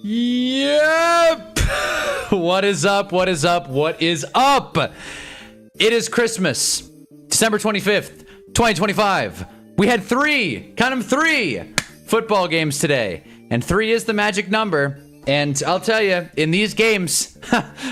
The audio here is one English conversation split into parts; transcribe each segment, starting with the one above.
Yep. What is up? What is up? What is up? It is Christmas, December 25th, 2025. We had three football games today, and 3 is the magic number. And I'll tell you, in these games,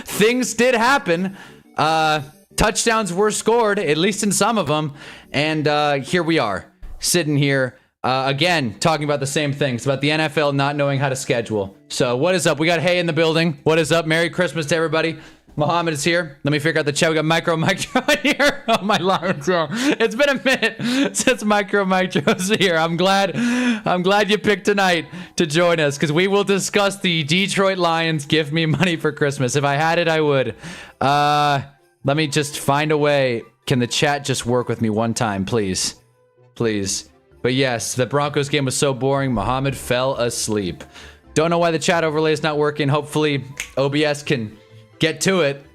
things did happen. Touchdowns were scored, at least in some of them. And here we are, sitting here, again, talking about the same things, about the NFL not knowing how to schedule. So what is up? We got Hay in the building. What is up? Merry Christmas to everybody. Mohammed is here. Let me figure out the chat. We got Micro here. Oh, my Lions. It's been a minute since Micro was here. I'm glad you picked tonight to join us, because we will discuss the Detroit Lions. Give me money for Christmas. If I had it, I would. Let me just find a way. Can the chat just work with me one time, please? Please. But yes, the Broncos game was so boring. Mohammed fell asleep. Don't know why the chat overlay is not working. Hopefully, OBS can get to it.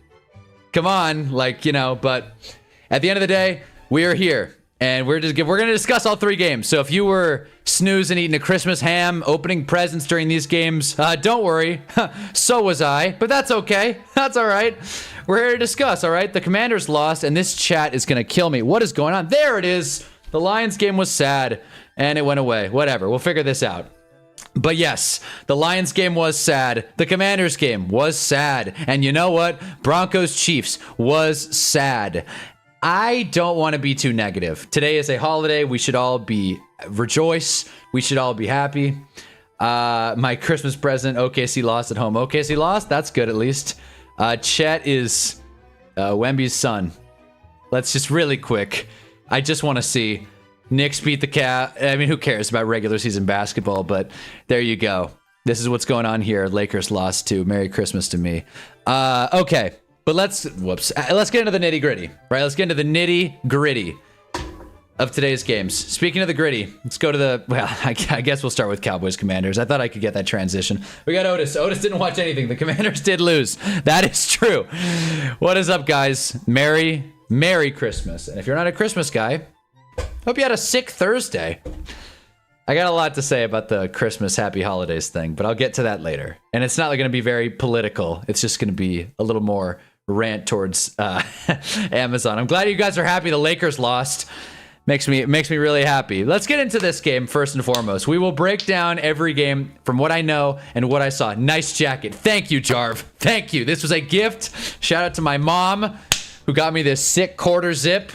Come on, but at the end of the day, we are here, and we're going to discuss all 3 games. So if you were snoozing, eating a Christmas ham, opening presents during these games, don't worry. So was I, but that's okay. That's all right. We're here to discuss, all right? The Commanders lost, and this chat is going to kill me. What is going on? There it is. The Lions game was sad, and it went away. Whatever. We'll figure this out. But yes, the Lions game was sad. The Commanders game was sad. And you know what? Broncos-Chiefs was sad. I don't want to be too negative. Today is a holiday. We should all rejoice. We should all be happy. My Christmas present, OKC lost at home. OKC lost? That's good at least. Chet is Wemby's son. Let's just really quick. I just want to see Knicks beat the Cavs. I mean, who cares about regular season basketball? But there you go. This is what's going on here. Lakers lost too. Merry Christmas to me. Okay, but let's get into the nitty gritty. Right? Let's get into the nitty gritty of today's games. Speaking of the gritty, let's go to I guess we'll start with Cowboys Commanders. I thought I could get that transition. We got Otis. Otis didn't watch anything. The Commanders did lose. That is true. What is up, guys? Merry Christmas. And if you're not a Christmas guy, hope you had a sick Thursday. I got a lot to say about the Christmas Happy Holidays thing, but I'll get to that later. And it's not going to be very political. It's just going to be a little more rant towards Amazon. I'm glad you guys are happy the Lakers lost. Makes me really happy. Let's get into this game first and foremost. We will break down every game from what I know and what I saw. Nice jacket. Thank you, Jarv. Thank you. This was a gift. Shout out to my mom who got me this sick quarter zip.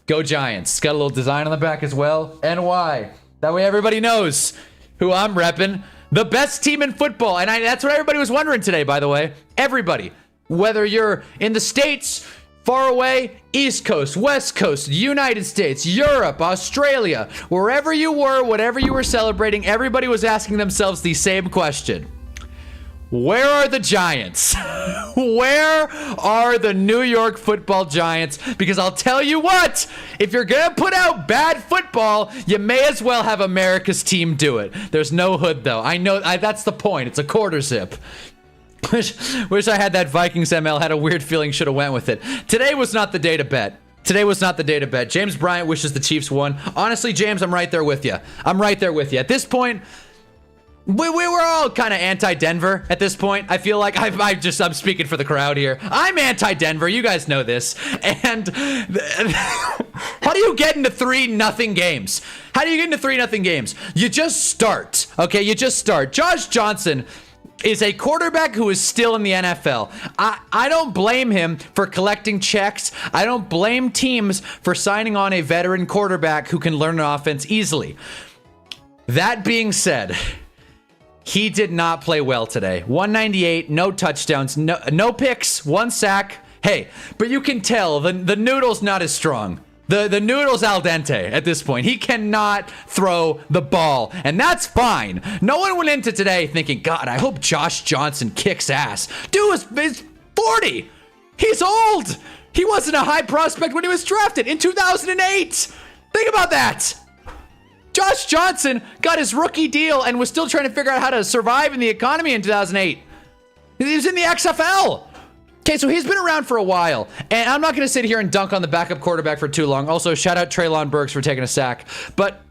Go Giants. It's got a little design on the back as well. NY. That way everybody knows who I'm repping. The best team in football. And that's what everybody was wondering today, by the way. Everybody. Whether you're in the States, far away, East Coast, West Coast, United States, Europe, Australia, wherever you were, whatever you were celebrating, everybody was asking themselves the same question. Where are the Giants? Where are the New York Football Giants? Because I'll tell you what, if you're going to put out bad football, you may as well have America's team do it. There's no hood, though. I know that's the point. It's a quarter zip. Wish I had that Vikings ML. Had a weird feeling should have went with it. Today was not the day to bet. Today was not the day to bet. James Bryant wishes the Chiefs won. Honestly, James, I'm right there with you. At this point, we were all kind of anti-Denver at this point. I feel like I'm speaking for the crowd here. I'm anti-Denver. You guys know this. And how do you get into 3-0 games? How do you get into 3-0 games? You just start. Okay, you just start. Josh Johnson is a quarterback who is still in the NFL. I don't blame him for collecting checks. I don't blame teams for signing on a veteran quarterback who can learn an offense easily. That being said, he did not play well today. 198, no touchdowns, no picks, 1 sack. Hey, but you can tell the noodle's not as strong. The noodle's al dente at this point. He cannot throw the ball, and that's fine. No one went into today thinking, God, I hope Josh Johnson kicks ass. Dude is 40. He's old. He wasn't a high prospect when he was drafted in 2008. Think about that. Josh Johnson got his rookie deal and was still trying to figure out how to survive in the economy in 2008. He was in the XFL. Okay, so he's been around for a while, and I'm not going to sit here and dunk on the backup quarterback for too long. Also, shout out Treylon Burks for taking a sack. But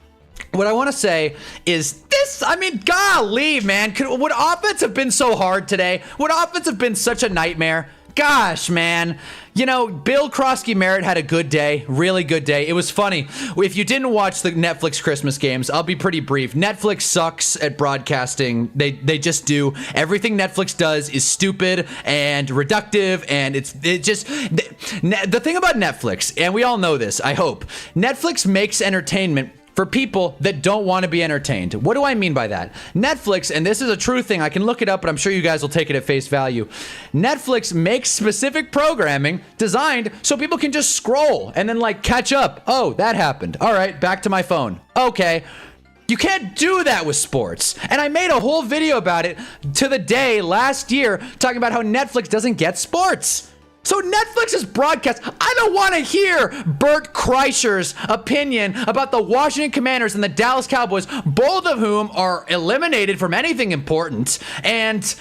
what I want to say is this. I mean, golly, man. Would offense have been so hard today? Would offense have been such a nightmare? Gosh, man. You know, Bill Krosky-Merritt had a good day, really good day. It was funny. If you didn't watch the Netflix Christmas games, I'll be pretty brief. Netflix sucks at broadcasting. They just do. Everything Netflix does is stupid and reductive, and the thing about Netflix, and we all know this, I hope, Netflix makes entertainment for people that don't want to be entertained. What do I mean by that? Netflix, and this is a true thing, I can look it up, but I'm sure you guys will take it at face value. Netflix makes specific programming designed so people can just scroll and then like catch up. Oh, that happened. All right, back to my phone. Okay. You can't do that with sports. And I made a whole video about it to the day last year talking about how Netflix doesn't get sports. So Netflix's broadcast, I don't want to hear Bert Kreischer's opinion about the Washington Commanders and the Dallas Cowboys, both of whom are eliminated from anything important. And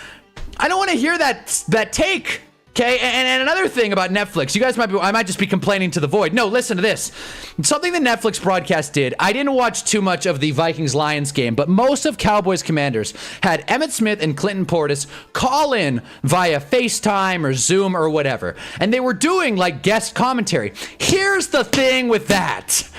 I don't want to hear that take. Okay, and another thing about Netflix, you guys I might just be complaining to the void. No, listen to this. Something the Netflix broadcast did, I didn't watch too much of the Vikings-Lions game, but most of Cowboys-Commanders had Emmitt Smith and Clinton Portis call in via FaceTime or Zoom or whatever, and they were doing like guest commentary. Here's the thing with that.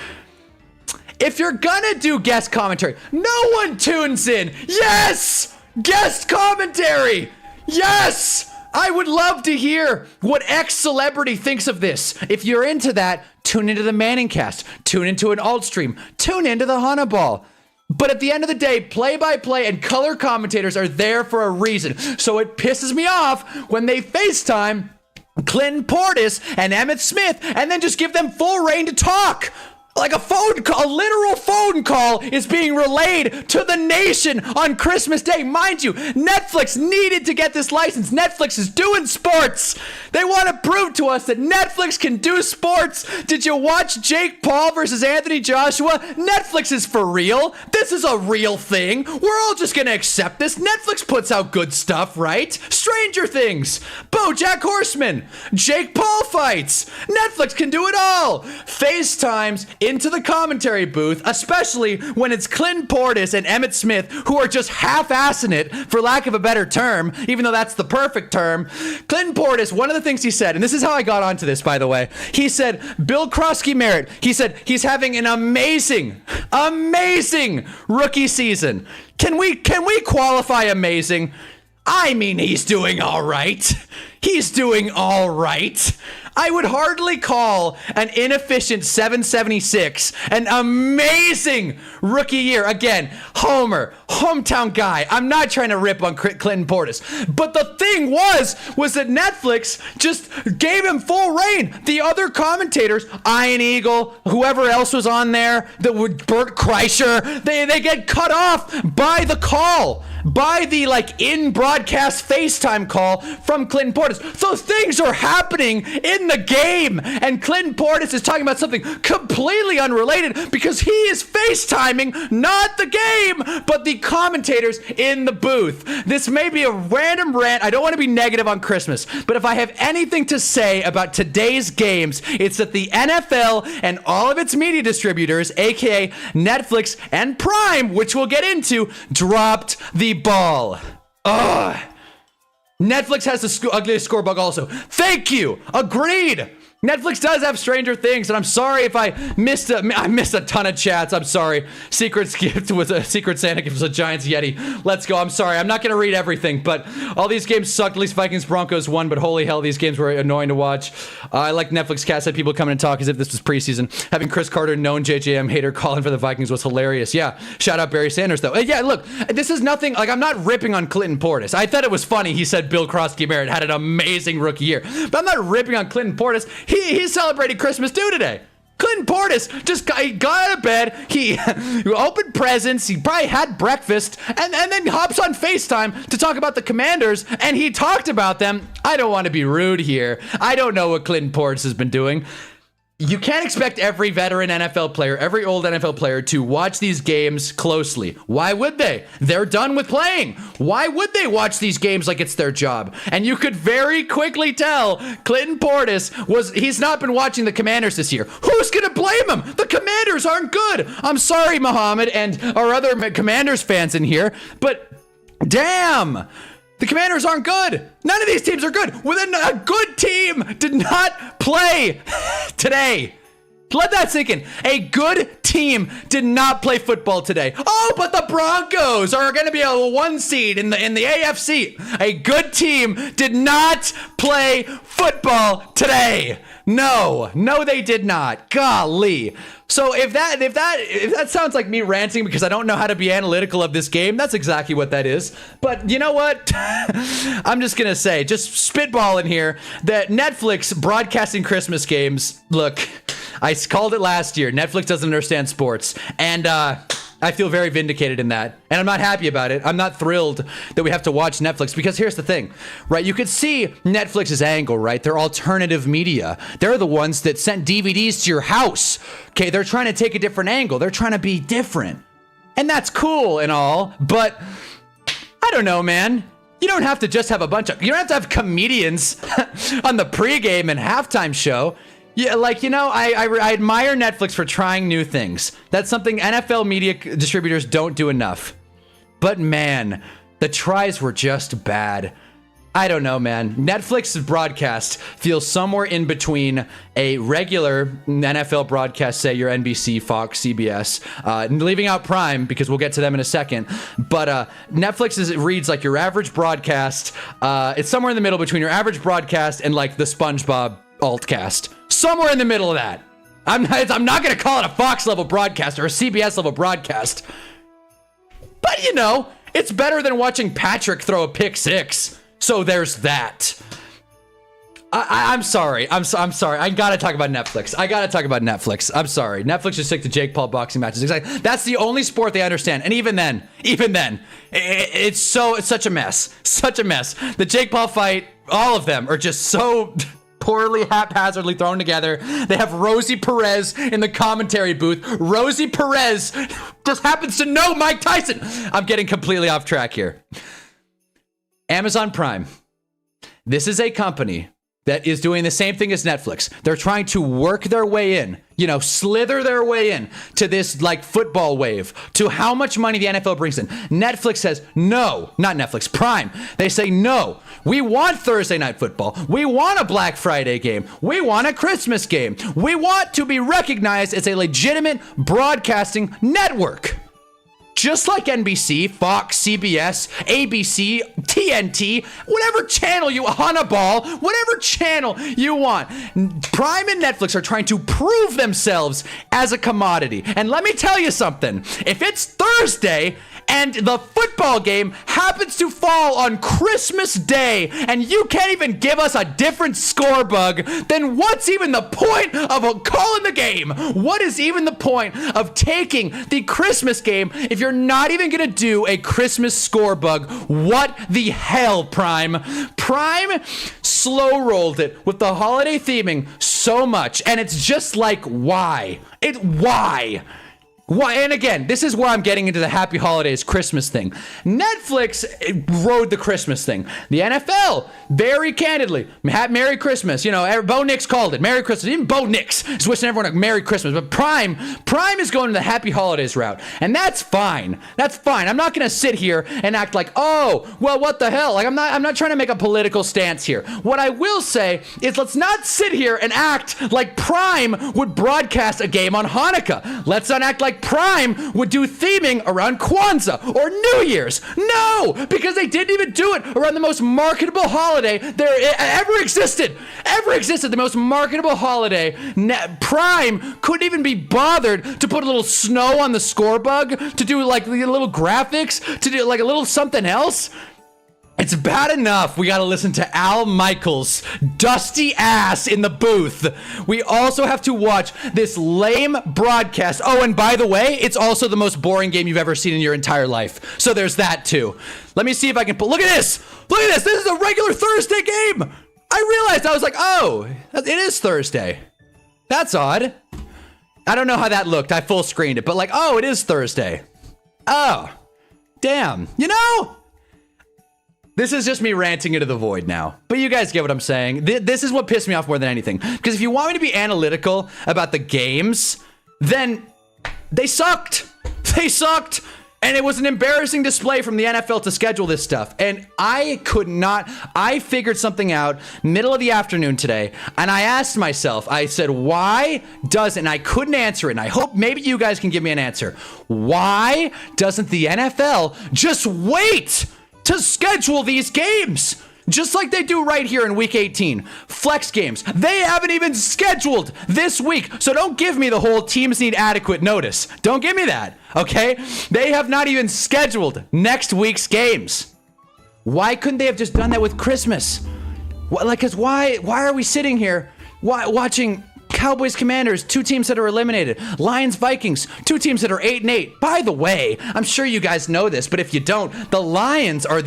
If you're gonna do guest commentary, no one tunes in. Yes! Guest commentary! Yes! I would love to hear what X-celebrity thinks of this. If you're into that, tune into the Manningcast, tune into an alt stream, tune into the Hunnaball. But at the end of the day, play-by-play and color commentators are there for a reason. So it pisses me off when they FaceTime Clinton Portis and Emmitt Smith and then just give them full reign to talk. Like a phone call, a literal phone call is being relayed to the nation on Christmas Day. Mind you, Netflix needed to get this license. Netflix is doing sports. They want to prove to us that Netflix can do sports. Did you watch Jake Paul versus Anthony Joshua? Netflix is for real. This is a real thing. We're all just going to accept this. Netflix puts out good stuff, right? Stranger Things, BoJack Horseman, Jake Paul fights. Netflix can do it all. FaceTimes into the commentary booth, especially when it's Clinton Portis and Emmitt Smith who are just half-assing it, for lack of a better term, even though that's the perfect term. Clinton Portis, one of the things he said, and this is how I got onto this, by the way, he said, Bill Krosky-Merritt, he said he's having an amazing rookie season. Can we qualify amazing? I mean, he's doing all right. He's doing all right. I would hardly call an inefficient 776 an amazing rookie year. Again, Homer, hometown guy. I'm not trying to rip on Clinton Portis. But the thing was that Netflix just gave him full reign. The other commentators, Ian Eagle, whoever else was on there, Bert Kreischer, they get cut off by the call. By the in-broadcast FaceTime call from Clinton Portis. So things are happening in the game, and Clinton Portis is talking about something completely unrelated because he is FaceTiming not the game, but the commentators in the booth. This may be a random rant. I don't want to be negative on Christmas, but if I have anything to say about today's games, it's that the NFL and all of its media distributors, aka Netflix and Prime, which we'll get into, dropped the ball. Ugh. Netflix has the ugliest score bug also. Thank you. Agreed. Netflix does have Stranger Things, and I'm sorry if I missed a ton of chats. I'm sorry. Secret Santa gift was a Giants Yeti. Let's go. I'm sorry. I'm not going to read everything, but all these games sucked. At least Vikings Broncos won, but holy hell, these games were annoying to watch. I like Netflix cast had people come in and talk as if this was preseason. Having Chris Carter, known JJM hater, calling for the Vikings was hilarious. Yeah. Shout out Barry Sanders, though. Yeah, look, this is nothing. Like, I'm not ripping on Clinton Portis. I thought it was funny. He said Bill Krosky-Merritt had an amazing rookie year, but I'm not ripping on Clinton Portis. He celebrated Christmas too today. Clinton Portis just got out of bed. He opened presents. He probably had breakfast and then hops on FaceTime to talk about the Commanders. And he talked about them. I don't want to be rude here. I don't know what Clinton Portis has been doing. You can't expect every veteran NFL player, every old NFL player to watch these games closely. Why would they? They're done with playing. Why would they watch these games like it's their job? And you could very quickly tell Clinton Portis he's not been watching the Commanders this year. Who's going to blame him? The Commanders aren't good. I'm sorry, Muhammad, and our other Commanders fans in here, but damn. The Commanders aren't good. None of these teams are good. A good team did not play today. Let that sink in. A good team did not play football today. Oh, but the Broncos are going to be a 1 seed in the AFC. A good team did not play football today. No, they did not. Golly. So if that sounds like me ranting because I don't know how to be analytical of this game, that's exactly what that is. But you know what? I'm just going to say, just spitball in here, that Netflix broadcasting Christmas games, look, I called it last year. Netflix doesn't understand sports. And I feel very vindicated in that. And I'm not happy about it. I'm not thrilled that we have to watch Netflix, because here's the thing, right? You could see Netflix's angle, right? They're alternative media. They're the ones that sent DVDs to your house. Okay, they're trying to take a different angle. They're trying to be different. And that's cool and all, but I don't know, man. You don't have to just have you don't have to have comedians on the pregame and halftime show. Yeah, like, you know, I admire Netflix for trying new things. That's something NFL media distributors don't do enough. But man, the tries were just bad. I don't know, man. Netflix's broadcast feels somewhere in between a regular NFL broadcast, say your NBC, Fox, CBS, leaving out Prime because we'll get to them in a second. But Netflix reads like your average broadcast. It's somewhere in the middle between your average broadcast and like the SpongeBob altcast. Somewhere in the middle of that. I'm not going to call it a Fox level broadcast or a CBS level broadcast. But you know, it's better than watching Patrick throw a pick six. So there's that. I'm sorry. I'm sorry. I gotta talk about Netflix. I'm sorry. Netflix is sick to Jake Paul boxing matches. Exactly. That's the only sport they understand. And even then, it's such a mess. Such a mess. The Jake Paul fight, all of them are just so poorly, haphazardly thrown together. They have Rosie Perez in the commentary booth. Rosie Perez just happens to know Mike Tyson. I'm getting completely off track here. Amazon Prime. This is a company that is doing the same thing as Netflix. They're trying to work their way in, slither their way in to this like football wave, to how much money the NFL brings in. Netflix says no, not Netflix, Prime. They say no. We want Thursday night football. We want a Black Friday game. We want a Christmas game. We want to be recognized as a legitimate broadcasting network. Just like NBC, Fox, CBS, ABC, TNT, whatever channel Hunnaball, whatever channel you want. Prime and Netflix are trying to prove themselves as a commodity. And let me tell you something. If it's Thursday and the football game happens to fall on Christmas Day and you can't even give us a different score bug, then what's even the point of calling the game? What is even the point of taking the Christmas game if you're not even gonna do a Christmas score bug? What the hell, Prime? Prime slow rolled it with the holiday theming so much, and it's just like, why? Why? Why? And again, this is where I'm getting into the Happy Holidays Christmas thing. Netflix rode the Christmas thing. The NFL, very candidly, Merry Christmas. Bo Nix called it Merry Christmas. Even Bo Nix is wishing everyone a Merry Christmas. But Prime is going to the Happy Holidays route. And that's fine. That's fine. I'm not going to sit here and act like, oh, well, what the hell? Like, I'm not trying to make a political stance here. What I will say is, let's not sit here and act like Prime would broadcast a game on Hanukkah. Let's not act like Prime would do theming around Kwanzaa or New Year's. No, because they didn't even do it around the most marketable holiday there ever existed. The most marketable holiday. Prime couldn't even be bothered to put a little snow on the score bug, to do like little graphics, to do like a little something else. It's bad enough we gotta listen to Al Michaels' dusty ass in the booth. We also have to watch this lame broadcast. Oh, and by the way, it's also the most boring game you've ever seen in your entire life. So there's that too. Let me see if I can look at this. Look at this. This is a regular Thursday game. I realized, I was like, oh, it is Thursday. That's odd. I don't know how that looked. I full screened it, but like, oh, it is Thursday. Oh, damn. You know, this is just me ranting into the void now. But you guys get what I'm saying. This is what pissed me off more than anything. Because if you want me to be analytical about the games, then they sucked. They sucked. And it was an embarrassing display from the NFL to schedule this stuff. And I could not, I figured something out middle of the afternoon today. And I asked myself, I said, why doesn't, and I couldn't answer it. And I hope maybe you guys can give me an answer. Why doesn't the NFL just wait to schedule these games? Just like they do right here in week 18. Flex games. They haven't even scheduled this week. So don't give me the whole teams need adequate notice. Don't give me that, okay? They have not even scheduled next week's games. Why couldn't they have just done that with Christmas? Why are we sitting here watching Cowboys Commanders, 2 teams that are eliminated, Lions Vikings, 2 teams that are 8-8. By the way, I'm sure you guys know this, but if you don't, the Lions are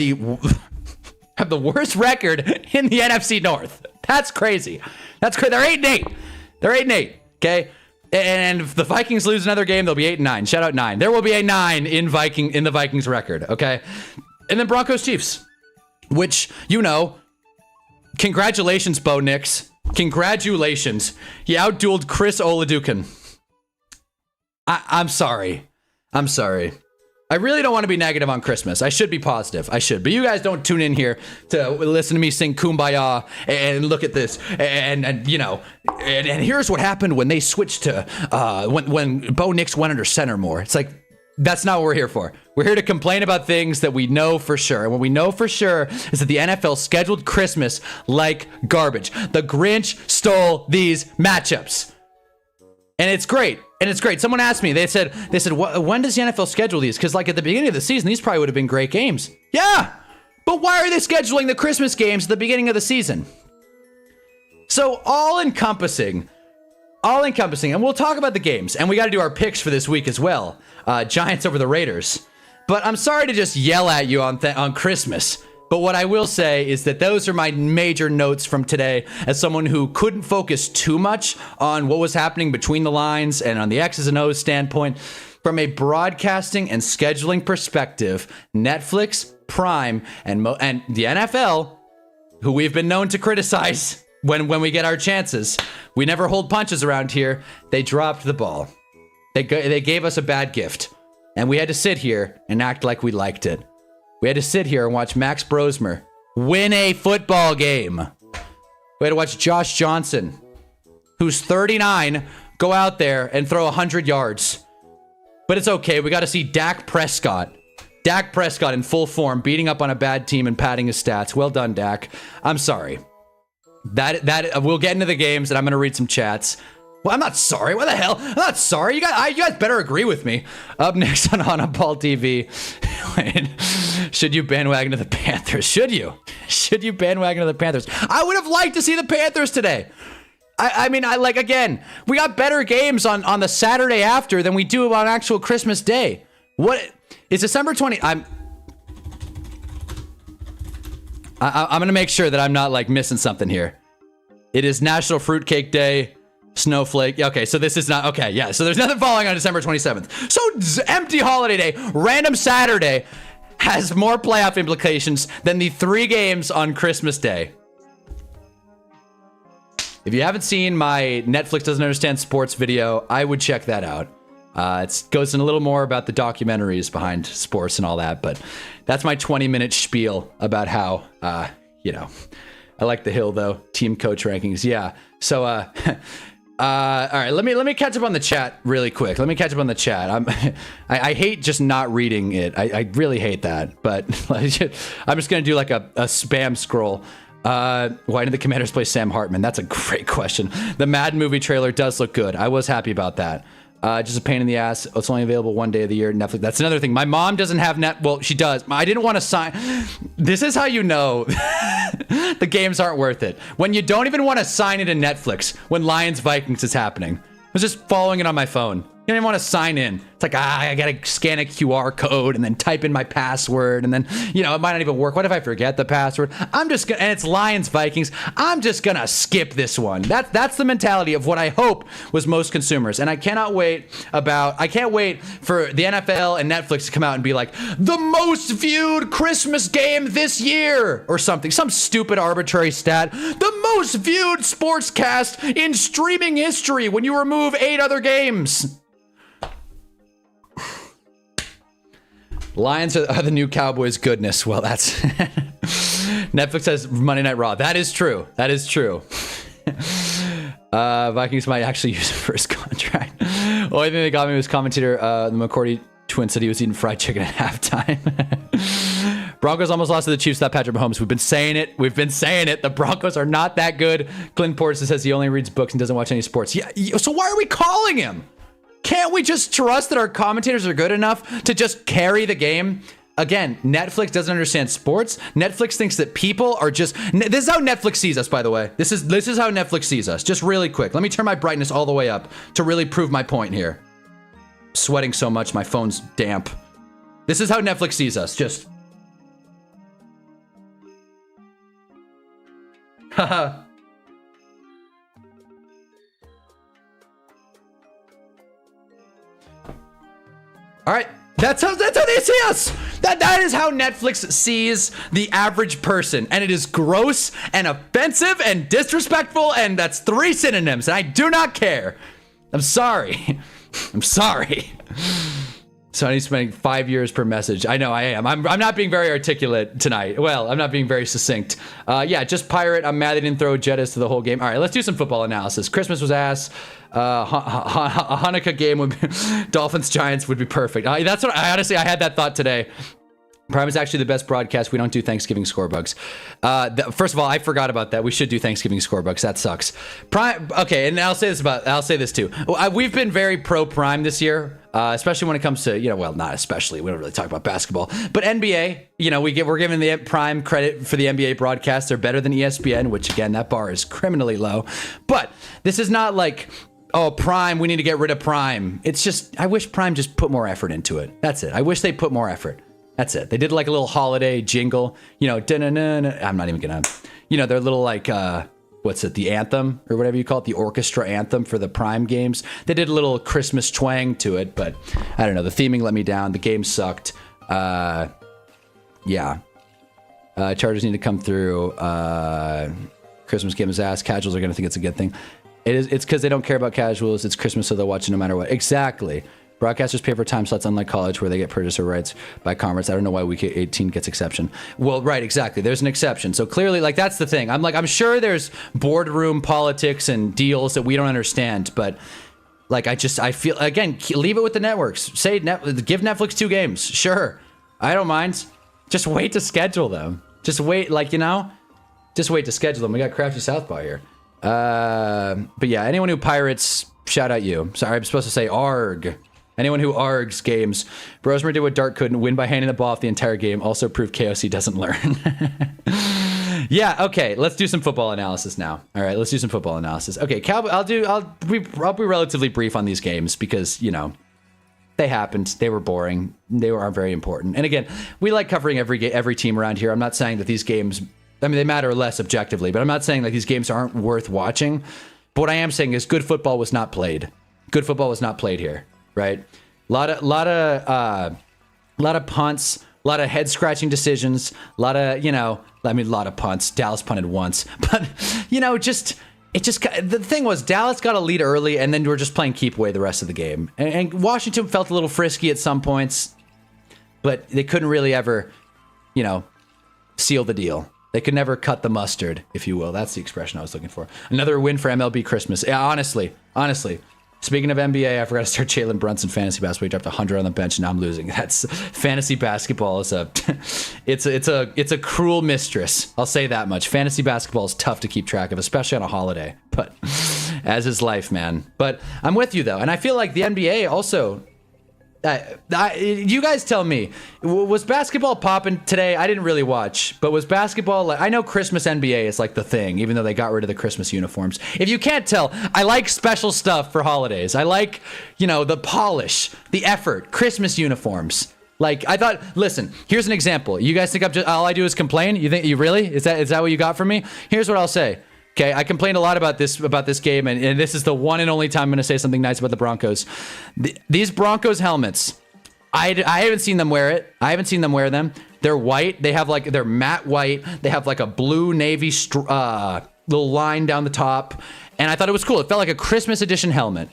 have the worst record in the NFC North. That's crazy. That's crazy. They're 8-8. They're 8-8. Okay. And if the Vikings lose another game, they'll be 8-9. Shout out 9. There will be a 9 in the Vikings record. Okay. And then Broncos Chiefs, which, you know, congratulations, Bo Nix. Congratulations. He outdueled Chris Oladukin. I'm sorry. I'm sorry. I really don't want to be negative on Christmas. I should be positive. I should. But you guys don't tune in here to listen to me sing Kumbaya and look at this. And you know, and here's what happened when they switched to, when Bo Nix went under center more. It's like, that's not what we're here for. We're here to complain about things that we know for sure. And what we know for sure is that the NFL scheduled Christmas like garbage. The Grinch stole these matchups. And it's great. And it's great. Someone asked me, they said, when does the NFL schedule these? Because like at the beginning of the season, these probably would have been great games. Yeah. But why are they scheduling the Christmas games at the beginning of the season? So all encompassing. And we'll talk about the games. And we got to do our picks for this week as well. Giants over the Raiders. But I'm sorry to just yell at you on Christmas. But what I will say is that those are my major notes from today as someone who couldn't focus too much on what was happening between the lines and on the X's and O's standpoint. From a broadcasting and scheduling perspective, Netflix, Prime, and the NFL, who we've been known to criticize when we get our chances, we never hold punches around here, they dropped the ball. They gave us a bad gift. And we had to sit here and act like we liked it. We had to sit here and watch Max Brosmer win a football game. We had to watch Josh Johnson, who's 39, go out there and throw 100 yards. But it's okay. We got to see Dak Prescott. Dak Prescott in full form, beating up on a bad team and padding his stats. Well done, Dak. I'm sorry. That we'll get into the games and I'm going to read some chats. Well, I'm not sorry. What the hell? I'm not sorry. You guys better agree with me. Up next on Hunnaball TV. Should you bandwagon to the Panthers? Should you? Should you bandwagon to the Panthers? I would have liked to see the Panthers today. I mean, again, we got better games on the Saturday after than we do on actual Christmas Day. What is December 20? I'm going to make sure that I'm not like missing something here. It is National Fruitcake Day. Snowflake. Okay, so this is not okay. Yeah, so there's nothing falling on December 27th. So empty holiday day, random Saturday has more playoff implications than the 3 games on Christmas Day. If you haven't seen my Netflix Doesn't Understand Sports video, I would check that out. It goes in a little more about the documentaries behind sports and all that, but that's my 20-minute spiel about how, you know, I like the hill though. Team coach rankings. Yeah. So, all right, let me catch up on the chat really quick. Let me catch up on the chat. I hate just not reading it. I really hate that. But I'm just gonna do like a spam scroll. Why did the Commanders play Sam Hartman? That's a great question. The Madden movie trailer does look good. I was happy about that. Just a pain in the ass. It's only available one day of the year. Netflix. That's another thing. My mom doesn't have well, she does. I didn't want to sign. This is how you know the games aren't worth it. When you don't even want to sign into Netflix when Lions Vikings is happening. I was just following it on my phone. don't even want to sign in. It's like, I gotta scan a QR code and then type in my password, and then, you know, it might not even work. What if I forget the password? I'm just gonna, and it's Lions Vikings. I'm just gonna skip this one. That's the mentality of what I hope was most consumers. And I can't wait for the NFL and Netflix to come out and be like, the most viewed Christmas game this year, or something, some stupid arbitrary stat. The most viewed sportscast in streaming history when you remove 8 other games. Lions are the new Cowboys goodness. Well, that's Netflix has Monday Night Raw. That is true. That is true. Vikings might actually use a first contract. Only thing that got me was commentator, the McCourty twin said he was eating fried chicken at halftime. Broncos almost lost to the Chiefs without Patrick Mahomes. We've been saying it. The Broncos are not that good. Clint Portis says he only reads books and doesn't watch any sports. Yeah, so why are we calling him? Can't we just trust that our commentators are good enough to just carry the game? Again, Netflix doesn't understand sports. Netflix thinks that people are just... This is how Netflix sees us, by the way. This is how Netflix sees us. Just really quick. Let me turn my brightness all the way up to really prove my point here. Sweating so much, my phone's damp. This is how Netflix sees us. Just... Haha. All right, that's how they see us. That is how Netflix sees the average person, and it is gross and offensive and disrespectful, and that's 3 synonyms, and I do not care. I'm sorry. I'm sorry. So I need to spend 5 years per message. I know I am. I'm not being very articulate tonight. Well, I'm not being very succinct. Yeah, just pirate. I'm mad they didn't throw Jettas to the whole game. All right, let's do some football analysis. Christmas was ass. A Hanukkah game would be Dolphins Giants would be perfect. That's what I honestly had that thought today. Prime is actually the best broadcast. We don't do Thanksgiving scorebugs. First of all, I forgot about that. We should do Thanksgiving scorebugs. That sucks. Prime. Okay, and I'll say this too. We've been very pro Prime this year, especially when it comes to, well, not especially. We don't really talk about basketball, but NBA. We're giving the Prime credit for the NBA broadcast. They're better than ESPN, which again, that bar is criminally low. But this is not like, oh, Prime, we need to get rid of Prime. It's just, I wish Prime just put more effort into it. That's it. I wish they put more effort. That's it. They did like a little holiday jingle, I'm not even gonna, their little like, what's it? The anthem or whatever you call it, the orchestra anthem for the Prime games. They did a little Christmas twang to it, but I don't know. The theming let me down. The game sucked. Yeah. Chargers need to come through. Christmas game is ass. Casuals are gonna think it's a good thing. It's because they don't care about casuals. It's Christmas, so they'll watch it no matter what. Exactly. Broadcasters pay for time slots, unlike college, where they get producer rights by conference. I don't know why Week 18 gets exception. Well, right, exactly. There's an exception. So clearly, like, that's the thing. I'm sure there's boardroom politics and deals that we don't understand, but like, I feel, again, leave it with the networks. Give Netflix 2 games. Sure. I don't mind. Just wait to schedule them. Just wait, just wait to schedule them. We got Crafty Southpaw here. But yeah, anyone who pirates, shout out you. Sorry, I'm supposed to say ARG. Anyone who ARGs games. Rosemary did what Dart couldn't, win by handing the ball off the entire game. Also proved KOC doesn't learn. Yeah, okay, let's do some football analysis now. All right, let's do some football analysis. Okay, I'll be relatively brief on these games because, they happened. They were boring. They aren't very important. And again, we like covering every team around here. I'm not saying that these games, they matter less objectively, but I'm not saying that these games aren't worth watching. But what I am saying is good football was not played. Good football was not played here. Right, a lot of punts, a lot of head scratching decisions, a lot of punts. Dallas punted once, but the thing was Dallas got a lead early, and then we're just playing keep away the rest of the game. And Washington felt a little frisky at some points, but they couldn't really ever, seal the deal. They could never cut the mustard, if you will. That's the expression I was looking for. Another win for MLB Christmas. Yeah, honestly. Speaking of NBA, I forgot to start Jalen Brunson fantasy basketball. He dropped 100 on the bench, and now I'm losing. That's fantasy basketball is it's a cruel mistress. I'll say that much. Fantasy basketball is tough to keep track of, especially on a holiday. But as is life, man. But I'm with you though, and I feel like the NBA also, You guys tell me, was basketball popping today? I didn't really watch, but was basketball like, I know Christmas NBA is like the thing, even though they got rid of the Christmas uniforms. If you can't tell, I like special stuff for holidays. I like, you know, the polish, the effort, Christmas uniforms. Like, I thought, listen, here's an example. You guys think all I do is complain? You think, you really? Is that what you got from me? Here's what I'll say. Okay, I complained a lot about this game, and this is the one and only time I'm going to say something nice about the Broncos. These Broncos helmets, I haven't seen them wear it. I haven't seen them wear them. They're white. They're matte white. They have like a blue navy little line down the top, and I thought it was cool. It felt like a Christmas edition helmet.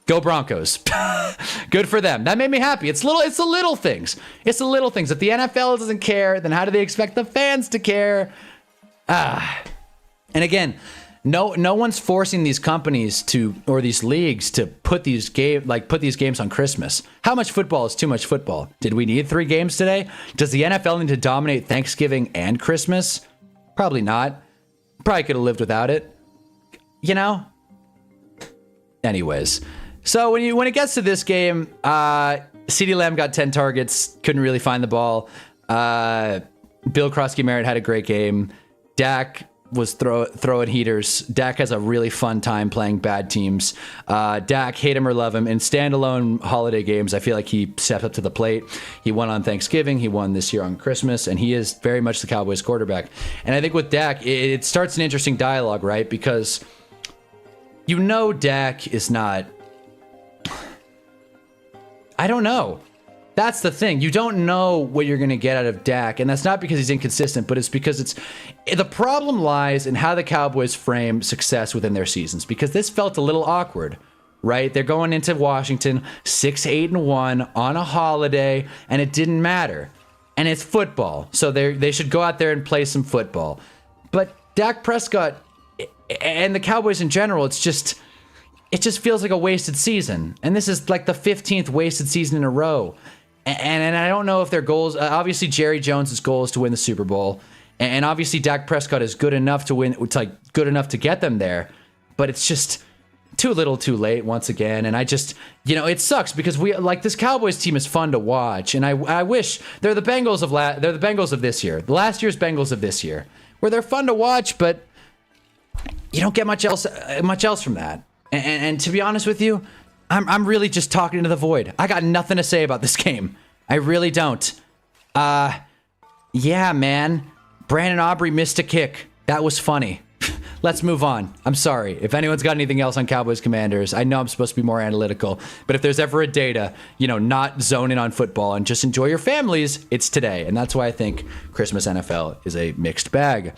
Go Broncos. Good for them. That made me happy. It's the little things. It's the little things. If the NFL doesn't care, then how do they expect the fans to care? And again, no one's forcing these companies or these leagues to put these games on Christmas. How much football is too much football? Did we need 3 games today? Does the NFL need to dominate Thanksgiving and Christmas? Probably not. Probably could have lived without it. You know? Anyways, so when it gets to this game, CeeDee Lamb got 10 targets, couldn't really find the ball. Bill Krosky-Merritt had a great game. Dak was throwing heaters. Dak has a really fun time playing bad teams. Dak, hate him or love him, in standalone holiday games, I feel like he stepped up to the plate. He won on Thanksgiving. He won this year on Christmas, and he is very much the Cowboys quarterback. And I think with Dak, it starts an interesting dialogue, right? Because you know Dak is not... I don't know. That's the thing. You don't know what you're going to get out of Dak, and that's not because he's inconsistent, but it's because the problem lies in how the Cowboys frame success within their seasons, because this felt a little awkward, right? They're going into Washington 6-8-1 on a holiday, and it didn't matter. And it's football, so they should go out there and play some football. But Dak Prescott and the Cowboys in general, it just feels like a wasted season. And this is like the 15th wasted season in a row. And I don't know if their goals... obviously, Jerry Jones' goal is to win the Super Bowl. And obviously, Dak Prescott is good enough to win. It's like good enough to get them there. But it's just too little too late once again. And I just... You know, it sucks because this Cowboys team is fun to watch. And I wish... They're the Bengals of this year. Last year's Bengals of this year. Where they're fun to watch, but you don't get much else from that. And to be honest with you, I'm really just talking into the void. I got nothing to say about this game. I really don't. Yeah, man. Brandon Aubrey missed a kick. That was funny. Let's move on. I'm sorry. If anyone's got anything else on Cowboys Commanders, I know I'm supposed to be more analytical, but if there's ever a day to, not zone in on football and just enjoy your families, it's today. And that's why I think Christmas NFL is a mixed bag.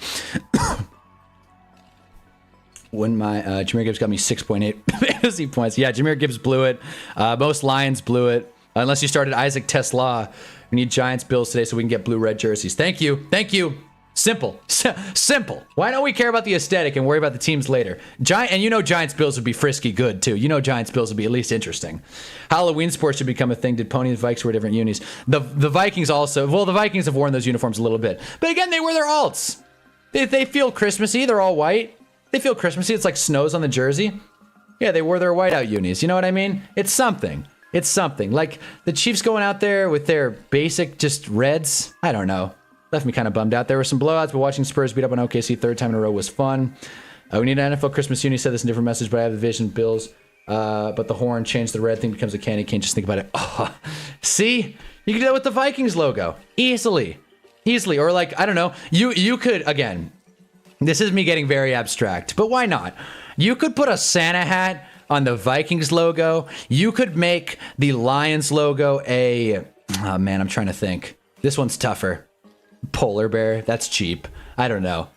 When my Jahmyr Gibbs got me 6.8 fantasy points. Yeah, Jahmyr Gibbs blew it. Most Lions blew it. Unless you started Isaac Tesla. We need Giants Bills today so we can get blue-red jerseys. Thank you. Thank you. Simple. Simple. Why don't we care about the aesthetic and worry about the teams later? Giants Bills would be frisky good, too. Giants Bills would be at least interesting. Halloween sports should become a thing. Did Pony and Vikes wear different unis? The Vikings also... Well, the Vikings have worn those uniforms a little bit. But again, they wear their alts. They feel Christmassy. They're all white. They feel Christmassy. It's like snows on the jersey. Yeah, they wore their whiteout unis. You know what I mean? It's something. It's something. Like the Chiefs going out there with their basic just reds. I don't know. Left me kind of bummed out. There were some blowouts, but watching Spurs beat up on OKC third time in a row was fun. We need an NFL Christmas uni. Said this in a different message, but I have the vision Bills. But the horn changed, the red thing becomes a candy cane. Just think about it. Oh, see? You can do that with the Vikings logo. Easily. Or like, I don't know. You could, again... This is me getting very abstract, but why not? You could put a Santa hat on the Vikings logo. You could make the Lions logo oh man, I'm trying to think. This one's tougher. Polar bear, that's cheap. I don't know.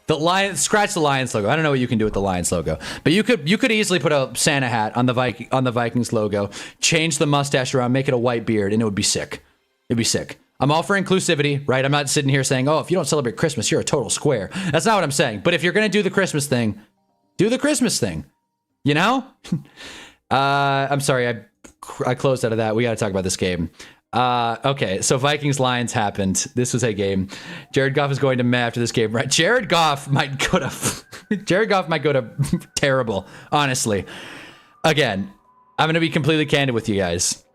Scratch the Lions logo. I don't know what you can do with the Lions logo, but you could easily put a Santa hat on the Vikings logo, change the mustache around, make it a white beard, and it would be sick. It'd be sick. I'm all for inclusivity, right? I'm not sitting here saying, oh, if you don't celebrate Christmas, you're a total square. That's not what I'm saying. But if you're going to do the Christmas thing, do the Christmas thing. You know? I'm sorry. I closed out of that. We got to talk about this game. Okay, so Vikings-Lions happened. This was a game. Jared Goff is going to Meh after this game, right? Jared Goff might go to terrible, honestly. Again, I'm going to be completely candid with you guys.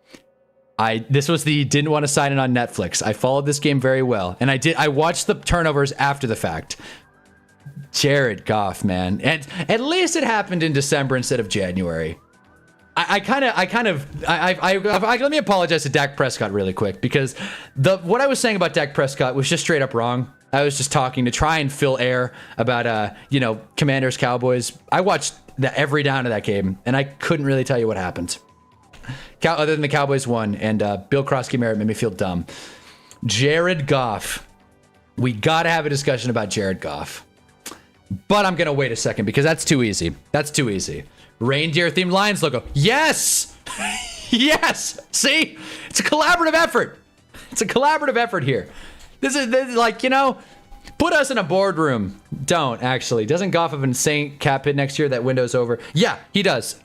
This was the didn't want to sign it on Netflix. I followed this game very well, and I watched the turnovers after the fact. Jared Goff, man, and at least it happened in December instead of January. Let me apologize to Dak Prescott really quick, because what I was saying about Dak Prescott was just straight up wrong. I was just talking to try and fill air about Commanders Cowboys. I watched every down of that game, and I couldn't really tell you what happened. Other than the Cowboys won, and Bill Krosky-Merritt made me feel dumb. Jared Goff. We got to have a discussion about Jared Goff. But I'm going to wait a second, because that's too easy. That's too easy. Reindeer-themed Lions logo. Yes! Yes! See? It's a collaborative effort. It's a collaborative effort here. This is like, put us in a boardroom. Don't, actually. Doesn't Goff have an insane cap hit next year? That window's over. Yeah, he does.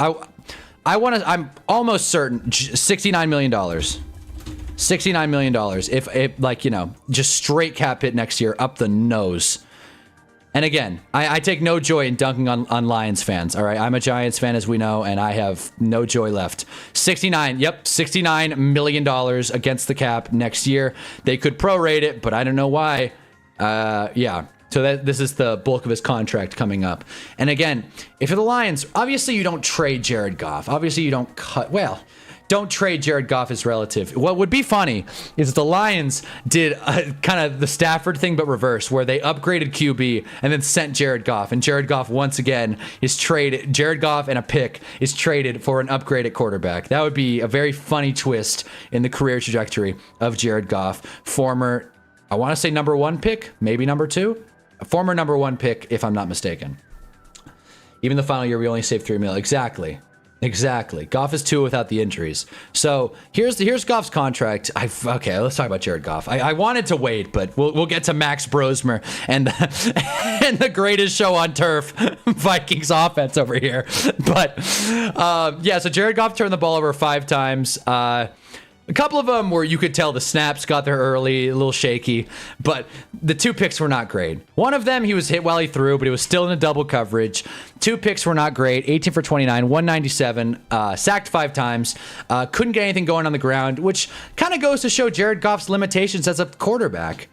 I'm almost certain $69 million. $69 million. If just straight cap hit next year, up the nose. And again, I take no joy in dunking on Lions fans. All right, I'm a Giants fan, as we know, and I have no joy left. $69 million against the cap next year. They could prorate it, but I don't know why. Yeah. So this is the bulk of his contract coming up. And again, if you're the Lions, obviously you don't trade Jared Goff. Obviously you don't don't trade Jared Goff as relative. What would be funny is if the Lions did kind of the Stafford thing, but reverse, where they upgraded QB and then sent Jared Goff. And Jared Goff, once again, is traded. Jared Goff and a pick is traded for an upgraded quarterback. That would be a very funny twist in the career trajectory of Jared Goff. Former, I want to say number 1 pick, maybe number 2. A former number 1 pick, if I'm not mistaken. Even the final year, we only saved $3 million. Exactly. Goff is 2 without the injuries. So here's Goff's contract. Okay, let's talk about Jared Goff. I wanted to wait, but we'll get to Max Brosmer and the greatest show on turf, Vikings offense over here. But so Jared Goff turned the ball over 5 times. A couple of them where you could tell the snaps got there early, a little shaky, but the 2 picks were not great. One of them, he was hit while he threw, but he was still in a double coverage. 2 picks were not great, 18 for 29, 197, sacked 5 times, couldn't get anything going on the ground, which kind of goes to show Jared Goff's limitations as a quarterback.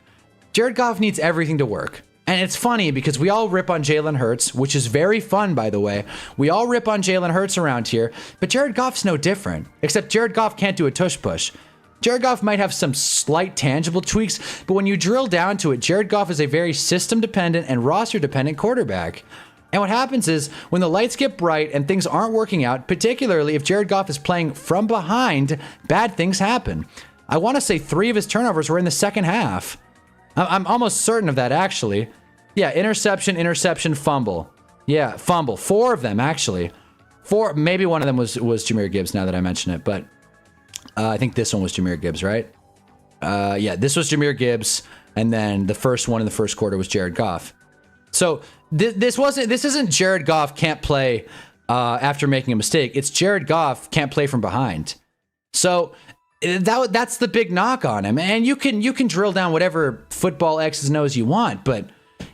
Jared Goff needs everything to work. And it's funny because we all rip on Jalen Hurts, which is very fun, by the way. We all rip on Jalen Hurts around here, but Jared Goff's no different, except Jared Goff can't do a tush push. Jared Goff might have some slight tangible tweaks, but when you drill down to it, Jared Goff is a very system-dependent and roster-dependent quarterback. And what happens is, when the lights get bright and things aren't working out, particularly if Jared Goff is playing from behind, bad things happen. I want to say 3 of his turnovers were in the second half. I'm almost certain of that, actually. Yeah, interception, fumble. Yeah, fumble. 4 of them, actually. 4, maybe one of them was Jahmyr Gibbs, now that I mention it, but I think this one was Jahmyr Gibbs, right? Yeah, this was Jahmyr Gibbs, and then the first one in the first quarter was Jared Goff. So this isn't Jared Goff can't play after making a mistake. It's Jared Goff can't play from behind. So that's the big knock on him. And you can drill down whatever football X's and O's you want, but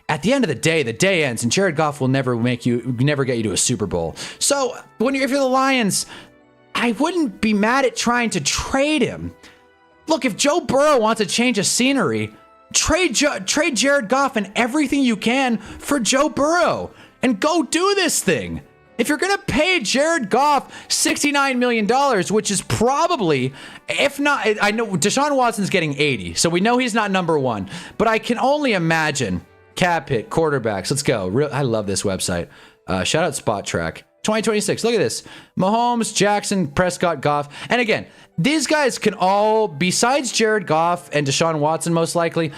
at the end of the day ends, and Jared Goff will never get you to a Super Bowl. So if you're the Lions, I wouldn't be mad at trying to trade him. Look, if Joe Burrow wants to change of scenery, trade Jared Goff and everything you can for Joe Burrow, and go do this thing. If you're going to pay Jared Goff $69 million, which is probably, if not, I know Deshaun Watson's getting 80, so we know he's not number 1, but I can only imagine cap hit quarterbacks. Let's go. I love this website. Shout out Spot Track. 2026. Look at this. Mahomes, Jackson, Prescott, Goff. And again, these guys can all, besides Jared Goff and Deshaun Watson most likely,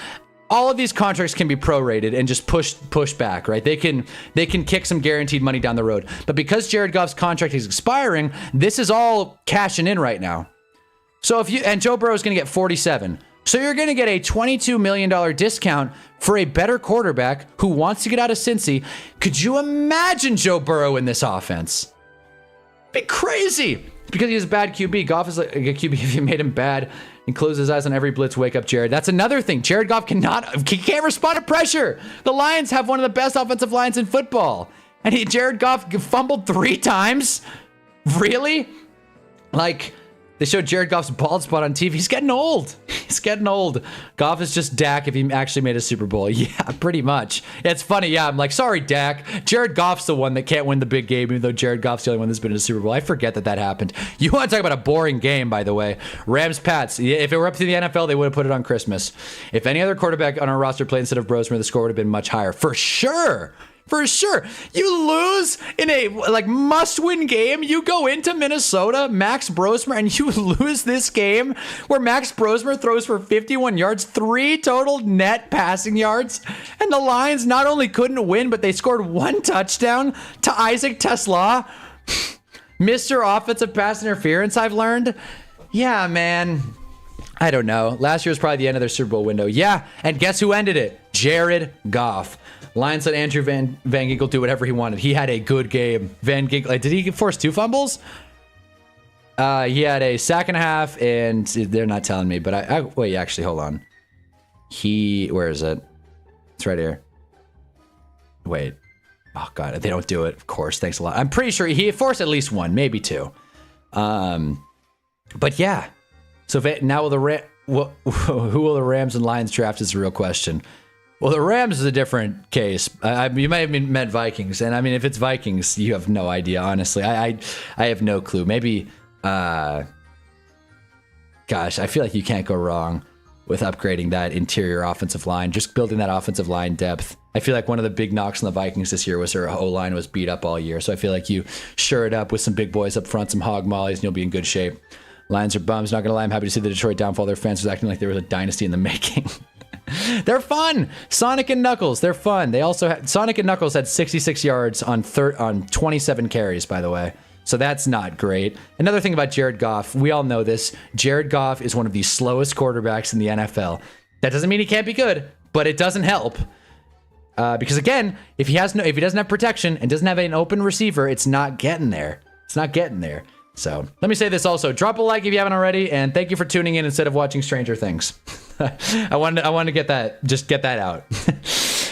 all of these contracts can be prorated and just push back, right? They can kick some guaranteed money down the road. But because Jared Goff's contract is expiring, this is all cashing in right now. So and Joe Burrow is going to get 47. So you're going to get a $22 million discount for a better quarterback who wants to get out of Cincy. Could you imagine Joe Burrow in this offense? Be crazy. Because he has a bad QB. Goff is like a QB if you made him bad and close his eyes on every blitz, wake up Jared. That's another thing. Jared Goff can't respond to pressure. The Lions have one of the best offensive lines in football. And Jared Goff fumbled 3 times? Really? Like, They showed Jared Goff's bald spot on TV. He's getting old. He's getting old. Goff is just Dak if he actually made a Super Bowl. Yeah, pretty much. It's funny. Yeah, I'm like, sorry, Dak. Jared Goff's the one that can't win the big game, even though Jared Goff's the only one that's been in a Super Bowl. I forget that happened. You want to talk about a boring game, by the way. Rams-Pats. If it were up to the NFL, they would have put it on Christmas. If any other quarterback on our roster played instead of Brosmer, the score would have been much higher. For sure. For sure. You lose in a must-win game. You go into Minnesota, Max Brosmer, and you lose this game where Max Brosmer throws for 51 yards, 3 total net passing yards. And the Lions not only couldn't win, but they scored 1 touchdown to Isaac Tesla. Mr. Offensive Pass Interference, I've learned. Yeah, man. I don't know. Last year was probably the end of their Super Bowl window. Yeah, and guess who ended it? Jared Goff. Lions let Andrew Van Ginkel do whatever he wanted. He had a good game. Van Ginkel, did he force 2 fumbles? He had a sack and a half, and they're not telling me, but wait, actually, hold on. Where is it? It's right here. Wait. Oh, God, they don't do it. Of course, thanks a lot. I'm pretty sure he forced at least 1, maybe 2. But yeah. So now who will the Rams and Lions draft is the real question. Well, the Rams is a different case. You might have meant Vikings, and I mean, if it's Vikings, you have no idea. Honestly, I have no clue. Maybe, gosh, I feel like you can't go wrong with upgrading that interior offensive line. Just building that offensive line depth. I feel like one of the big knocks on the Vikings this year was their O-line was beat up all year. So I feel like you shore it up with some big boys up front, some hog mollies, and you'll be in good shape. Lions are bums. Not gonna lie, I'm happy to see the Detroit downfall. Their fans was acting like there was a dynasty in the making. They're fun. Sonic and Knuckles, they're fun. They also had Sonic and Knuckles had 66 yards on 27 carries, by the way. So that's not great. Another thing about Jared Goff, we all know this. Jared Goff is one of the slowest quarterbacks in the NFL. That doesn't mean he can't be good, but it doesn't help. Because again, if he doesn't have protection and doesn't have an open receiver, it's not getting there. It's not getting there. So let me say this also. Drop a like if you haven't already, and thank you for tuning in instead of watching Stranger Things. I wanted to get that out.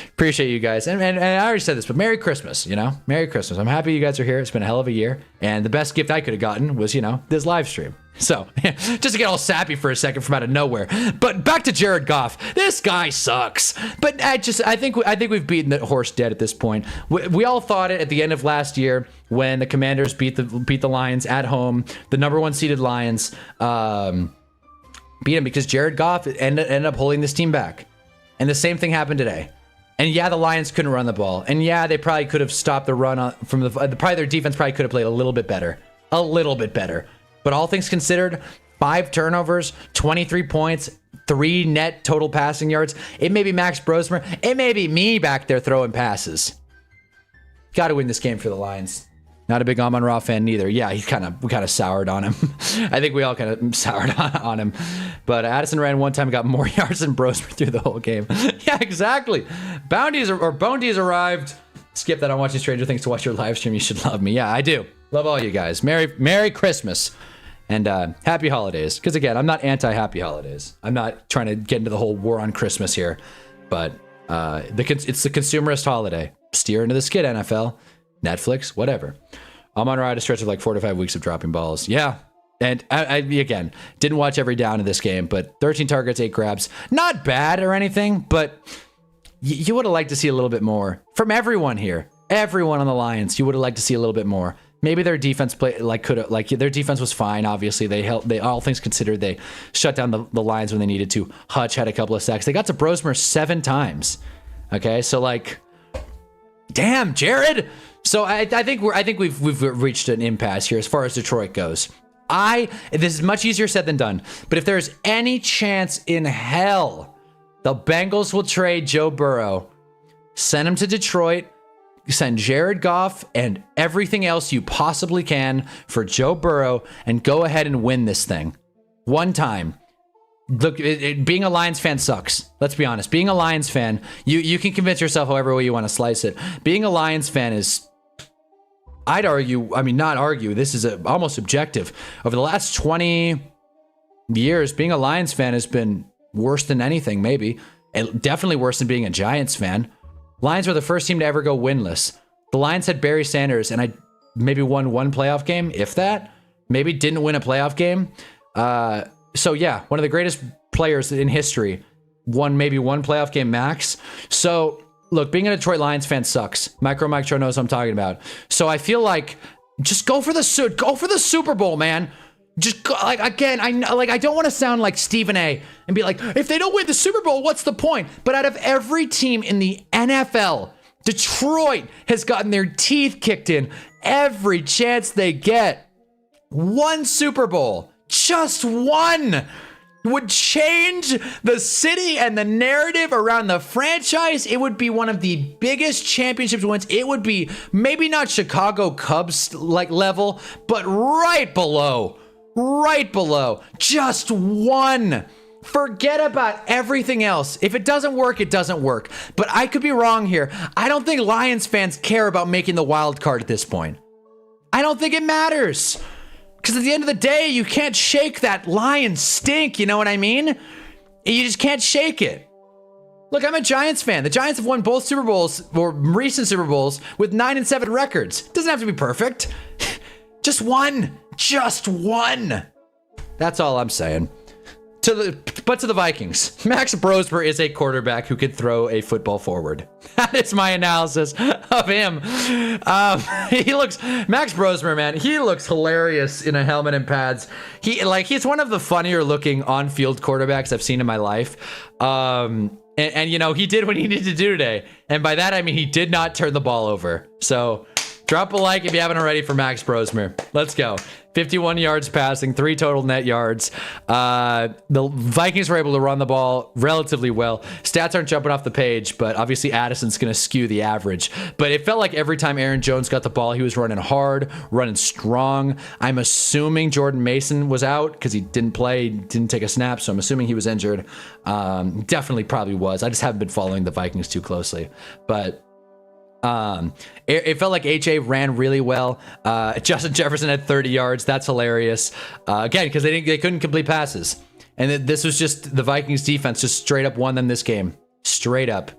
Appreciate you guys. And I already said this, but Merry Christmas, Merry Christmas. I'm happy you guys are here. It's been a hell of a year. And the best gift I could have gotten was, this live stream. So, just to get all sappy for a second from out of nowhere. But back to Jared Goff. This guy sucks. But I think we've beaten the horse dead at this point. We all thought it at the end of last year when the Commanders beat the Lions at home, the number 1 seeded Lions, beat him because Jared Goff ended up holding this team back. And the same thing happened today. And yeah, the Lions couldn't run the ball. And yeah, they probably could have stopped the run probably their defense probably could have played a little bit better. A little bit better. But all things considered, 5 turnovers, 23 points, 3 net total passing yards. It may be Max Brosmer. It may be me back there throwing passes. Got to win this game for the Lions. Not a big Amon-Ra fan neither. Yeah, we kind of soured on him. I think we all kind of soured on him. But Addison ran one time and got more yards than Brosmer through the whole game. Yeah, exactly. Bounties arrived. Skip that. I'm watching Stranger Things to watch your live stream. You should love me. Yeah, I do. Love all you guys. Merry Christmas. And happy holidays. Because again, I'm not anti-happy holidays. I'm not trying to get into the whole war on Christmas here. But it's the consumerist holiday. Steer into the skid, NFL. Netflix, whatever. I'm on a stretch of like 4 to 5 weeks of dropping balls. Yeah. And I again, didn't watch every down in this game, but 13 targets, 8 grabs. Not bad or anything, but you would have liked to see a little bit more from everyone here. Everyone on the Lions, you would have liked to see a little bit more. Maybe their defense their defense was fine. Obviously, they all things considered, they shut down the Lions when they needed to. Hutch had a couple of sacks. They got to Brosmer 7 times. Okay, so damn, Jared. So I think we've reached an impasse here as far as Detroit goes. This is much easier said than done. But if there's any chance in hell the Bengals will trade Joe Burrow, send him to Detroit, send Jared Goff and everything else you possibly can for Joe Burrow, and go ahead and win this thing. One time. Look, being a Lions fan sucks. Let's be honest. Being a Lions fan, you can convince yourself however way you want to slice it. Being a Lions fan is, I'd argue, not argue, this is almost objective. Over the last 20 years, being a Lions fan has been worse than anything, maybe. And definitely worse than being a Giants fan. Lions were the first team to ever go winless. The Lions had Barry Sanders, and I maybe won 1 playoff game, if that. Maybe didn't win a playoff game. So yeah, one of the greatest players in history. Maybe one playoff game max. So look, being a Detroit Lions fan sucks. Micro Mike Cho knows what I'm talking about. So I feel like just go for the Super Bowl, man. Just go, like, again, I don't want to sound like Stephen A and be like, if they don't win the Super Bowl, what's the point? But out of every team in the NFL, Detroit has gotten their teeth kicked in every chance they get. One Super Bowl, just one, would change the city and the narrative around the franchise. It would be one of the biggest championship wins. It would be maybe not Chicago Cubs like level, but right below. Just one. Forget about everything else. If it doesn't work, it doesn't work. But I could be wrong here. I don't think Lions fans care about making the wild card at this point. I don't think it matters. Because at the end of the day, you can't shake that Lions stink, you know what I mean? You just can't shake it. Look, I'm a Giants fan. The Giants have won both Super Bowls, or recent Super Bowls, with 9-7 records. Doesn't have to be perfect. Just one. That's all I'm saying. But to the Vikings, Max Brosmer is a quarterback who can throw a football forward. That is my analysis of him. Max Brosmer, man, he looks hilarious in a helmet and pads. He's one of the funnier looking on-field quarterbacks I've seen in my life. And you know, he did what he needed to do today. And by that, I mean, he did not turn the ball over. So drop a like if you haven't already for Max Brosmer. Let's go. 51 yards passing, 3 total net yards. The Vikings were able to run the ball relatively well. Stats aren't jumping off the page, but obviously Addison's going to skew the average. But it felt like every time Aaron Jones got the ball, he was running hard, running strong. I'm assuming Jordan Mason was out because he didn't play, didn't take a snap, so I'm assuming he was injured. Definitely probably was. I just haven't been following the Vikings too closely. But it felt like HA ran really well. Justin Jefferson had 30 yards. That's hilarious. Again, because they couldn't complete passes. And this was just the Vikings defense just straight up won them this game. Straight up.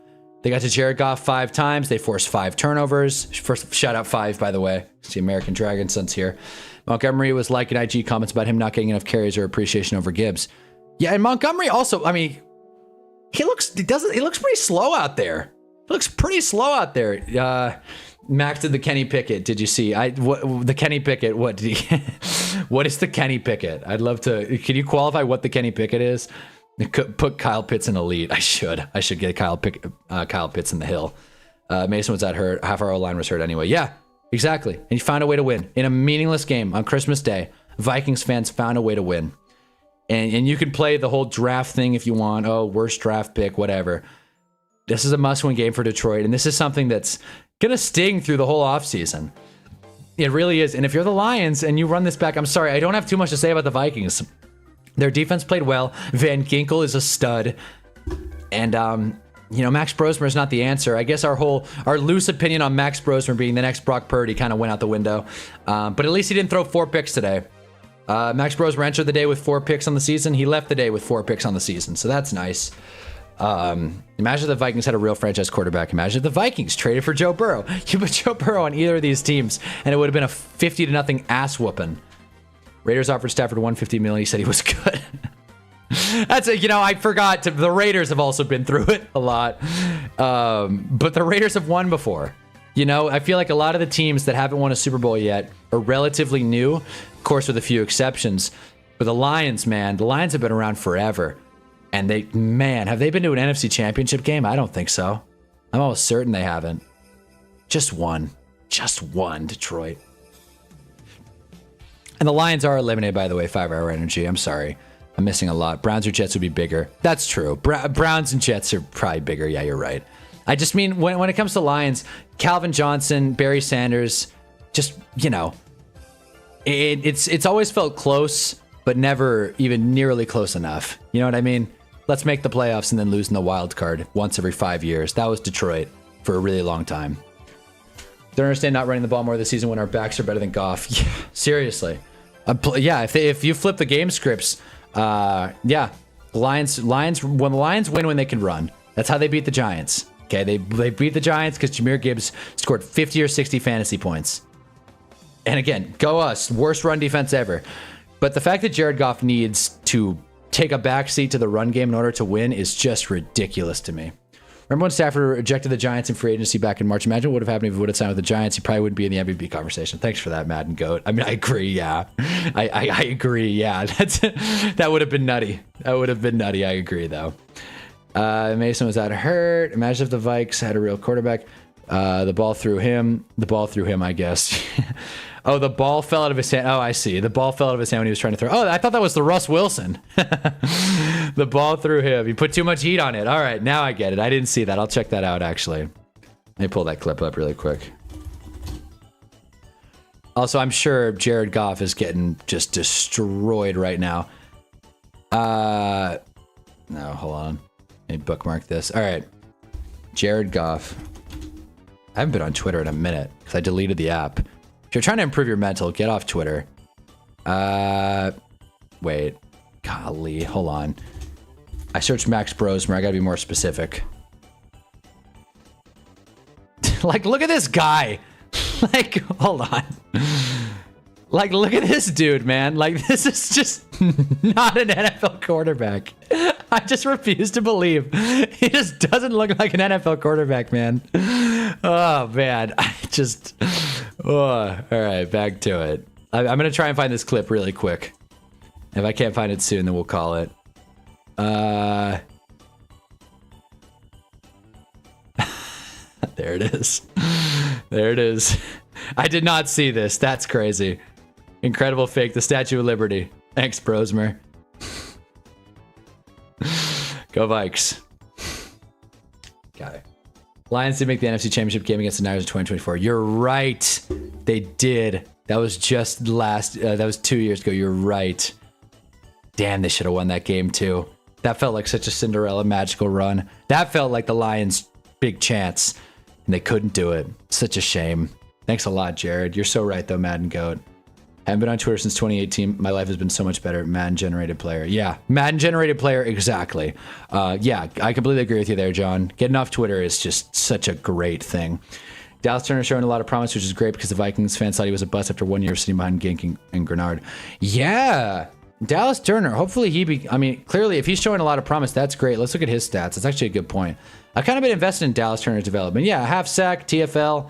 They got to Jared Goff 5 times. They forced 5 turnovers. First shout out 5, by the way. It's the American Dragon Sons here. Montgomery was liking IG comments about him not getting enough carries or appreciation over Gibbs. Yeah, and Montgomery also, I mean, he looks pretty slow out there. Looks pretty slow out there. Max did the Kenny Pickett. Did you see? The Kenny Pickett. What did he? What is the Kenny Pickett? I'd love to. Can you qualify what the Kenny Pickett is? Put Kyle Pitts in elite. I should get Kyle Pitts in the hill. Mason was out hurt. Half our O-line was hurt anyway. Yeah, exactly. And he found a way to win in a meaningless game on Christmas Day. Vikings fans found a way to win. And you can play the whole draft thing if you want. Oh, worst draft pick, whatever. This is a must-win game for Detroit, and this is something that's going to sting through the whole offseason. It really is. And if you're the Lions and you run this back, I'm sorry, I don't have too much to say about the Vikings. Their defense played well. Van Ginkel is a stud. And, Max Brosmer is not the answer. I guess our loose opinion on Max Brosmer being the next Brock Purdy kind of went out the window. But at least he didn't throw 4 picks today. Max Brosmer entered the day with 4 picks on the season. He left the day with 4 picks on the season, so that's nice. Imagine if the Vikings had a real franchise quarterback. Imagine if the Vikings traded for Joe Burrow. You put Joe Burrow on either of these teams, and it would have been a 50-0 ass whooping. Raiders offered Stafford $150 million. He said he was good. That's it. I forgot. The Raiders have also been through it a lot, but the Raiders have won before. I feel like a lot of the teams that haven't won a Super Bowl yet are relatively new, of course, with a few exceptions. But the Lions, man, the Lions have been around forever. And have they been to an NFC Championship game? I don't think so. I'm almost certain they haven't. Just one, Detroit. And the Lions are eliminated, by the way, 5-hour energy. I'm sorry. I'm missing a lot. Browns or Jets would be bigger. That's true. Browns and Jets are probably bigger. Yeah, you're right. I just mean, when it comes to Lions, Calvin Johnson, Barry Sanders, just, it's always felt close, but never even nearly close enough. You know what I mean? Let's make the playoffs and then lose in the wild card once every 5 years. That was Detroit for a really long time. Don't understand not running the ball more this season when our backs are better than Goff. Yeah, seriously. If you flip the game scripts, Lions when the Lions win when they can run. That's how they beat the Giants. Okay, they beat the Giants because Jahmyr Gibbs scored 50 or 60 fantasy points. And again, go us. Worst run defense ever. But the fact that Jared Goff needs to take a backseat to the run game in order to win is just ridiculous to me. Remember when Stafford rejected the Giants in free agency back in March? Imagine what would have happened if he would have signed with the Giants. He probably wouldn't be in the MVP conversation. Thanks for that, Madden Goat. I mean, I agree. Yeah, I agree. Yeah, that would have been nutty. That would have been nutty. I agree, though. Mason was out hurt. Imagine if the Vikes had a real quarterback. The ball through him. The ball through him, I guess. Oh, the ball fell out of his hand. Oh, I see. The ball fell out of his hand when he was trying to throw. Oh, I thought that was the Russ Wilson. The ball through him. He put too much heat on it. All right, now I get it. I didn't see that. I'll check that out, actually. Let me pull that clip up really quick. Also, I'm sure Jared Goff is getting just destroyed right now. No, hold on. Let me bookmark this. All right. Jared Goff. I haven't been on Twitter in a minute because I deleted the app. If you're trying to improve your mental, get off Twitter. Wait. Golly, hold on. I searched Max Brosmer. I gotta be more specific. Like, look at this guy. Like, hold on. Like, look at this dude, man. Like, this is just not an NFL quarterback. I just refuse to believe. He just doesn't look like an NFL quarterback, man. Oh, man. I just... Oh, all right, back to it. I'm going to try and find this clip really quick. If I can't find it soon, then we'll call it. There it is. There it is. I did not see this. That's crazy. Incredible fake. The Statue of Liberty. Thanks, Brosmer. Go Vikes. Got it. Lions did make the NFC Championship game against the Niners in 2024. You're right. They did. That was just that was 2 years ago. You're right. Damn, they should have won that game too. That felt like such a Cinderella magical run. That felt like the Lions' big chance, and they couldn't do it. Such a shame. Thanks a lot, Jared. You're so right, though, Madden Goat. Haven't been on Twitter since 2018. My life has been so much better. Madden generated player. Yeah, Madden generated player. Exactly. Yeah, I completely agree with you there, John. Getting off Twitter is just such a great thing. Dallas Turner showing a lot of promise, which is great because the Vikings fans thought he was a bust after 1 year sitting behind Gink and Grenard. Yeah, Dallas Turner. Hopefully I mean, clearly, if he's showing a lot of promise, that's great. Let's look at his stats. That's actually a good point. I've kind of been invested in Dallas Turner's development. Yeah, half sack, TFL,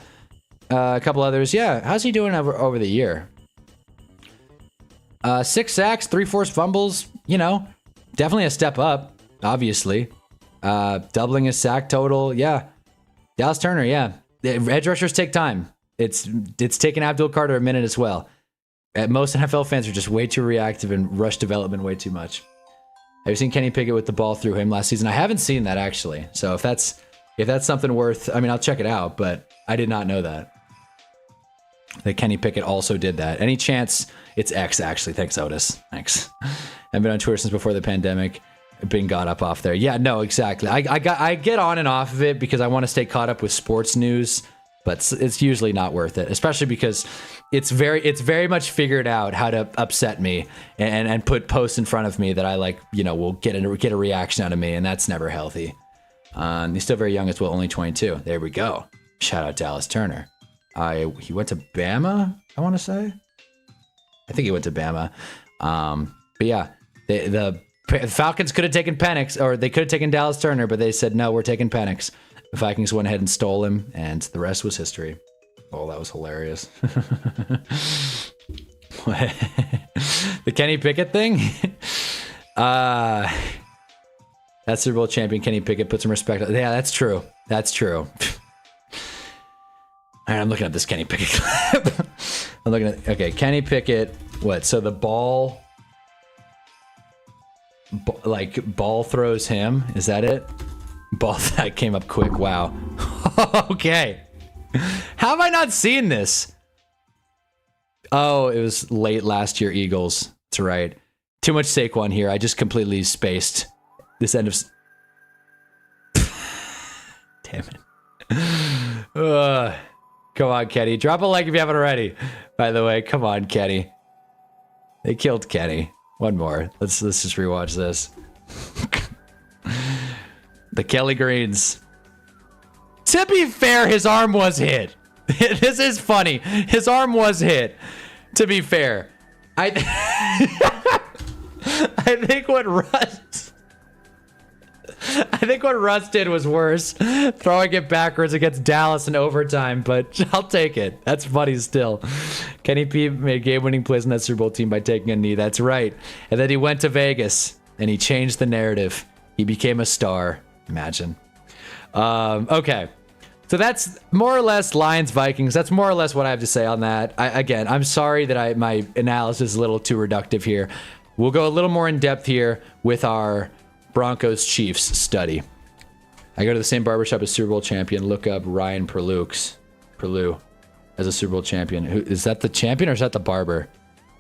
a couple others. Yeah, how's he doing over the year? 6 sacks, 3 forced fumbles, you know, definitely a step up, obviously. Doubling his sack total, yeah. Dallas Turner, yeah. Edge rushers take time. It's taken Abdul Carter a minute as well. Most NFL fans are just way too reactive and rush development way too much. Have you seen Kenny Pickett with the ball through him last season? I haven't seen that, actually. So if that's something worth, I mean, I'll check it out, but I did not know that Kenny Pickett also did that. Any chance? It's X, actually. Thanks, Otis. Thanks. I've been on Twitter since before the pandemic. Been got up off there. Yeah, no, exactly. I get on and off of it because I want to stay caught up with sports news, but it's usually not worth it, especially because it's very much figured out how to upset me and put posts in front of me that I like, you know, will get a reaction out of me, and that's never healthy. He's still very young as well, only 22. There we go. Shout out Dallas Turner. He went to Bama, I want to say. I think he went to Bama. But yeah, the Falcons could have taken Penix, or they could have taken Dallas Turner, but they said, no, we're taking Penix. The Vikings went ahead and stole him, and the rest was history. Oh, that was hilarious. The Kenny Pickett thing? That Super Bowl champion Kenny Pickett put some respect. Yeah, that's true. That's true. All right, I'm looking at this Kenny Pickett clip. I'm looking at, okay, Kenny Pickett, what? So the ball throws him. Is that it? Ball that came up quick. Wow. Okay. How have I not seen this? Oh, it was late last year, Eagles. That's right. Too much Saquon here. I just completely spaced this end of... Damn it. Come on, Kenny. Drop a like if you haven't already. By the way, come on, Kenny. They killed Kenny. One more. Let's just rewatch this. The Kelly Greens. To be fair, his arm was hit. This is funny. His arm was hit. To be fair. I I think what Russ did was worse, throwing it backwards against Dallas in overtime, but I'll take it. That's funny still. Kenny P made game-winning plays in that Super Bowl team by taking a knee. That's right. And then he went to Vegas, and he changed the narrative. He became a star. Imagine. Okay. So that's more or less Lions-Vikings. That's more or less what I have to say on that. Again, I'm sorry that my analysis is a little too reductive here. We'll go a little more in depth here with our Broncos-Chiefs study. I go to the same barbershop as Super Bowl champion. Look up Ryan Perlew as a Super Bowl champion. Is that the champion or is that the barber?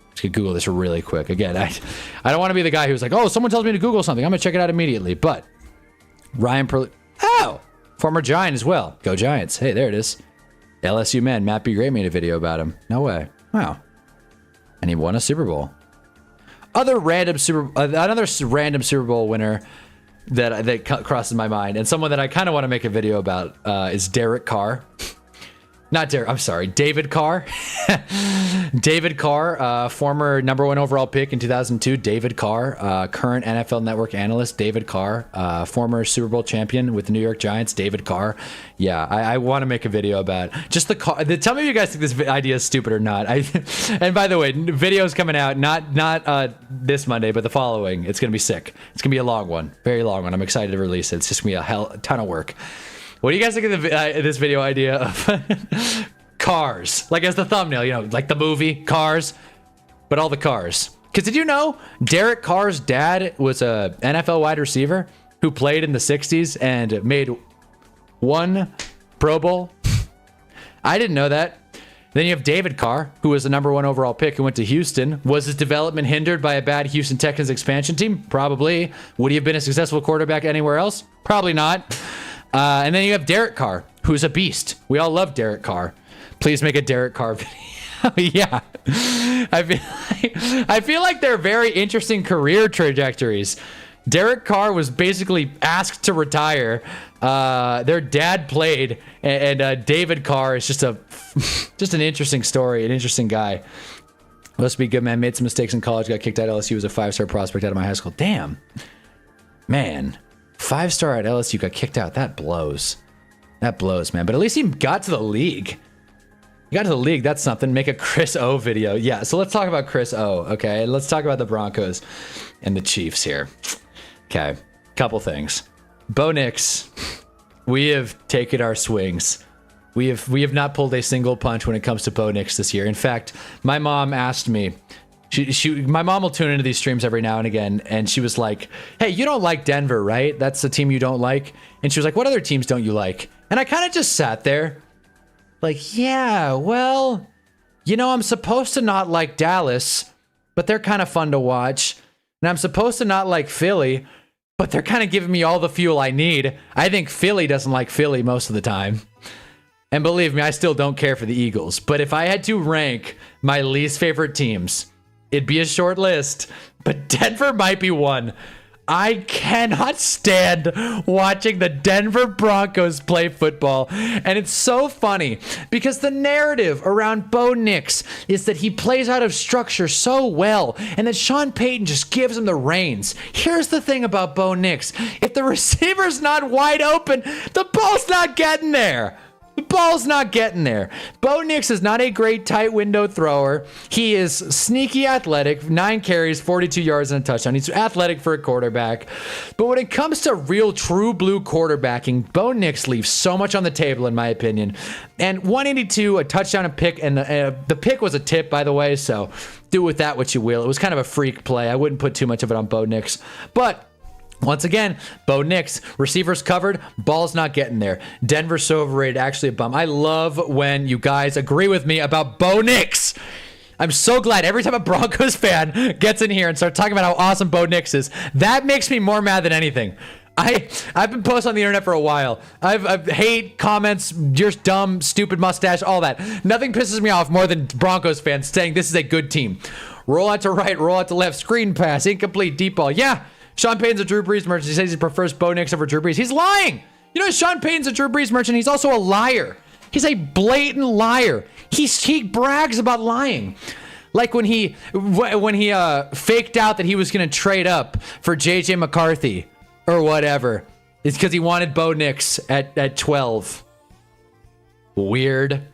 Let's Google this really quick. Again, I don't want to be the guy who's like, oh, someone tells me to Google something, I'm going to check it out immediately. But Ryan Perlew. Oh! Former Giant as well. Go Giants. Hey, there it is. LSU man. Matt B. Gray made a video about him. No way. Wow. And he won a Super Bowl. Another random Super Bowl winner that crosses my mind, and someone that I kind of want to make a video about is Derek Carr. Not Derek, I'm sorry, David Carr. David Carr, former #1 overall pick in 2002. David Carr, current NFL Network analyst. David Carr, former Super Bowl champion with the New York Giants. David Carr. Yeah, I want to make a video about just the car. Tell me if you guys think this idea is stupid or not. And by the way, video's coming out not this Monday, but the following. It's gonna be sick. It's gonna be a long one, very long one. I'm excited to release it. It's just gonna be a ton of work. What do you guys think of this video idea of Cars? Like as the thumbnail, you know, like the movie Cars, but all the cars. Because did you know Derek Carr's dad was a NFL wide receiver who played in the 60s and made 1 Pro Bowl? I didn't know that. Then you have David Carr, who was the #1 overall pick who went to Houston. Was his development hindered by a bad Houston Texans expansion team? Probably. Would he have been a successful quarterback anywhere else? Probably not. And then you have Derek Carr, who's a beast. We all love Derek Carr. Please make a Derek Carr video. Yeah. I feel like they're very interesting career trajectories. Derek Carr was basically asked to retire. Their dad played, and David Carr is just an interesting story, an interesting guy. Must be good, man. Made some mistakes in college, got kicked out of LSU, was a 5-star prospect out of my high school. Damn. Man. 5-star at LSU, got kicked out. That blows. That blows, man. But at least he got to the league. He got to the league. That's something. Make a Chris O video. Yeah, so let's talk about Chris O, okay? Let's talk about the Broncos and the Chiefs here. Okay, couple things. Bo Nix, we have taken our swings. We have not pulled a single punch when it comes to Bo Nix this year. In fact, my mom asked me, my mom will tune into these streams every now and again, and she was like, hey, you don't like Denver, right? That's the team you don't like. And she was like, what other teams don't you like? And I kind of just sat there like, yeah, well, you know, I'm supposed to not like Dallas, but they're kind of fun to watch. And I'm supposed to not like Philly, but they're kind of giving me all the fuel I need. I think Philly doesn't like Philly most of the time. And believe me, I still don't care for the Eagles. But if I had to rank my least favorite teams, it'd be a short list, but Denver might be one. I cannot stand watching the Denver Broncos play football. And it's so funny because the narrative around Bo Nix is that he plays out of structure so well and that Sean Payton just gives him the reins. Here's the thing about Bo Nix. If the receiver's not wide open, the ball's not getting there. The ball's not getting there. Bo Nix is not a great tight window thrower. He is sneaky athletic, 9 carries, 42 yards and a touchdown. He's athletic for a quarterback. But when it comes to real true blue quarterbacking, Bo Nix leaves so much on the table in my opinion. And 182, a touchdown, a pick, and the pick was a tip, by the way, so do with that what you will. It was kind of a freak play. I wouldn't put too much of it on Bo Nix. But once again, Bo Nix, receivers covered, ball's not getting there. Denver's so overrated, actually a bum. I love when you guys agree with me about Bo Nix. I'm so glad every time a Broncos fan gets in here and starts talking about how awesome Bo Nix is. That makes me more mad than anything. I've been posting on the internet for a while. I've hate comments, you're dumb, stupid mustache, all that. Nothing pisses me off more than Broncos fans saying this is a good team. Roll out to right, roll out to left, screen pass, incomplete, deep ball. Yeah. Sean Payton's a Drew Brees merchant. He says he prefers Bo Nix over Drew Brees. He's lying. You know, Sean Payton's a Drew Brees merchant. He's also a liar. He's a blatant liar. He brags about lying. Like when he faked out that he was going to trade up for JJ McCarthy or whatever. It's because he wanted Bo Nix at 12. Weird.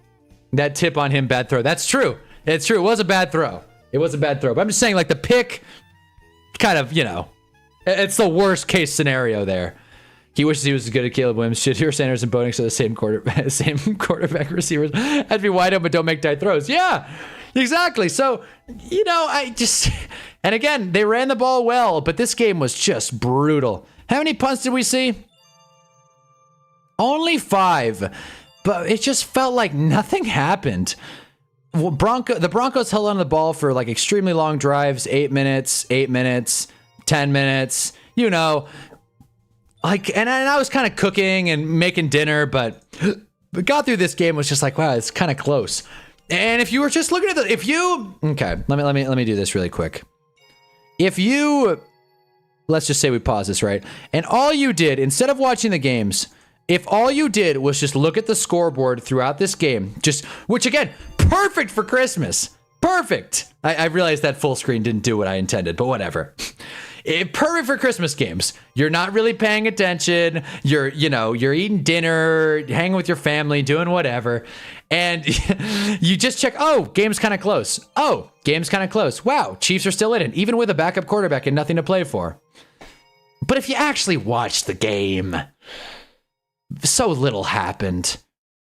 That tip on him, bad throw. That's true. It's true. It was a bad throw. But I'm just saying, like, the pick kind of, you know, it's the worst case scenario there. He wishes he was as good as Caleb Williams. Shedeur Sanders and Bo Nix are the same quarterback receivers. Have to be wide open, don't make tight throws. Yeah, exactly. So, you know, and again, they ran the ball well, but this game was just brutal. How many punts did we see? Only 5, but it just felt like nothing happened. Well, the Broncos held on to the ball for like extremely long drives, 8 minutes, 10 minutes, you know, like, and I was kind of cooking and making dinner, but got through this game was just like, wow, it's kind of close. And if you were just looking at okay, let me do this really quick. Let's just say we pause this, right? And all you did, instead of watching the games, if all you did was just look at the scoreboard throughout this game, which again, perfect for Christmas. Perfect. I realized that full screen didn't do what I intended, but whatever. Perfect for Christmas games. You're not really paying attention. You're eating dinner, hanging with your family, doing whatever. And you just check, oh, game's kind of close. Oh, game's kind of close. Wow, Chiefs are still in it, even with a backup quarterback and nothing to play for. But if you actually watched the game, so little happened.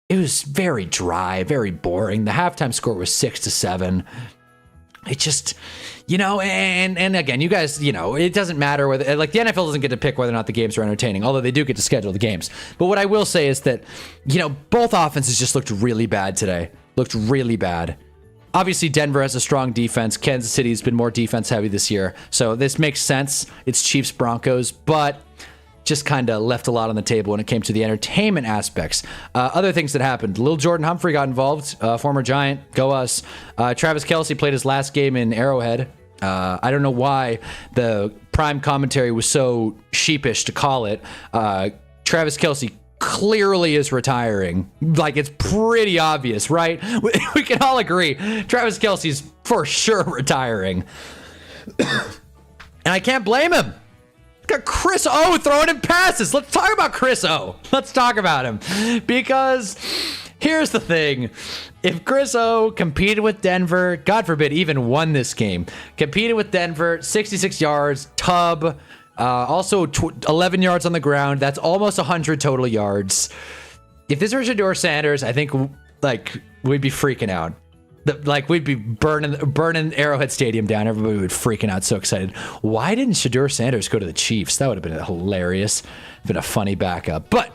It was very dry, very boring. The halftime score was 6-7. It just, you know, and again, you guys, you know, it doesn't matter whether, like, the NFL doesn't get to pick whether or not the games are entertaining, although they do get to schedule the games. But what I will say is that, you know, both offenses just looked really bad today. Looked really bad. Obviously, Denver has a strong defense. Kansas City's been more defense heavy this year. So this makes sense. It's Chiefs Broncos, but just kind of left a lot on the table when it came to the entertainment aspects. Other things that happened. Little Jordan Humphrey got involved. Former Giant. Go us. Travis Kelce played his last game in Arrowhead. I don't know why the prime commentary was so sheepish to call it. Travis Kelce clearly is retiring. Like, it's pretty obvious, right? We can all agree. Travis Kelce's for sure retiring. And I can't blame him. Got Chris O throwing him passes. Let's talk about Chris O. Let's talk about him. Because here's the thing. If Chris O competed with Denver, God forbid, even won this game, competed with Denver, 66 yards, tub, also 11 yards on the ground. That's almost 100 total yards. If this were Shedeur Sanders, I think, like, we'd be freaking out. Like, we'd be burning Arrowhead Stadium down. Everybody would be freaking out, so excited. Why didn't Shedeur Sanders go to the Chiefs? That would have been hilarious. Been a funny backup. But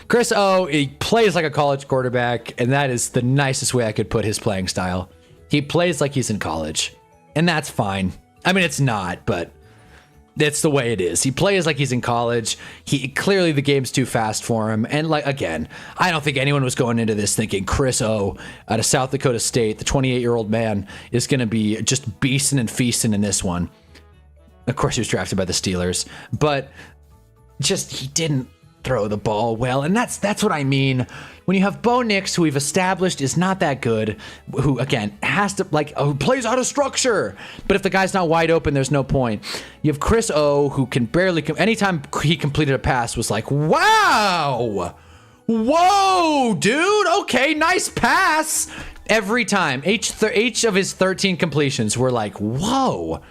Chris O, he plays like a college quarterback, and that is the nicest way I could put his playing style. He plays like he's in college, and that's fine. I mean, it's not, but that's the way it is. He plays like he's in college. Clearly the game's too fast for him. And, like, again, I don't think anyone was going into this thinking Chris O out of South Dakota State, the 28-year-old man, is going to be just beasting and feasting in this one. Of course, he was drafted by the Steelers, but just, he didn't throw the ball well. And that's what I mean. When you have Bo Nix, who we've established is not that good, who, again, has to, like, who plays out of structure. But if the guy's not wide open, there's no point. You have Chris O, who can barely, anytime he completed a pass was like, wow, whoa, dude, okay, nice pass. Every time, each of his 13 completions were like, whoa.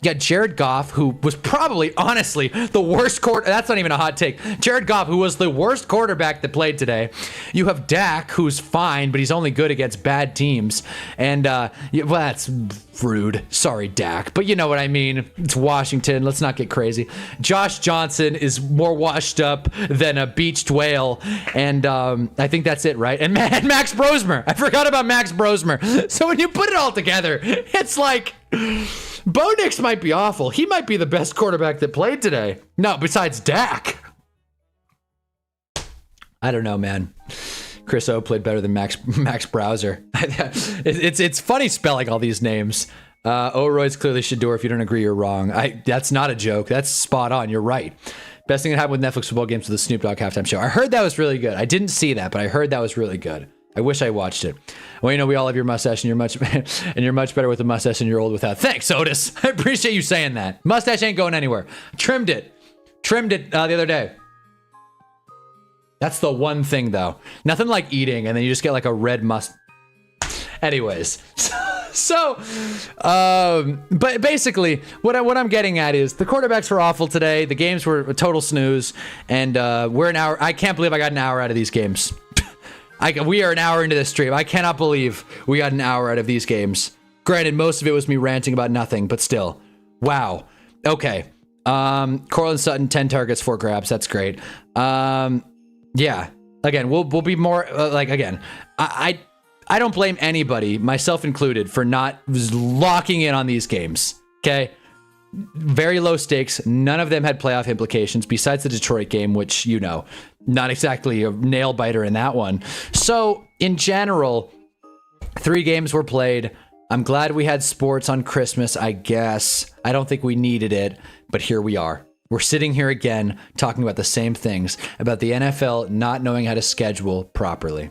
You got Jared Goff, who was probably, honestly, the worst that's not even a hot take. Jared Goff, who was the worst quarterback that played today. You have Dak, who's fine, but he's only good against bad teams. And, well, that's rude. Sorry, Dak. But you know what I mean. It's Washington. Let's not get crazy. Josh Johnson is more washed up than a beached whale. And I think that's it, right? And Max Brosmer. I forgot about Max Brosmer. So when you put it all together, it's like, Bo Nix might be awful. He might be the best quarterback that played today. No, besides Dak. I don't know, man. Chris O played better than Max Browser. It's funny spelling all these names. Roy's clearly Shedeur. If you don't agree, you're wrong. That's not a joke. That's spot on. You're right. Best thing that happened with Netflix football games was the Snoop Dogg halftime show. I heard that was really good. I didn't see that, but I heard that was really good. I wish I watched it. Well, you know, we all have your mustache, and you're much better with a mustache than you're old without. Thanks, Otis. I appreciate you saying that. Mustache ain't going anywhere. Trimmed it the other day. That's the one thing, though. Nothing like eating, and then you just get like a red Anyways, but basically, what I'm getting at is the quarterbacks were awful today. The games were a total snooze, and we're an hour. I can't believe I got an hour out of these games. We are an hour into this stream. I cannot believe we got an hour out of these games. Granted, most of it was me ranting about nothing, but still, wow. Okay, Cortland Sutton, 10 targets, 4 grabs. That's great. Yeah. Again, we'll be more again. I don't blame anybody, myself included, for not locking in on these games. Okay. Very low stakes. None of them had playoff implications besides the Detroit game, which, you know, not exactly a nail biter in that one. So in general, 3 games were played. I'm glad we had sports on Christmas, I guess. I don't think we needed it, but here we are. We're sitting here again talking about the same things, about the NFL not knowing how to schedule properly.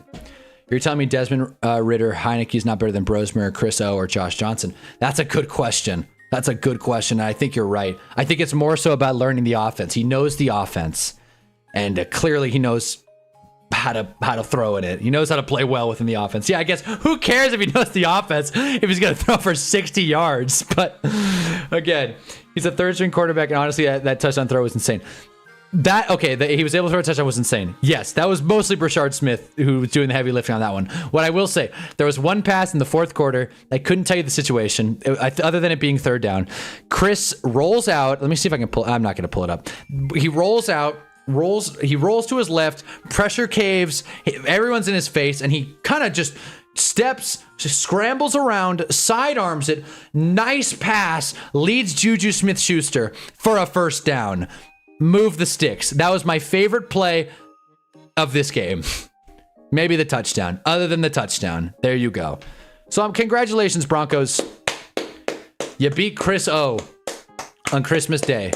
You're telling me Desmond Ridder, Heineke's not better than Brosmer, Chris O, or Josh Johnson? That's a good question. That's a good question. And I think you're right. I think it's more so about learning the offense. He knows the offense, and clearly he knows how to throw in it. He knows how to play well within the offense. Yeah, I guess who cares if he knows the offense if he's going to throw for 60 yards? But again, he's a third string quarterback, and honestly, that touchdown throw was insane. He was able to throw a touchdown was insane. Yes, that was mostly Brashard Smith who was doing the heavy lifting on that one. What I will say, there was one pass in the fourth quarter. I couldn't tell you the situation other than it being third down. Chris rolls out. Let me see if I can pull. I'm not going to pull it up. He rolls out. He rolls to his left. Pressure caves. Everyone's in his face, and he kind of just scrambles around, sidearms it. Nice pass. Leads Juju Smith-Schuster for a first down. Move the sticks. That was my favorite play of this game. Maybe the touchdown. Other than the touchdown. There you go. So congratulations, Broncos. You beat Chris O on Christmas Day.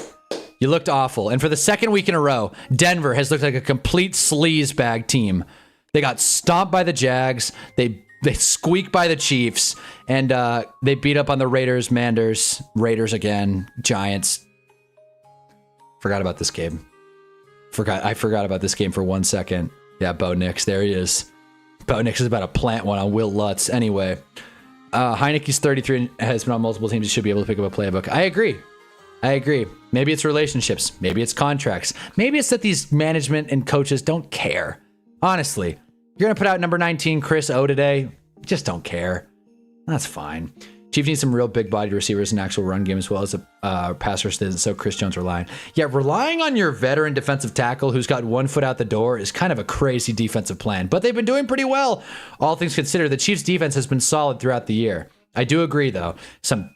You looked awful. And for the second week in a row, Denver has looked like a complete sleazebag team. They got stomped by the Jags. They squeaked by the Chiefs. And they beat up on the Raiders, Manders, Raiders again, Giants. Forgot about this game. I forgot about this game for 1 second. Yeah, Bo Nix. There he is. Bo Nix is about to plant one on Will Lutz. Anyway, Heineke's 33 and has been on multiple teams. He should be able to pick up a playbook. I agree. Maybe it's relationships. Maybe it's contracts. Maybe it's that these management and coaches don't care. Honestly, you're going to put out number 19 Chris O today. Just don't care. That's fine. Chiefs need some real big-bodied receivers and actual run game as well as a pass rush. So Chris Jones relying. Yeah, relying on your veteran defensive tackle who's got 1 foot out the door is kind of a crazy defensive plan. But they've been doing pretty well, all things considered. The Chiefs' defense has been solid throughout the year. I do agree, though. Some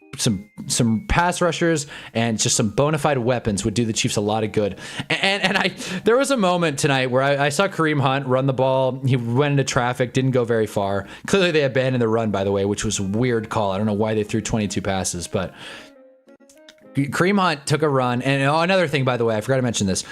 pass rushers and just some bona fide weapons would do the Chiefs a lot of good. And there was a moment tonight where I saw Kareem Hunt run the ball. He went into traffic, didn't go very far. Clearly they abandoned the run, by the way, which was a weird call. I don't know why they threw 22 passes, but Kareem Hunt took a run. And another thing, by the way, I forgot to mention this.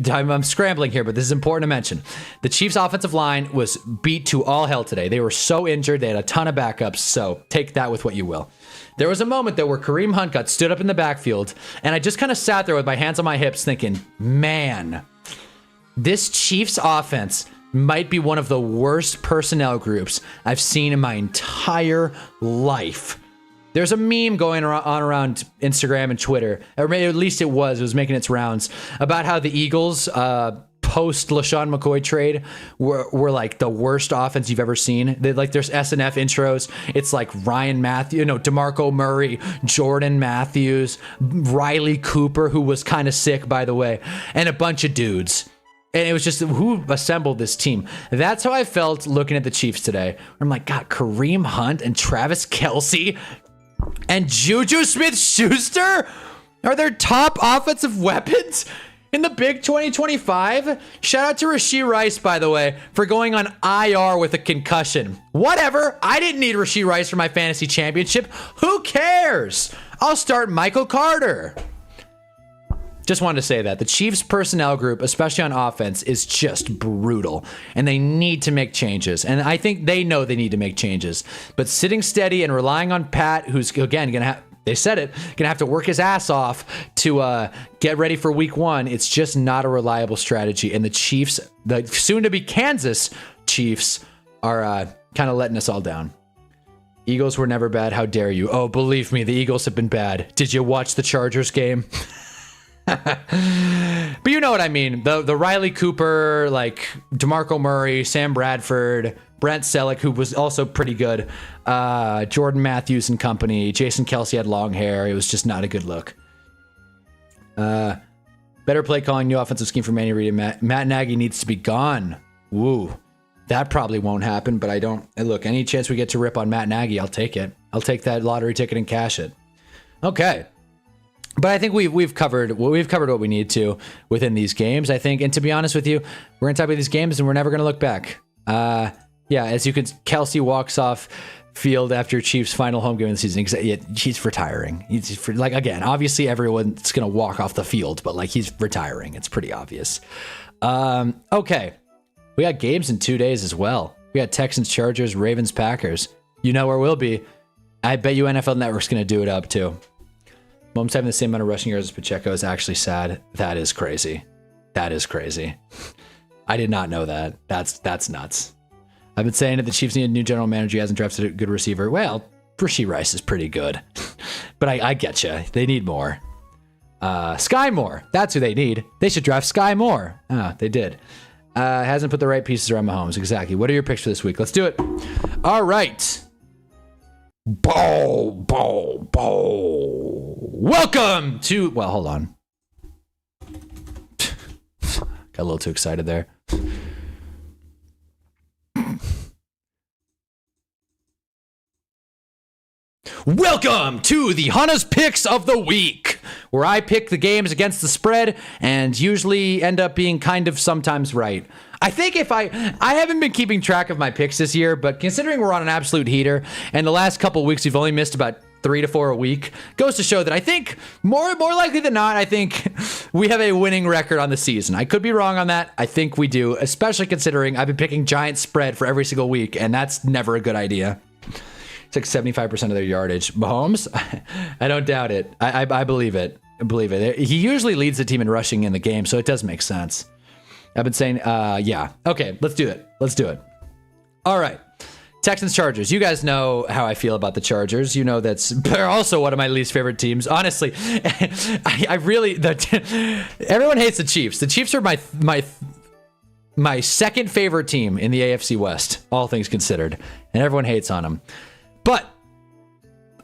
I'm scrambling here, but this is important to mention. The Chiefs' offensive line was beat to all hell today. They were so injured. They had a ton of backups. So take that with what you will. There was a moment, though, where Kareem Hunt got stood up in the backfield. And I just kind of sat there with my hands on my hips thinking, man, this Chiefs offense might be one of the worst personnel groups I've seen in my entire life. There's a meme going on around Instagram and Twitter, or maybe at least it was making its rounds, about how the Eagles post LaShawn McCoy trade were like the worst offense you've ever seen. There's S&F intros. It's like Ryan Matthews, DeMarco Murray, Jordan Matthews, Riley Cooper, who was kind of sick, by the way, and a bunch of dudes. And it was just who assembled this team. That's how I felt looking at the Chiefs today. I'm like, God, Kareem Hunt and Travis Kelce and Juju Smith-Schuster are their top offensive weapons in the big 2025. Shout out to Rashee Rice, by the way, for going on IR with a concussion. Whatever. I didn't need Rashee Rice for my fantasy championship. Who cares? I'll start Michael Carter. Just wanted to say that the Chiefs personnel group, especially on offense, is just brutal, and they need to make changes. And I think they know they need to make changes. But sitting steady and relying on Pat, who's again gonna have, they said it, gonna have to work his ass off to get ready for week 1. It's just not a reliable strategy. And the Chiefs, the soon-to-be Kansas Chiefs, are kind of letting us all down. Eagles were never bad. How dare you? Oh, believe me, the Eagles have been bad. Did you watch the Chargers game? But you know what I mean. The Riley Cooper, like DeMarco Murray, Sam Bradford, Brent Selleck, who was also pretty good, Jordan Matthews and company. Jason Kelsey had long hair. It was just not a good look. Better play calling, new offensive scheme for Manny Reid. Matt Nagy needs to be gone. Woo. That probably won't happen, but I don't... Look, any chance we get to rip on Matt Nagy, I'll take it. I'll take that lottery ticket and cash it. Okay. But I think we've covered what we need to within these games, I think. And to be honest with you, we're going to talk about these games and we're never going to look back. Yeah, as you can... Kelsey walks off field after Chiefs' final home game of the season. He's retiring. Like, again, obviously everyone's going to walk off the field, but, like, he's retiring. It's pretty obvious. Okay. We got games in 2 days as well. We got Texans, Chargers, Ravens, Packers. You know where we'll be. I bet you NFL Network's going to do it up too. Mahomes having the same amount of rushing yards as Pacheco is actually sad. That is crazy. That is crazy. I did not know that. That's nuts. I've been saying that the Chiefs need a new general manager. He hasn't drafted a good receiver. Well, Rashee Rice is pretty good. But I get you. They need more. Sky Moore. That's who they need. They should draft Sky Moore. They did. Hasn't put the right pieces around Mahomes. Exactly. What are your picks for this week? Let's do it. All right. Bow. Welcome to... Well, hold on. Got a little too excited there. Welcome to the Hunna's Picks of the Week, where I pick the games against the spread and usually end up being kind of sometimes right. I think if I haven't been keeping track of my picks this year, but considering we're on an absolute heater and the last couple of weeks we've only missed about 3 to 4 a week, goes to show that I think more likely than not, I think we have a winning record on the season. I could be wrong on that. I think we do, especially considering I've been picking giant spread for every single week, and that's never a good idea. It's like 75% of their yardage. Mahomes, I don't doubt it. I believe it. I believe it. He usually leads the team in rushing in the game, so it does make sense. I've been saying, yeah. Okay, let's do it. Let's do it. All right. Texans, Chargers. You guys know how I feel about the Chargers. You know they're also one of my least favorite teams. Honestly, I really... everyone hates the Chiefs. The Chiefs are my second favorite team in the AFC West, all things considered. And everyone hates on them. But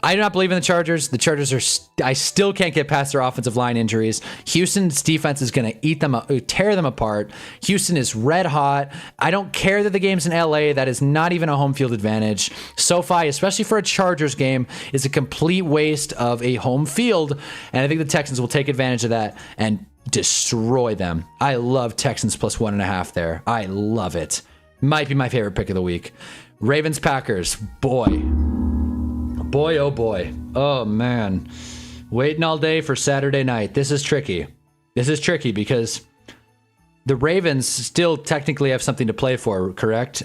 I do not believe in the Chargers. The Chargers are... I still can't get past their offensive line injuries. Houston's defense is going to eat them up, tear them apart. Houston is red hot. I don't care that the game's in LA. That is not even a home field advantage. SoFi, especially for a Chargers game, is a complete waste of a home field. And I think the Texans will take advantage of that and destroy them. I love Texans plus 1.5 there. I love it. Might be my favorite pick of the week. Ravens, Packers. Boy, oh boy. Oh, man. Waiting all day for Saturday night. This is tricky. This is tricky because the Ravens still technically have something to play for, correct?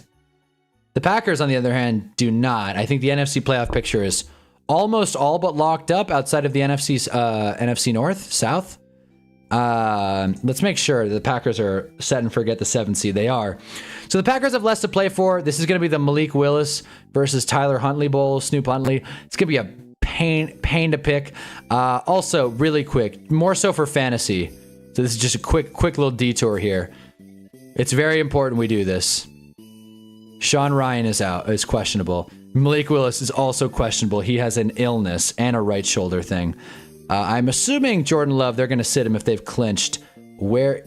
The Packers, on the other hand, do not. I think the NFC playoff picture is almost all but locked up outside of the NFC North, South. Let's make sure the Packers are set and forget the 7th seed. They are. So the Packers have less to play for. This is going to be the Malik Willis versus Tyler Huntley Bowl, Snoop Huntley. It's going to be a pain to pick. Also, really quick, more so for fantasy. So this is just a quick little detour here. It's very important we do this. Sean Ryan is questionable. Malik Willis is also questionable. He has an illness and a right shoulder thing. I'm assuming Jordan Love, they're going to sit him if they've clinched. Wait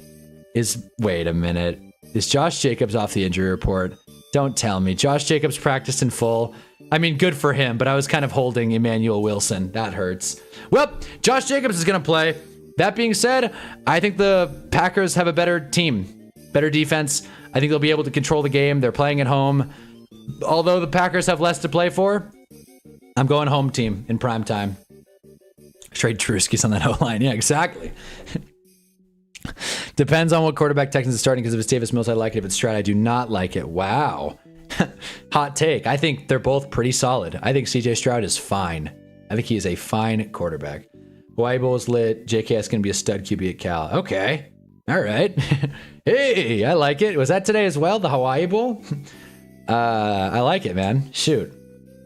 a minute. Is Josh Jacobs off the injury report? Don't tell me. Josh Jacobs practiced in full. I mean, good for him, but I was kind of holding Emmanuel Wilson. That hurts. Well, Josh Jacobs is going to play. That being said, I think the Packers have a better team, better defense. I think they'll be able to control the game. They're playing at home. Although the Packers have less to play for, I'm going home team in prime time. Trade Trubisky's on that O-line. Yeah, exactly. Depends on what quarterback Texans is starting, because if it's Davis Mills, I like it. If it's Stroud, I do not like it. Wow. Hot take. I think they're both pretty solid. I think CJ Stroud is fine. I think he is a fine quarterback. Hawaii Bowl is lit. JKS is going to be a stud QB at Cal. Okay. All right. Hey, I like it. Was that today as well, the Hawaii Bowl? I like it, man. Shoot.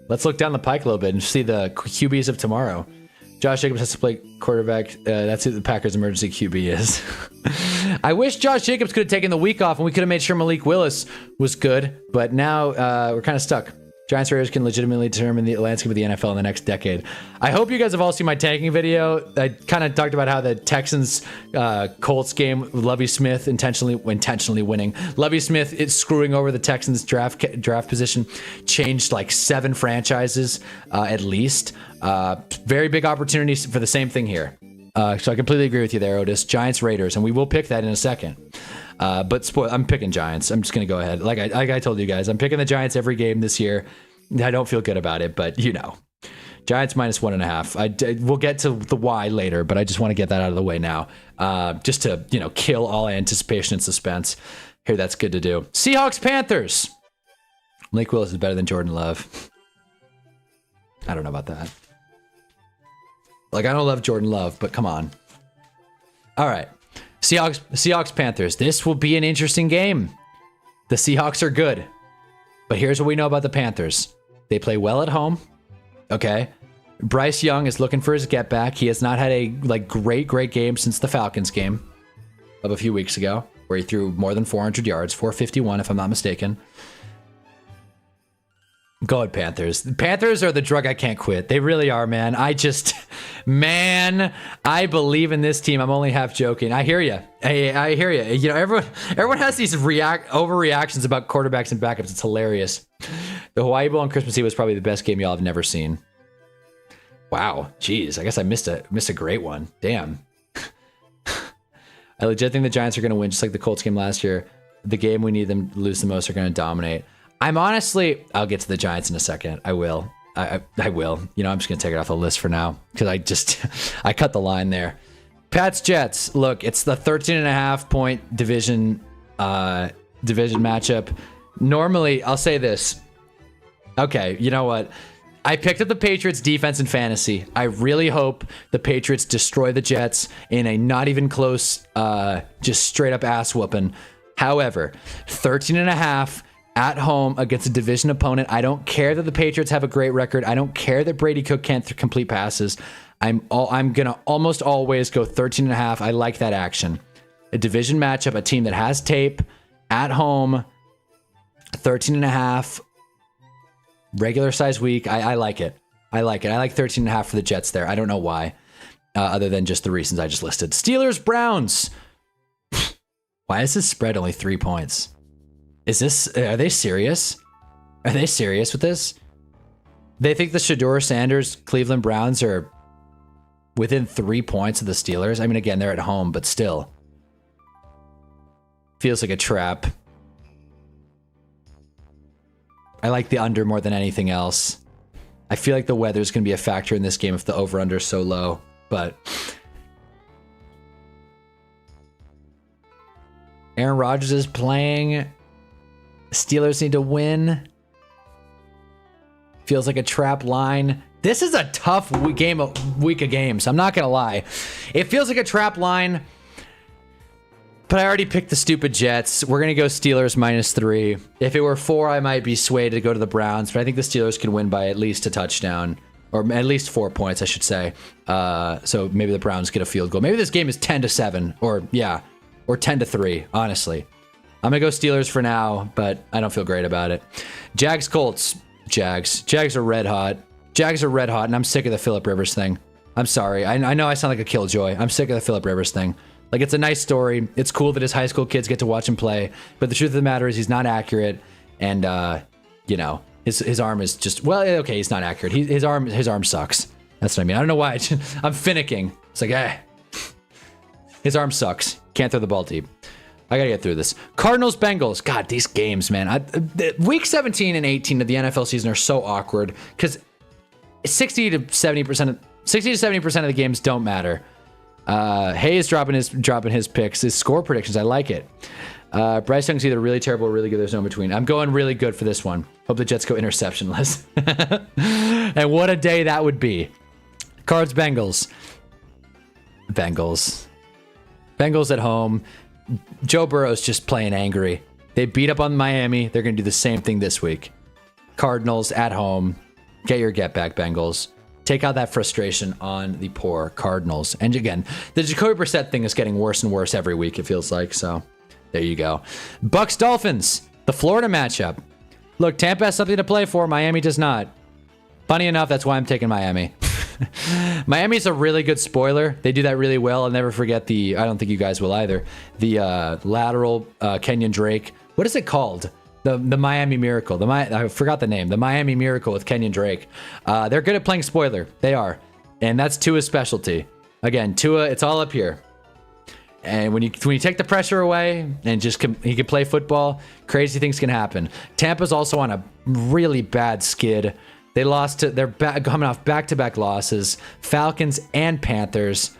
Let's look down the pike a little bit and see the QBs of tomorrow. Josh Jacobs has to play quarterback. That's who the Packers' emergency QB is. I wish Josh Jacobs could have taken the week off and we could have made sure Malik Willis was good, but now we're kind of stuck. Giants Raiders can legitimately determine the landscape of the NFL in the next decade. I hope you guys have all seen my tanking video. I kind of talked about how the Texans Colts game, Lovie Smith intentionally winning. Lovie Smith is screwing over the Texans draft position, changed like 7 franchises at least. Very big opportunities for the same thing here. So I completely agree with you there, Otis. Giants Raiders, and we will pick that in a second. But I'm picking Giants. I'm just going to go ahead. Like I told you guys, I'm picking the Giants every game this year. I don't feel good about it, but you know. Giants minus 1.5. We'll get to the why later, but I just want to get that out of the way now. Just to, kill all anticipation and suspense. Here, that's good to do. Seahawks Panthers. Malik Willis is better than Jordan Love. I don't know about that. Like, I don't love Jordan Love, but come on. All right. Seahawks Panthers. This will be an interesting game. The Seahawks are good. But here's what we know about the Panthers. They play well at home. Okay. Bryce Young is looking for his get back. He has not had a great game since the Falcons game of a few weeks ago, where he threw more than 400 yards, 451 if I'm not mistaken. Go ahead, Panthers. The Panthers are the drug I can't quit. They really are, man. I believe in this team. I'm only half joking. I hear you. I hear you. Everyone has these overreactions about quarterbacks and backups. It's hilarious. The Hawaii Bowl on Christmas Eve was probably the best game y'all have never seen. Wow. Jeez. I guess I missed a great one. Damn. I legit think the Giants are going to win, just like the Colts game last year. The game we need them to lose the most are going to dominate. I'll get to the Giants in a second. I will. I will. I'm just going to take it off the list for now because I cut the line there. Pats Jets. Look, it's the 13.5 point division matchup. Normally, I'll say this. Okay, you know what? I picked up the Patriots defense in fantasy. I really hope the Patriots destroy the Jets in a not even close, just straight up ass whooping. However, 13.5 at home against a division opponent. I don't care that the Patriots have a great record. I don't care that Brady Cook can't complete passes. I'm gonna almost always go 13.5. I like that action. A division matchup, a team that has tape at home, 13.5. Regular size week. I like it. I like 13.5 for the Jets there. I don't know why, other than just the reasons I just listed. Steelers Browns. Why is this spread only 3 points? Are they serious? Are they serious with this? They think the Shedeur Sanders Cleveland Browns are within 3 points of the Steelers. I mean, again, they're at home, but still. Feels like a trap. I like the under more than anything else. I feel like the weather's going to be a factor in this game if the over-under is so low, but Aaron Rodgers is playing. Steelers need to win. Feels like a trap line. This is a tough week of games. I'm not going to lie. It feels like a trap line, but I already picked the stupid Jets. We're going to go Steelers -3. If it were 4, I might be swayed to go to the Browns, but I think the Steelers can win by at least a touchdown, or at least 4 points, I should say. So maybe the Browns get a field goal. Maybe this game is 10-7, or 10-3, honestly. I'm going to go Steelers for now, but I don't feel great about it. Jags Colts. Jags are red hot. And I'm sick of the Phillip Rivers thing. I'm sorry. I know I sound like a killjoy. I'm sick of the Phillip Rivers thing. Like, it's a nice story. It's cool that his high school kids get to watch him play. But the truth of the matter is he's not accurate. And, his arm is just, well, okay, he's not accurate. His arm sucks. That's what I mean. I don't know why. I'm finicking. It's like, his arm sucks. Can't throw the ball deep. I gotta get through this. Cardinals Bengals. God, these games, man. Week 17 and 18 of the NFL season are so awkward because 60 to 70% of the games don't matter. Hayes dropping his picks, his score predictions. I like it. Bryce Young's either really terrible or really good. There's no in between. I'm going really good for this one. Hope the Jets go interceptionless. And what a day that would be. Cards, Bengals. Bengals at home. Joe Burrow's just playing angry. They beat up on Miami. They're going to do the same thing this week. Cardinals at home. Get your get back, Bengals. Take out that frustration on the poor Cardinals. And again, the Jacoby Brissett thing is getting worse and worse every week, it feels like. So there you go. Bucks Dolphins, the Florida matchup. Look, Tampa has something to play for. Miami does not. Funny enough, that's why I'm taking Miami. Miami's a really good spoiler. They do that really well. I'll never forget I don't think you guys will either, the lateral Kenyon Drake. What is it called? The Miami Miracle. I forgot the name. The Miami Miracle with Kenyon Drake. They're good at playing spoiler. They are. And that's Tua's specialty. Again, Tua, it's all up here. And when you take the pressure away and he can play football, crazy things can happen. Tampa's also on a really bad skid. They're coming off back-to-back losses, Falcons and Panthers.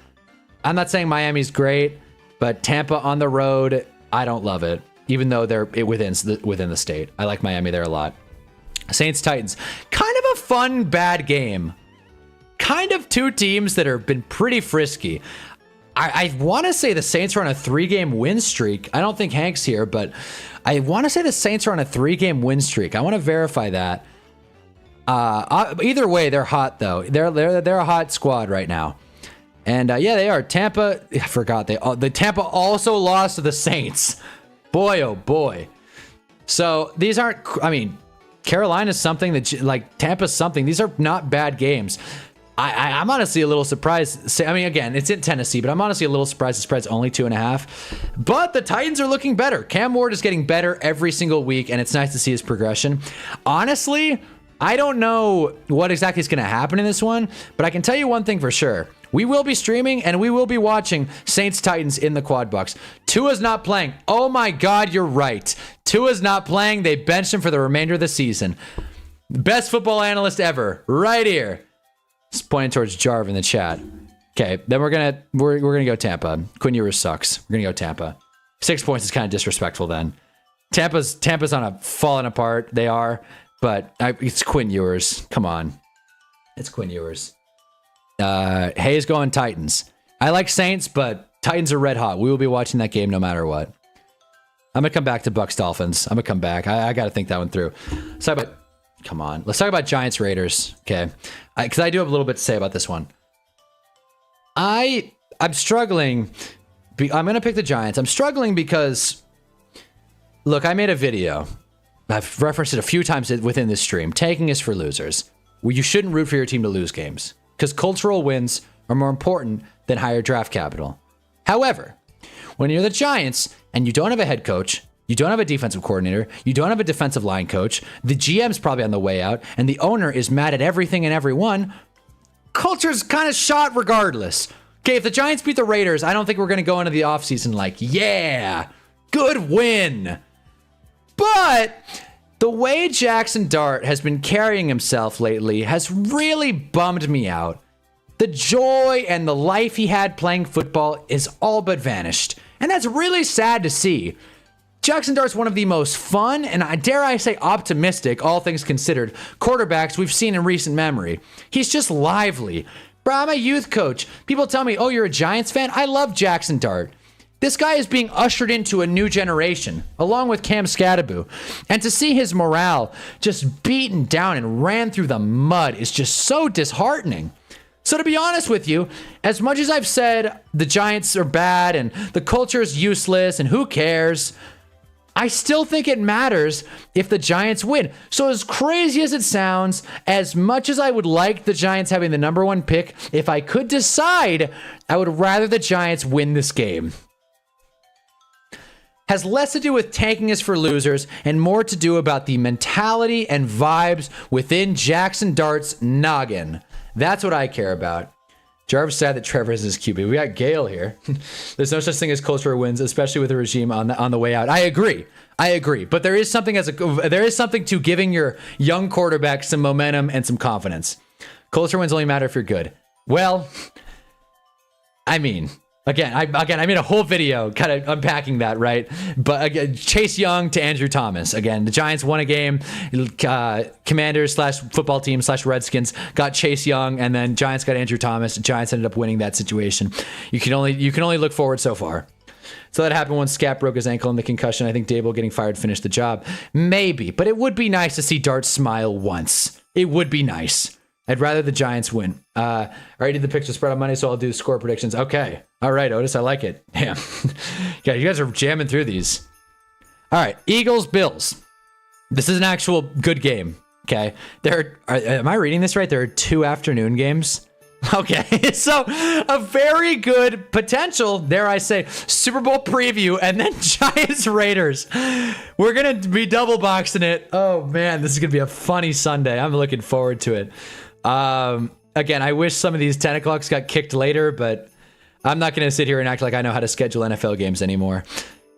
I'm not saying Miami's great, but Tampa on the road, I don't love it, even though they're within the state. I like Miami there a lot. Saints Titans, kind of a fun bad game. Kind of two teams that have been pretty frisky. I want to say the Saints are on a 3-game win streak. I don't think Hank's here, but I want to say the Saints are on a 3-game win streak. I want to verify that. Either way, they're hot though. They're a hot squad right now, and yeah, they are. Tampa, I forgot the Tampa also lost to the Saints. Boy, oh boy. So these aren't. I mean, Carolina's something that Tampa's something. These are not bad games. I'm honestly a little surprised. I mean, again, it's in Tennessee, but I'm honestly a little surprised the spread's only 2.5. But the Titans are looking better. Cam Ward is getting better every single week, and it's nice to see his progression. Honestly, I don't know what exactly is going to happen in this one, but I can tell you one thing for sure. We will be streaming and we will be watching Saints Titans in the quad box. Tua's not playing. Oh my God, you're right. Tua's not playing. They benched him for the remainder of the season. Best football analyst ever, right here. It's pointing towards Jarv in the chat. Okay, then we're gonna go Tampa. Quinn Ewers sucks. We're gonna go Tampa. 6 points is kind of disrespectful then. Tampa's on a falling apart. They are. But it's Quinn Ewers. Come on. It's Quinn Ewers. Hayes going Titans. I like Saints, but Titans are red hot. We will be watching that game no matter what. I'm going to come back to Bucks Dolphins. I'm going to come back. I got to think that one through. Come on. Let's talk about Giants Raiders. Okay. Because I do have a little bit to say about this one. I'm struggling. I'm going to pick the Giants. I'm struggling because, look, I made a video. I've referenced it a few times within this stream. Tanking is for losers. Well, you shouldn't root for your team to lose games because cultural wins are more important than higher draft capital. However, when you're the Giants and you don't have a head coach, you don't have a defensive coordinator, you don't have a defensive line coach, the GM's probably on the way out, and the owner is mad at everything and everyone, culture's kind of shot regardless. Okay, if the Giants beat the Raiders, I don't think we're going to go into the offseason like, yeah, good win. But the way Jackson Dart has been carrying himself lately has really bummed me out. The joy and the life he had playing football is all but vanished. And that's really sad to see. Jackson Dart's one of the most fun and, dare I say, optimistic, all things considered, quarterbacks we've seen in recent memory. He's just lively. Bro, I'm a youth coach. People tell me, oh, you're a Giants fan? I love Jackson Dart. This guy is being ushered into a new generation, along with Cam Scattaboo. And to see his morale just beaten down and ran through the mud is just so disheartening. So to be honest with you, as much as I've said the Giants are bad and the culture is useless and who cares, I still think it matters if the Giants win. So as crazy as it sounds, as much as I would like the Giants having the number 1 pick, if I could decide, I would rather the Giants win this game. Has less to do with tanking is for losers and more to do about the mentality and vibes within Jackson Dart's noggin. That's what I care about. Jarvis said that Trevor is his QB. We got Gale here. There's no such thing as cultural wins, especially with a regime on the way out. I agree. But there is something to giving your young quarterback some momentum and some confidence. Culture wins only matter if you're good. Well, I mean, again, I made a whole video kind of unpacking that, right? But again, Chase Young to Andrew Thomas. Again, the Giants won a game. Commanders / football team / Redskins got Chase Young, and then Giants got Andrew Thomas. The Giants ended up winning that situation. You can only look forward so far. So that happened when Scat broke his ankle in the concussion. I think Dable getting fired finished the job. Maybe, but it would be nice to see Dart smile once. It would be nice. I'd rather the Giants win. I already did the picture spread on Monday, so I'll do score predictions. Okay. All right, Otis, I like it. Damn. Yeah, you guys are jamming through these. All right, Eagles, Bills. This is an actual good game, okay? Am I reading this right? There are 2 afternoon games. Okay, so a very good potential, dare I say, Super Bowl preview, and then Giants Raiders. We're going to be double boxing it. Oh, man, this is going to be a funny Sunday. I'm looking forward to it. Again, I wish some of these 10 o'clocks got kicked later, but I'm not going to sit here and act like I know how to schedule NFL games anymore.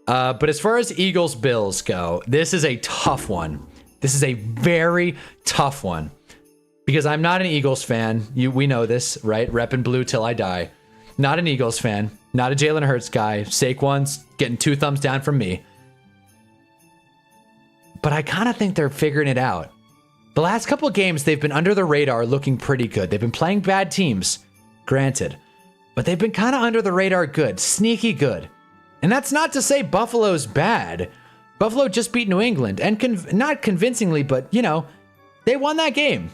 But as far as Eagles Bills go, this is a tough one. This is a very tough one because I'm not an Eagles fan. We know this, right? Reppin' blue till I die. Not an Eagles fan. Not a Jalen Hurts guy. Saquon's getting 2 thumbs down from me. But I kind of think they're figuring it out. The last couple of games, they've been under the radar looking pretty good. They've been playing bad teams, granted. But they've been kind of under the radar good, sneaky good. And that's not to say Buffalo's bad. Buffalo just beat New England, and not convincingly, but, you know, they won that game.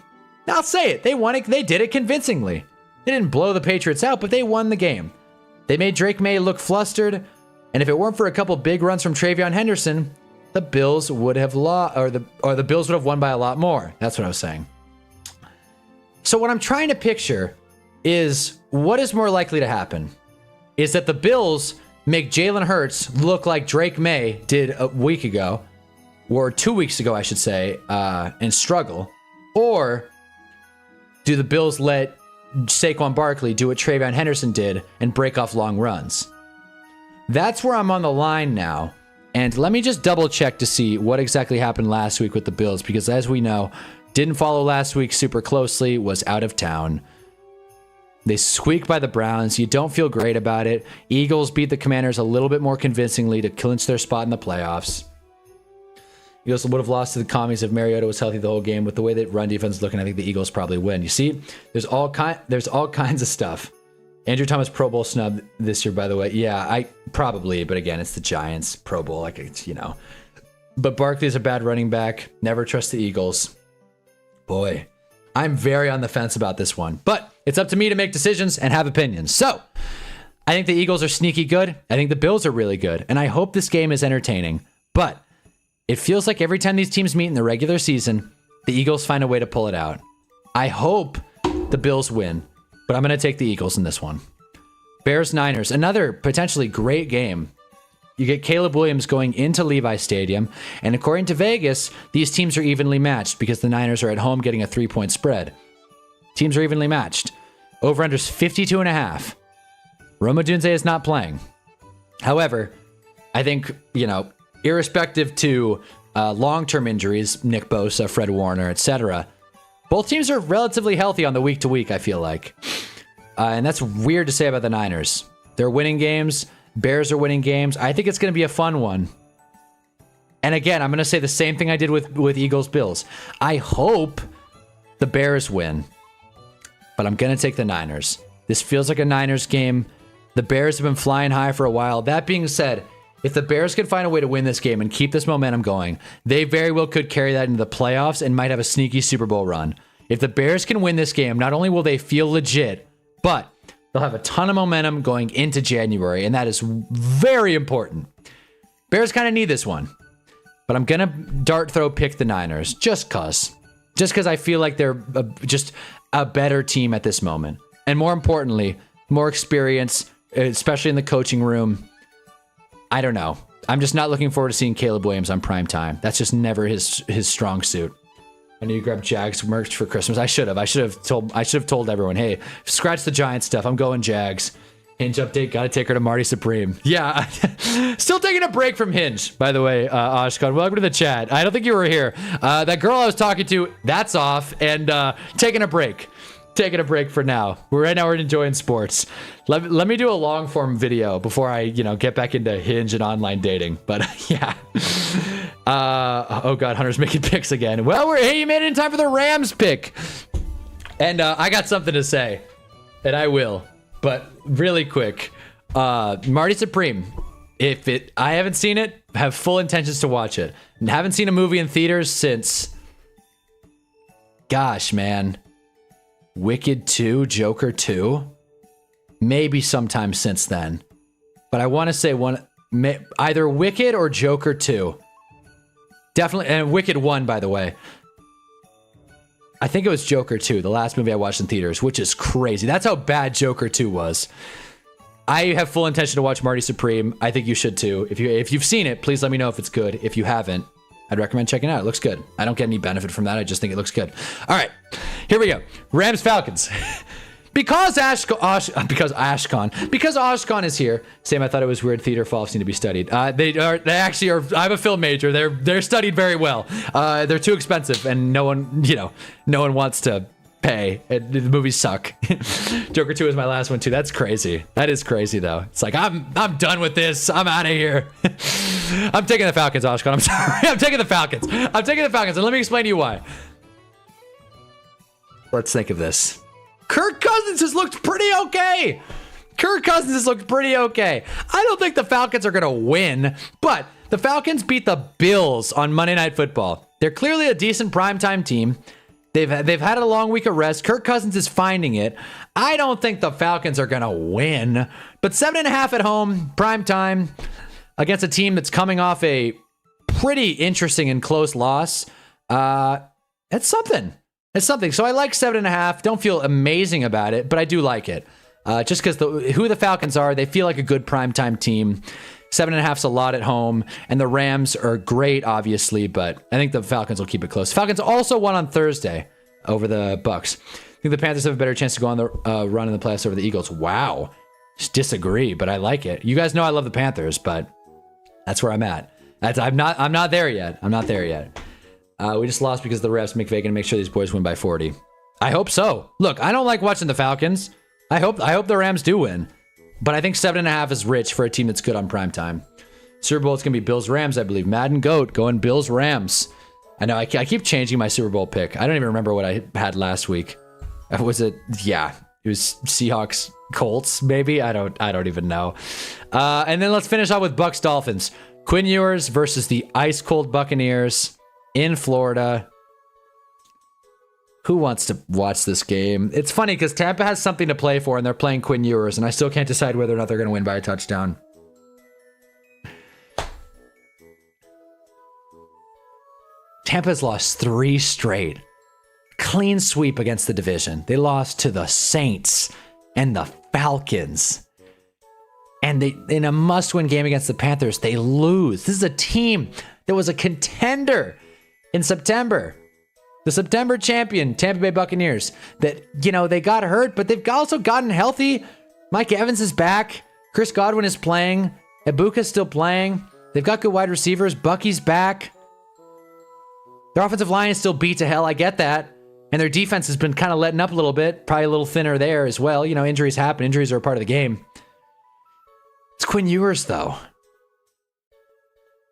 I'll say it. They won it. They did it convincingly. They didn't blow the Patriots out, but they won the game. They made Drake May look flustered, and if it weren't for a couple big runs from Travion Henderson, the Bills would have lost, or the Bills would have won by a lot more. That's what I was saying. So what I'm trying to picture is what is more likely to happen is that the Bills make Jalen Hurts look like Drake May did a week ago, or 2 weeks ago, I should say, and struggle, or do the Bills let Saquon Barkley do what Travion Henderson did and break off long runs? That's where I'm on the line now. And let me just double check to see what exactly happened last week with the Bills, because as we know, didn't follow last week super closely, was out of town. They squeaked by the Browns. You don't feel great about it. Eagles beat the Commanders a little bit more convincingly to clinch their spot in the playoffs. Eagles would have lost to the Commies if Mariota was healthy the whole game. With the way that run defense is looking, I think the Eagles probably win. You see, there's all kinds of stuff. Andrew Thomas Pro Bowl snub this year, by the way. Yeah, I probably, but again, it's the Giants Pro Bowl, like it's, you know. But Barkley's a bad running back. Never trust the Eagles. Boy, I'm very on the fence about this one, but it's up to me to make decisions and have opinions. So I think the Eagles are sneaky good. I think the Bills are really good, and I hope this game is entertaining. But it feels like every time these teams meet in the regular season, the Eagles find a way to pull it out. I hope the Bills win, but I'm going to take the Eagles in this one. Bears-Niners, another potentially great game. You get Caleb Williams going into Levi Stadium, and according to Vegas, these teams are evenly matched because the Niners are at home getting a 3-point spread. Teams are evenly matched. Over-under's 52.5. Rome Odunze is not playing. However, I think, you know, irrespective to long-term injuries, Nick Bosa, Fred Warner, etc., both teams are relatively healthy on the week-to-week, I feel like. And that's weird to say about the Niners. They're winning games. Bears are winning games. I think it's going to be a fun one. And again, I'm going to say the same thing I did with Eagles-Bills. I hope the Bears win, but I'm going to take the Niners. This feels like a Niners game. The Bears have been flying high for a while. That being said, if the Bears can find a way to win this game and keep this momentum going, they very well could carry that into the playoffs and might have a sneaky Super Bowl run. If the Bears can win this game, not only will they feel legit, but they'll have a ton of momentum going into January, and that is very important. Bears kind of need this one, but I'm going to dart throw pick the Niners just because I feel like they're just a better team at this moment. And more importantly, more experience, especially in the coaching room. I don't know. I'm just not looking forward to seeing Caleb Williams on prime time. That's just never his strong suit. I knew you grabbed Jags merch for Christmas. I should have told everyone, hey, scratch the Giants stuff. I'm going Jags. Hinge update. Got to take her to Marty Supreme. Yeah, still taking a break from Hinge, by the way. Ashkan, welcome to the chat. I don't think you were here. That girl I was talking to, that's off and taking a break. taking a break for now. Right now we're enjoying sports. Let me do a long form video before I, get back into Hinge and online dating. But yeah. Oh God, Hunter's making picks again. Well, hey, you made it in time for the Rams pick. And I got something to say, and I will, but really quick. Marty Supreme. I haven't seen it, have full intentions to watch it. And haven't seen a movie in theaters since, gosh, man, Wicked 2, Joker 2, maybe sometime since then. But I want to say either Wicked or Joker 2. Definitely, and Wicked 1, by the way. I think it was Joker 2, the last movie I watched in theaters, which is crazy. That's how bad Joker 2 was. I have full intention to watch Marty Supreme. I think you should too. If you've seen it, please let me know if it's good. If you haven't, I'd recommend checking it out. It looks good. I don't get any benefit from that. I just think it looks good. All right, here we go. Rams Falcons. Because Ashkan is here. Sam, I thought it was weird. Theater falls need to be studied. They actually are. I'm a film major. They're studied very well. They're too expensive, and no one wants to pay. The movies suck. Joker 2 is my last one too. That's crazy. That is crazy though. It's like I'm done with this. I'm out of here. I'm taking the Falcons, Ashkan. I'm sorry. I'm taking the Falcons. And let me explain to you why. Let's think of this. Kirk Cousins has looked pretty okay. I don't think the Falcons are going to win, but the Falcons beat the Bills on Monday Night Football. They're clearly a decent primetime team. They've had a long week of rest. Kirk Cousins is finding it. I don't think the Falcons are going to win, but 7.5 at home, primetime, against a team that's coming off a pretty interesting and close loss. It's something. So I like 7.5. Don't feel amazing about it, but I do like it. Just because who the Falcons are, they feel like a good primetime team. 7.5's a lot at home, and the Rams are great, obviously, but I think the Falcons will keep it close. Falcons also won on Thursday over the Bucks. I think the Panthers have a better chance to go on the run in the playoffs over the Eagles. Wow. Just disagree, but I like it. You guys know I love the Panthers, but that's where I'm at. I'm not there yet. We just lost because of the refs. McVay gonna make sure these boys win by 40. I hope so. Look, I don't like watching the Falcons. I hope the Rams do win. But I think 7.5 is rich for a team that's good on primetime. Super Bowl, it's going to be Bills-Rams, I believe. Madden GOAT going Bills-Rams. I know, I keep changing my Super Bowl pick. I don't even remember what I had last week. Was it? Yeah. It was Seahawks-Colts, maybe? I don't even know. And then let's finish off with Bucs-Dolphins. Quinn Ewers versus the ice-cold Buccaneers in Florida. Who wants to watch this game? It's funny because Tampa has something to play for, and they're playing Quinn Ewers, and I still can't decide whether or not they're going to win by a touchdown. Tampa's lost 3 straight. Clean sweep against the division. They lost to the Saints and the Falcons. And in a must-win game against the Panthers, they lose. This is a team that was a contender in September. The September champion, Tampa Bay Buccaneers, that, they got hurt, but they've also gotten healthy. Mike Evans is back. Chris Godwin is playing. Ibuka's still playing. They've got good wide receivers. Bucky's back. Their offensive line is still beat to hell. I get that. And their defense has been kind of letting up a little bit. Probably a little thinner there as well. Injuries happen. Injuries are a part of the game. It's Quinn Ewers, though.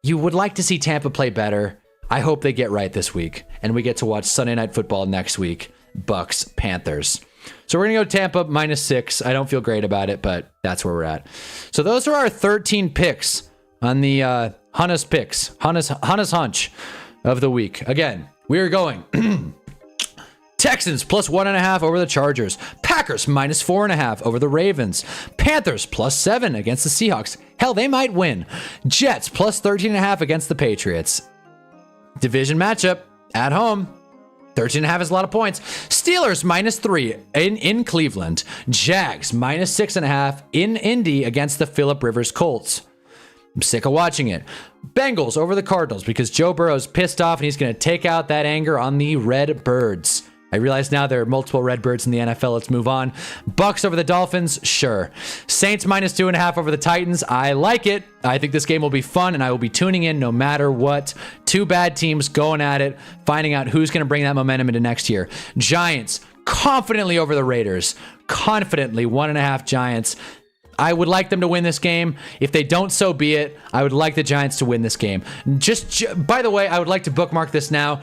You would like to see Tampa play better. I hope they get right this week, and we get to watch Sunday Night Football next week. Bucks, Panthers. So we're going to go Tampa -6. I don't feel great about it, but that's where we're at. So those are our 13 picks on the Hunna's picks, Hunna's hunch of the week. Again, we are going Texans +1.5 over the Chargers. Packers -4.5 over the Ravens. Panthers +7 against the Seahawks. Hell, they might win. Jets +13.5 against the Patriots. Division matchup at home. 13.5 is a lot of points. Steelers -3 in Cleveland. Jags -6.5 in Indy against the Phillip Rivers Colts. I'm sick of watching it. Bengals over the Cardinals because Joe Burrow's pissed off and he's going to take out that anger on the Red Birds. I realize now there are multiple Redbirds in the NFL. Let's move on. Bucks over the Dolphins. Sure. Saints -2.5 over the Titans. I like it. I think this game will be fun, and I will be tuning in no matter what. 2 bad teams going at it, finding out who's going to bring that momentum into next year. Giants confidently over the Raiders. Confidently 1.5 Giants. I would like them to win this game. If they don't, so be it. I would like the Giants to win this game. By the way, I would like to bookmark this now.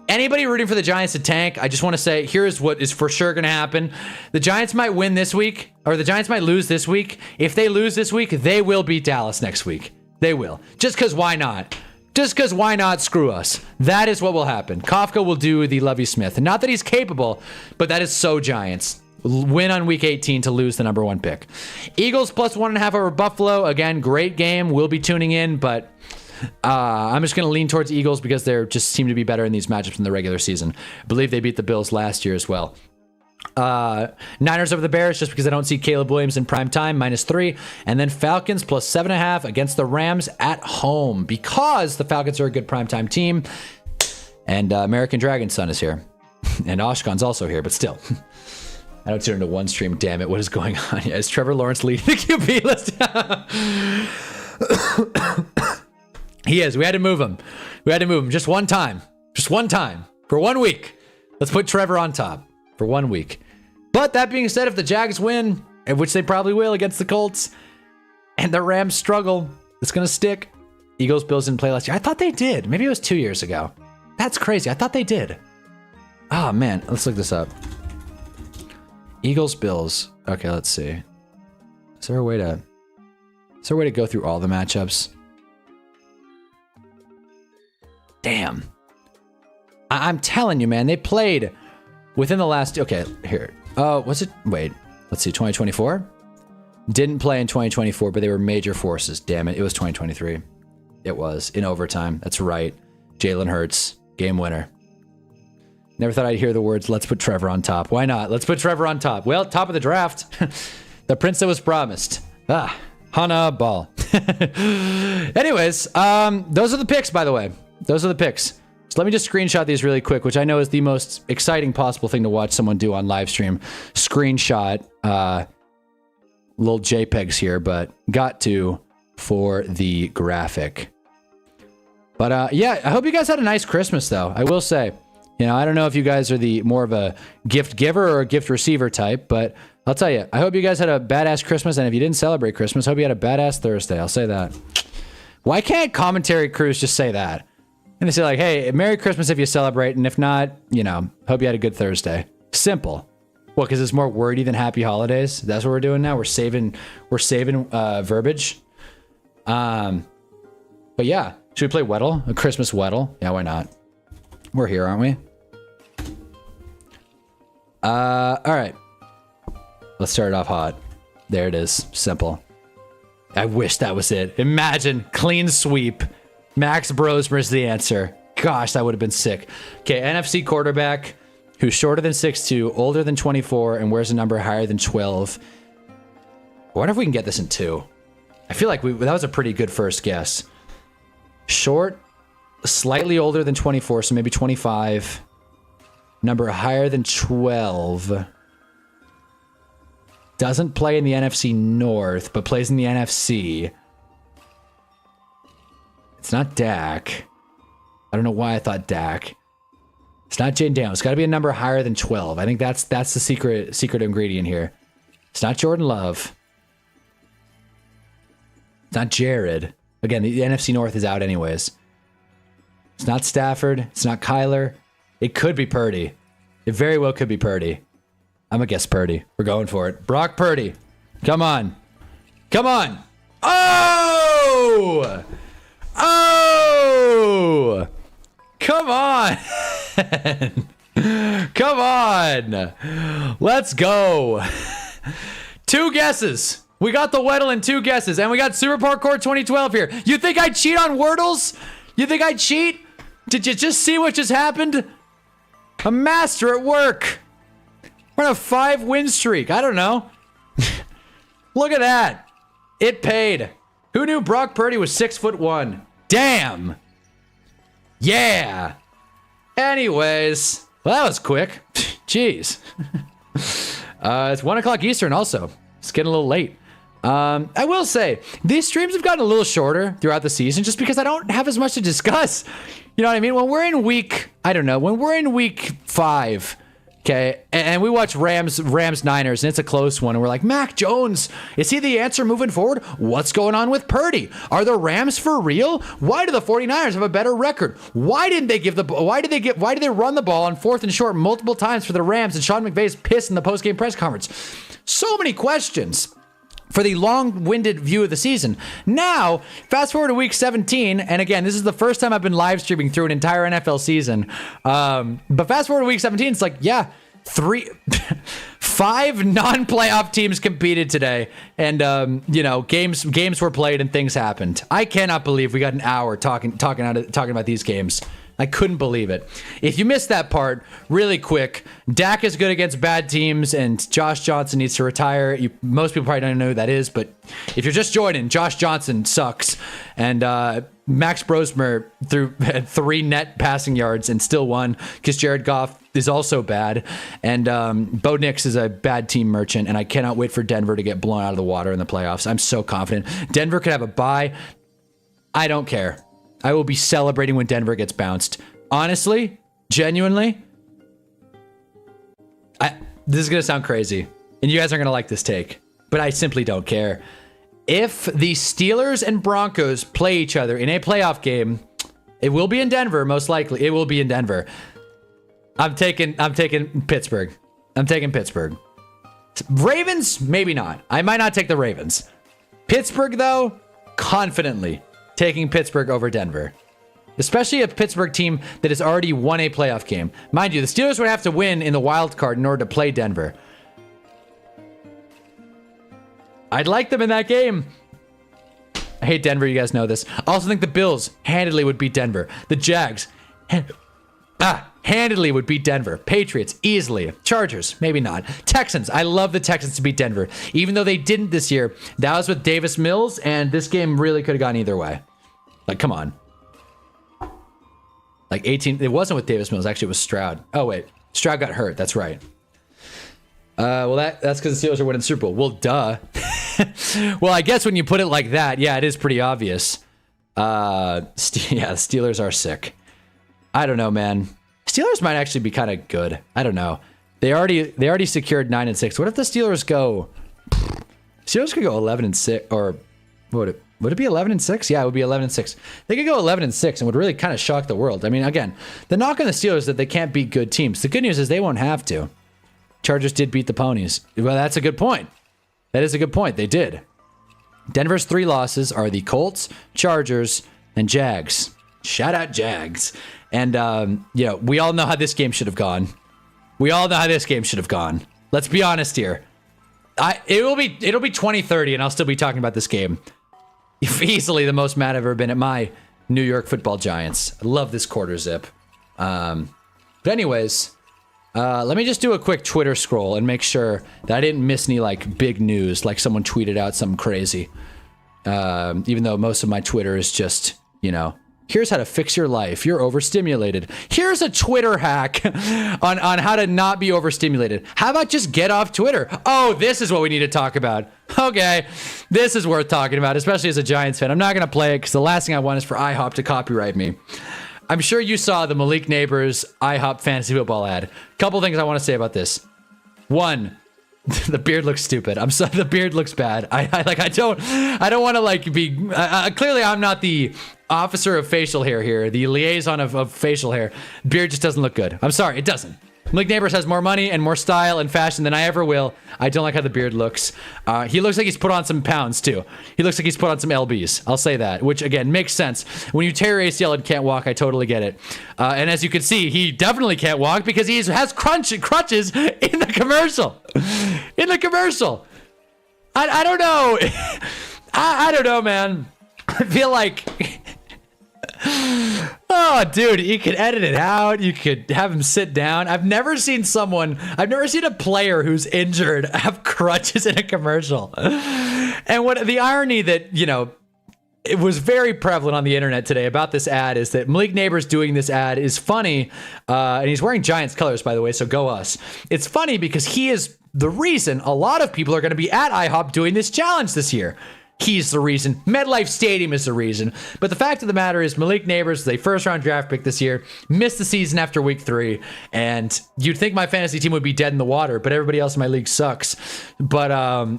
Anybody rooting for the Giants to tank, I just want to say, here's what is for sure going to happen. The Giants might win this week, or the Giants might lose this week. If they lose this week, they will beat Dallas next week. They will. Just because why not? Just because why not screw us? That is what will happen. Kafka will do the Lovie Smith. Not that he's capable, but that is so Giants. Win on week 18 to lose the #1 pick. Eagles plus 1.5 over Buffalo. Again, great game. We'll be tuning in, but I'm just going to lean towards Eagles because they just seem to be better in these matchups in the regular season. I believe they beat the Bills last year as well. Niners over the Bears just because I don't see Caleb Williams in prime time, -3. And then Falcons plus 7.5 against the Rams at home because the Falcons are a good primetime team. And American Dragon Son is here. And Oshkon's also here, but still. I don't tune into one stream. Damn it. What is going on? Yeah, is Trevor Lawrence leading the QB list? He is. We had to move him. We had to move him just one time. Just one time. For 1 week. Let's put Trevor on top for 1 week. But that being said, if the Jags win, which they probably will against the Colts, and the Rams struggle, it's going to stick. Eagles, Bills didn't play last year. I thought they did. Maybe it was 2 years ago. That's crazy. I thought they did. Oh, man. Let's look this up. Eagles, Bills. Okay, let's see. Is there a way to go through all the matchups? Damn. I'm telling you, man, they played within the last... Okay, here. Oh, was it... Wait. Let's see, 2024? Didn't play in 2024, but they were major forces. Damn it, it was 2023. It was, in overtime. That's right. Jalen Hurts, game winner. Never thought I'd hear the words, let's put Trevor on top. Why not? Let's put Trevor on top. Well, top of the draft. The prince that was promised. Hunnaball. Anyways, those are the picks, by the way. Those are the picks. So let me just screenshot these really quick, which I know is the most exciting possible thing to watch someone do on live stream. Screenshot little JPEGs here, but got to for the graphic. But yeah, I hope you guys had a nice Christmas, though. I will say, you know, I don't know if you guys are the more of a gift giver or a gift receiver type, but I'll tell you, I hope you guys had a badass Christmas, and if you didn't celebrate Christmas, hope you had a badass Thursday. I'll say that. Why can't commentary crews just say that? And they say like, hey, Merry Christmas if you celebrate, and if not, you know, hope you had a good Thursday. Simple. Well, because it's more wordy than Happy Holidays. That's what we're doing now. We're saving verbiage. But yeah, should we play Weddle? A Christmas Weddle? Yeah, why not? We're here, aren't we? All right. Let's start it off hot. There it is. Simple. I wish that was it. Imagine clean sweep. Max Brosmer's the answer. Gosh, that would have been sick. Okay, NFC quarterback who's shorter than 6'2", older than 24, and wears a number higher than 12. I wonder if we can get this in 2. I feel like that was a pretty good first guess. Short, slightly older than 24, so maybe 25. Number higher than 12. Doesn't play in the NFC North, but plays in the NFC. It's not Dak. I don't know why I thought Dak. It's not Jane Daniels. It's got to be a number higher than 12. I think that's the secret ingredient here. It's not Jordan Love. It's not Jared. Again, the NFC North is out anyways. It's not Stafford. It's not Kyler. It could be Purdy. It very well could be Purdy. I'm going to guess Purdy. We're going for it. Brock Purdy. Come on. Come on. Oh! Oh! Come on. Come on. Let's go. 2 guesses. We got the Weddle in 2 guesses, and we got Super Parkour 2012 here. You think I'd cheat on Wordles? You think I'd cheat? Did you just see what just happened? A master at work. We're on a 5-win streak. I don't know. Look at that. It paid. Who knew Brock Purdy was 6'1"? Damn. Yeah. Anyways. Well, that was quick. Jeez. It's 1 o'clock Eastern also. It's getting a little late. I will say, these streams have gotten a little shorter throughout the season just because I don't have as much to discuss. You know what I mean? When we're in week, I don't know, when we're in week 5, Okay, and we watch Rams Niners, and it's a close one, and we're like, Mac Jones, is he the answer moving forward? What's going on with Purdy? Are the Rams for real? Why do the 49ers have a better record? Why did they run the ball on 4th and short multiple times for the Rams, and Sean McVay's pissed in the post-game press conference? So many questions for the long-winded view of the season. Now, fast forward to week 17, and again, this is the first time I've been live streaming through an entire NFL season. But fast forward to week 17, it's like, yeah, 5 non-playoff teams competed today, and games were played and things happened. I cannot believe we got an hour talking about these games. I couldn't believe it. If you missed that part, really quick, Dak is good against bad teams, and Josh Johnson needs to retire. Most people probably don't know who that is, but if you're just joining, Josh Johnson sucks. And Max Brosmer had 3 net passing yards and still won because Jared Goff is also bad. And Bo Nix is a bad team merchant, and I cannot wait for Denver to get blown out of the water in the playoffs. I'm so confident. Denver could have a bye. I don't care. I will be celebrating when Denver gets bounced. Honestly, genuinely, this is going to sound crazy, and you guys aren't going to like this take, but I simply don't care. If the Steelers and Broncos play each other in a playoff game, it will be in Denver, most likely. It will be in Denver. I'm taking Pittsburgh. I'm taking Pittsburgh. Ravens, maybe not. I might not take the Ravens. Pittsburgh, though, confidently taking Pittsburgh over Denver. Especially a Pittsburgh team that has already won a playoff game. Mind you, the Steelers would have to win in the wild card in order to play Denver. I'd like them in that game. I hate Denver, you guys know this. I also think the Bills handedly would beat Denver. The Jags handedly would beat Denver. Patriots, easily. Chargers, maybe not. Texans, I love the Texans to beat Denver. Even though they didn't this year, that was with Davis Mills, and this game really could have gone either way. Like, come on. Like 18, it wasn't with Davis Mills, actually it was Stroud. Oh wait, Stroud got hurt, that's right. Well, that's because the Steelers are winning the Super Bowl. Well, duh. Well, I guess when you put it like that, yeah, it is pretty obvious. Yeah, the Steelers are sick. I don't know, man. Steelers might actually be kind of good. I don't know. They already secured 9-6. What if the Steelers go? Steelers could go 11-6, or would it be 11-6? Yeah, it would be 11-6. They could go 11-6 and would really kind of shock the world. I mean, again, the knock on the Steelers is that they can't beat good teams. The good news is they won't have to. Chargers did beat the Ponies. Well, that's a good point. That is a good point. They did. Denver's 3 losses are the Colts, Chargers, and Jags. Shout out Jags. And we all know how this game should have gone. Let's be honest here. It'll be 2030, and I'll still be talking about this game. Easily the most mad I've ever been at my New York Football Giants. I love this quarter zip. But anyways, let me just do a quick Twitter scroll and make sure that I didn't miss any big news, like someone tweeted out something crazy. Even though most of my Twitter is just, here's how to fix your life. You're overstimulated. Here's a Twitter hack on how to not be overstimulated. How about just get off Twitter? Oh, this is what we need to talk about. Okay, this is worth talking about, especially as a Giants fan. I'm not going to play it because the last thing I want is for IHOP to copyright me. I'm sure you saw the Malik Neighbors IHOP fantasy football ad. Couple things I want to say about this. One, the beard looks stupid. I'm sorry, the beard looks bad. I don't want to be. Clearly, I'm not the officer of facial hair here, the liaison of facial hair. Beard just doesn't look good. I'm sorry, it doesn't. Malik Neighbors has more money and more style and fashion than I ever will. I don't like how the beard looks. He looks like he's put on some pounds too. He looks like he's put on some lbs. I'll say that, which again makes sense. When you tear your ACL and can't walk, I totally get it. And as you can see, he definitely can't walk because he has crutches in the commercial. I don't know. I don't know, man. I feel like... Oh, dude, you could edit it out. You could have him sit down. I've never seen a player who's injured have crutches in a commercial. And what the irony that, it was very prevalent on the internet today about this ad is that Malik Neighbors doing this ad is funny. And he's wearing Giants colors, by the way, so go us. It's funny because he is the reason a lot of people are going to be at IHOP doing this challenge this year. He's the reason. MetLife Stadium is the reason. But the fact of the matter is Malik Neighbors is a first-round draft pick this year, missed the season after week 3, and you'd think my fantasy team would be dead in the water, but everybody else in my league sucks. But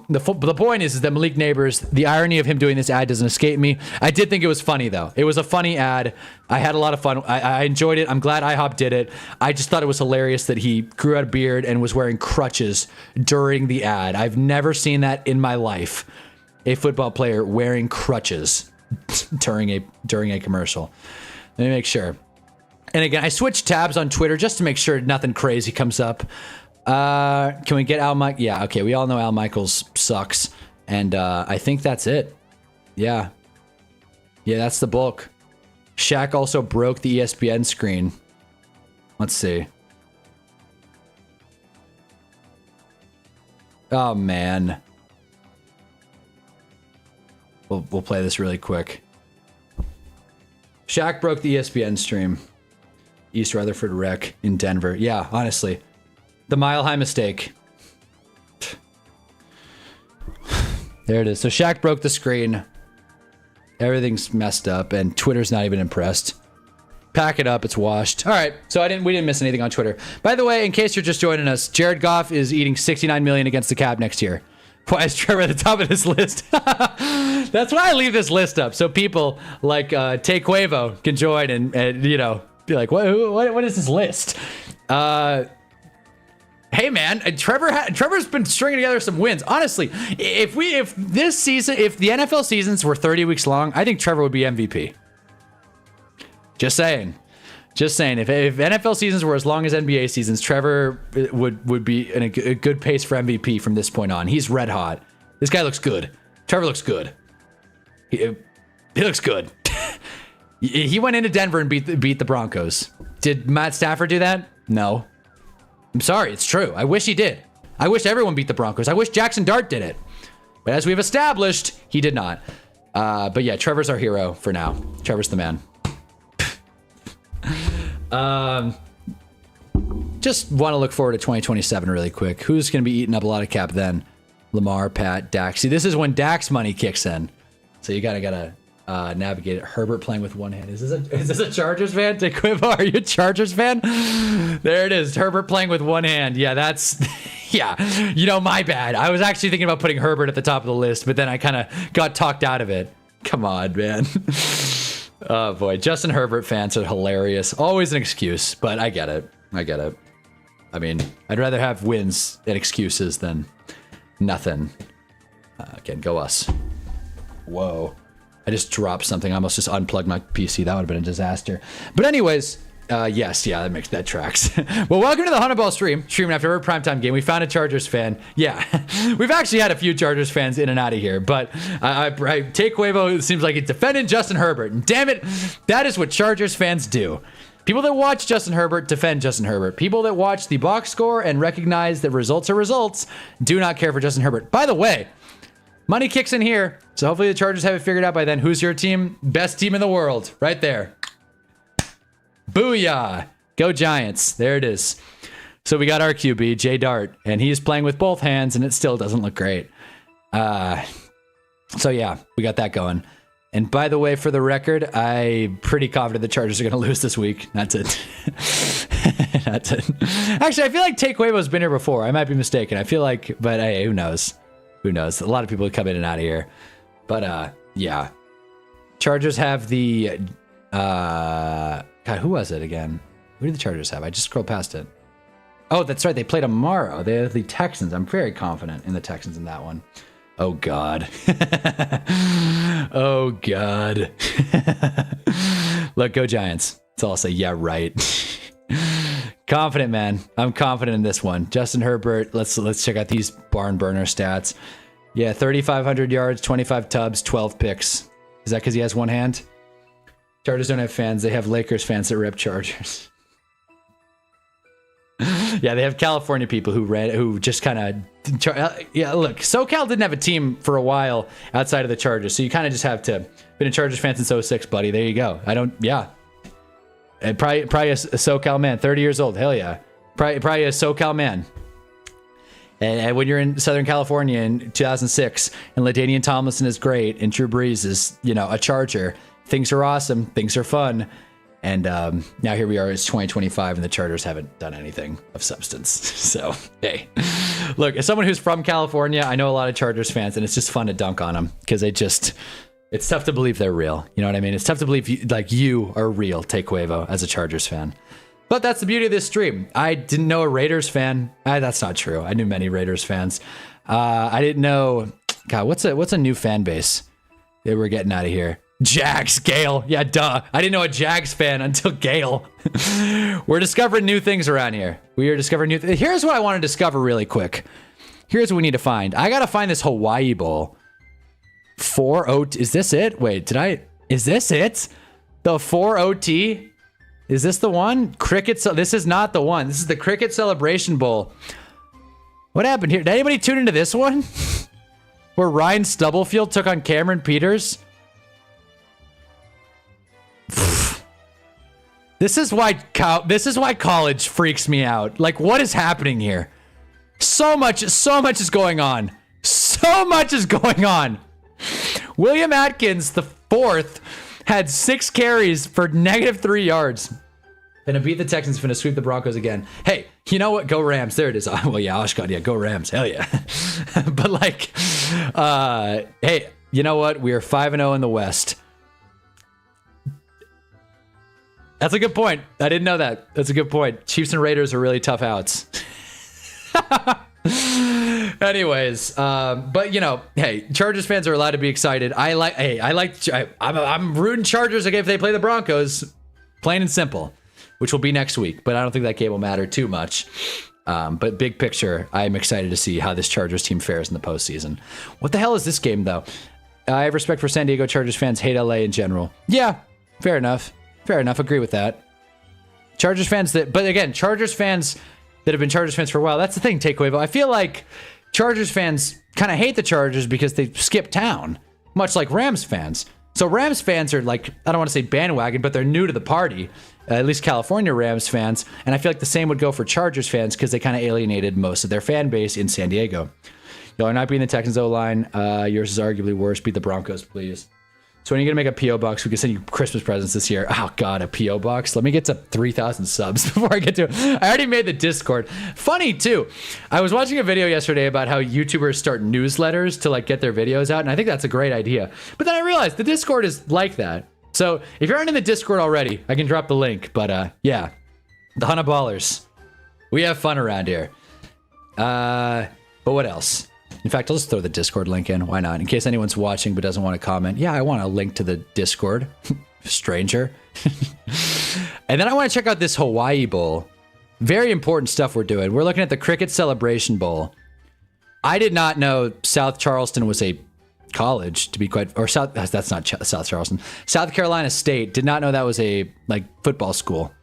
the point is that Malik Neighbors, the irony of him doing this ad doesn't escape me. I did think it was funny, though. It was a funny ad. I had a lot of fun. I enjoyed it. I'm glad IHOP did it. I just thought it was hilarious that he grew out a beard and was wearing crutches during the ad. I've never seen that in my life. A football player wearing crutches during a commercial. Let me make sure. And again, I switched tabs on Twitter just to make sure nothing crazy comes up. Can we get Al Michaels? Yeah, okay. We all know Al Michaels sucks. And I think that's it. Yeah. Yeah, that's the bulk. Shaq also broke the ESPN screen. Let's see. Oh, man. We'll play this really quick. Shaq broke the ESPN stream. East Rutherford Rec in Denver. Yeah, honestly. The Mile High mistake. There it is. So Shaq broke the screen. Everything's messed up, and Twitter's not even impressed. Pack it up. It's washed. All right. So we didn't miss anything on Twitter. By the way, in case you're just joining us, Jared Goff is eating $69 million against the cap next year. Why is Trevor at the top of this list? That's why I leave this list up, so people like Tay Quavo can join and you know, be like, what is this list? Hey man, Trevor's been stringing together some wins. Honestly, if the NFL seasons were 30 weeks long, I think Trevor would be MVP. Just saying. If NFL seasons were as long as NBA seasons, Trevor would be in a good pace for MVP from this point on. He's red hot. This guy looks good. Trevor looks good. He looks good. He went into Denver and beat the Broncos. Did Matt Stafford do that? No. I'm sorry, it's true. I wish he did. I wish everyone beat the Broncos. I wish Jackson Dart did it. But as we've established, he did not. But yeah, Trevor's our hero for now. Trevor's the man. Just want to look forward to 2027 really quick. Who's going to be eating up a lot of cap then? Lamar, Pat, Dak. See, this is when Dak's money kicks in. So you gotta navigate it. Herbert playing with one hand. Is this a Chargers fan? Quivo, are you a Chargers fan? There it is. Herbert playing with one hand. Yeah, that's yeah. You know, my bad. I was actually thinking about putting Herbert at the top of the list, but then I kind of got talked out of it. Come on, man. Oh boy, Justin Herbert fans are hilarious. Always an excuse, but I get it. I mean, I'd rather have wins and excuses than nothing. Again, go us. Whoa. I just dropped something. I almost just unplugged my PC. That would have been a disaster. But anyways, yes, yeah, that tracks. Well, welcome to the Hunnaball streaming after every primetime game. We found a Chargers fan. Yeah, we've actually had a few Chargers fans in and out of here, but Tay Quavo seems like he's defending Justin Herbert. And damn it, that is what Chargers fans do. People that watch Justin Herbert defend Justin Herbert. People that watch the box score and recognize that results are results do not care for Justin Herbert. By the way, money kicks in here, so hopefully the Chargers have it figured out by then. Who's your team? Best team in the world, right there. Booyah! Go Giants. There it is. So we got our QB, Jay Dart, and he's playing with both hands, and it still doesn't look great. So yeah, we got that going. And by the way, for the record, I'm pretty confident the Chargers are going to lose this week. That's it. That's it. Actually, I feel like Tay Quavo's been here before. I might be mistaken. I feel like, but hey, who knows? Who knows? A lot of people come in and out of here. But yeah. Chargers have the... God, who was it again? Who did the Chargers have? I just scrolled past it. Oh, that's right. They play tomorrow. They have the Texans. I'm very confident in the Texans in that one. Oh, God. Oh, God. Look, go Giants. That's all I'll say. Yeah, right. Confident, man. I'm confident in this one. Justin Herbert. Let's check out these barn burner stats. Yeah, 3,500 yards, 25 tubs, 12 picks. Is that because he has one hand? Chargers don't have fans. They have Lakers fans that rip Chargers. Yeah, they have California people who just kind of... Yeah, look, SoCal didn't have a team for a while outside of the Chargers, so you kind of just have to... Been a Chargers fan since 06, buddy. There you go. Yeah. And probably a SoCal man, 30 years old. Hell yeah. Probably a SoCal man. And when you're in Southern California in 2006 and LaDainian Tomlinson is great and Drew Brees is, you know, a Charger, things are awesome, things are fun. And now here we are, it's 2025 and the Chargers haven't done anything of substance. So, hey, look, as someone who's from California, I know a lot of Chargers fans and it's just fun to dunk on them because it's tough to believe they're real. You know what I mean? It's tough to believe you are real, Take Quavo, as a Chargers fan. But that's the beauty of this stream. I didn't know a Raiders fan. That's not true. I knew many Raiders fans. I didn't know, God, what's a new fan base that we're getting out of here? Jags, Gale. Yeah, duh. I didn't know a Jags fan until Gale. We're discovering new things around here. We are discovering new things. Here's what I want to discover really quick. Here's what we need to find. I got to find this Hawaii Bowl. 4-0. Is this it? Wait, is this it? The 4-OT? Is this the one? This is not the one. This is the Cricket Celebration Bowl. What happened here? Did anybody tune into this one? Where Ryan Stubblefield took on Cameron Peters? This is why college freaks me out. Like, what is happening here? So much is going on. So much is going on. William Atkins, the fourth, had 6 carries for -3 yards. Gonna beat the Texans, gonna sweep the Broncos again. Hey, you know what? Go Rams. There it is. Well, yeah, Oshkosh. Yeah, go Rams. Hell yeah. But like, hey, you know what? We are 5-0 in the West. That's a good point. I didn't know that. That's a good point. Chiefs and Raiders are really tough outs. Anyways, but you know, hey, Chargers fans are allowed to be excited. I'm rooting Chargers again if they play the Broncos, plain and simple, which will be next week. But I don't think that game will matter too much. But big picture, I'm excited to see how this Chargers team fares in the postseason. What the hell is this game though? I have respect for San Diego Chargers fans. Hate LA in general. Yeah, fair enough. Fair enough. Agree with that. Chargers fans but again, Chargers fans that have been Chargers fans for a while. That's the thing, Take Quavo. I feel like Chargers fans kind of hate the Chargers because they skip town, much like Rams fans. So Rams fans are like, I don't want to say bandwagon, but they're new to the party, at least California Rams fans. And I feel like the same would go for Chargers fans because they kind of alienated most of their fan base in San Diego. Y'all are not beating the Texans O-line. Yours is arguably worse. Beat the Broncos, please. So when are you going to make a P.O. box? We can send you Christmas presents this year. Oh, God, a P.O. box. Let me get to 3,000 subs before I get to it. I already made the Discord. Funny, too. I was watching a video yesterday about how YouTubers start newsletters to, like, get their videos out, and I think that's a great idea. But then I realized the Discord is like that. So if you're not in the Discord already, I can drop the link. But, yeah, the Hunnaballers. We have fun around here. But what else? In fact, I'll just throw the Discord link in. Why not? In case anyone's watching but doesn't want to comment. Yeah, I want a link to the Discord. Stranger. And then I want to check out this Hawaii Bowl. Very important stuff we're doing. We're looking at the Cricket Celebration Bowl. I did not know South Charleston was a college, to be quite... Or South... That's not South Charleston. South Carolina State. Did not know that was a, like, football school.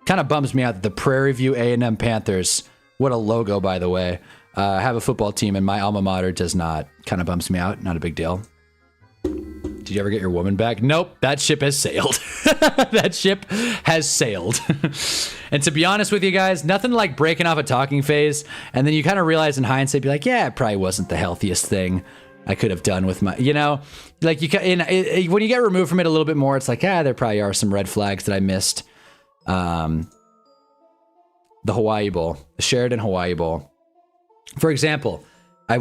Kind of bums me out that the Prairie View A&M Panthers... What a logo, by the way. Have a football team and my alma mater does not. Kind of bums me out. Not a big deal. Did you ever get your woman back? Nope. That ship has sailed. That ship has sailed. And to be honest with you guys, nothing like breaking off a talking phase. And then you kind of realize in hindsight, be like, yeah, it probably wasn't the healthiest thing I could have done with my, you know, like you can, when you get removed from it a little bit more, it's like, there probably are some red flags that I missed. The Hawaii Bowl, the Sheridan Hawaii Bowl. For example, I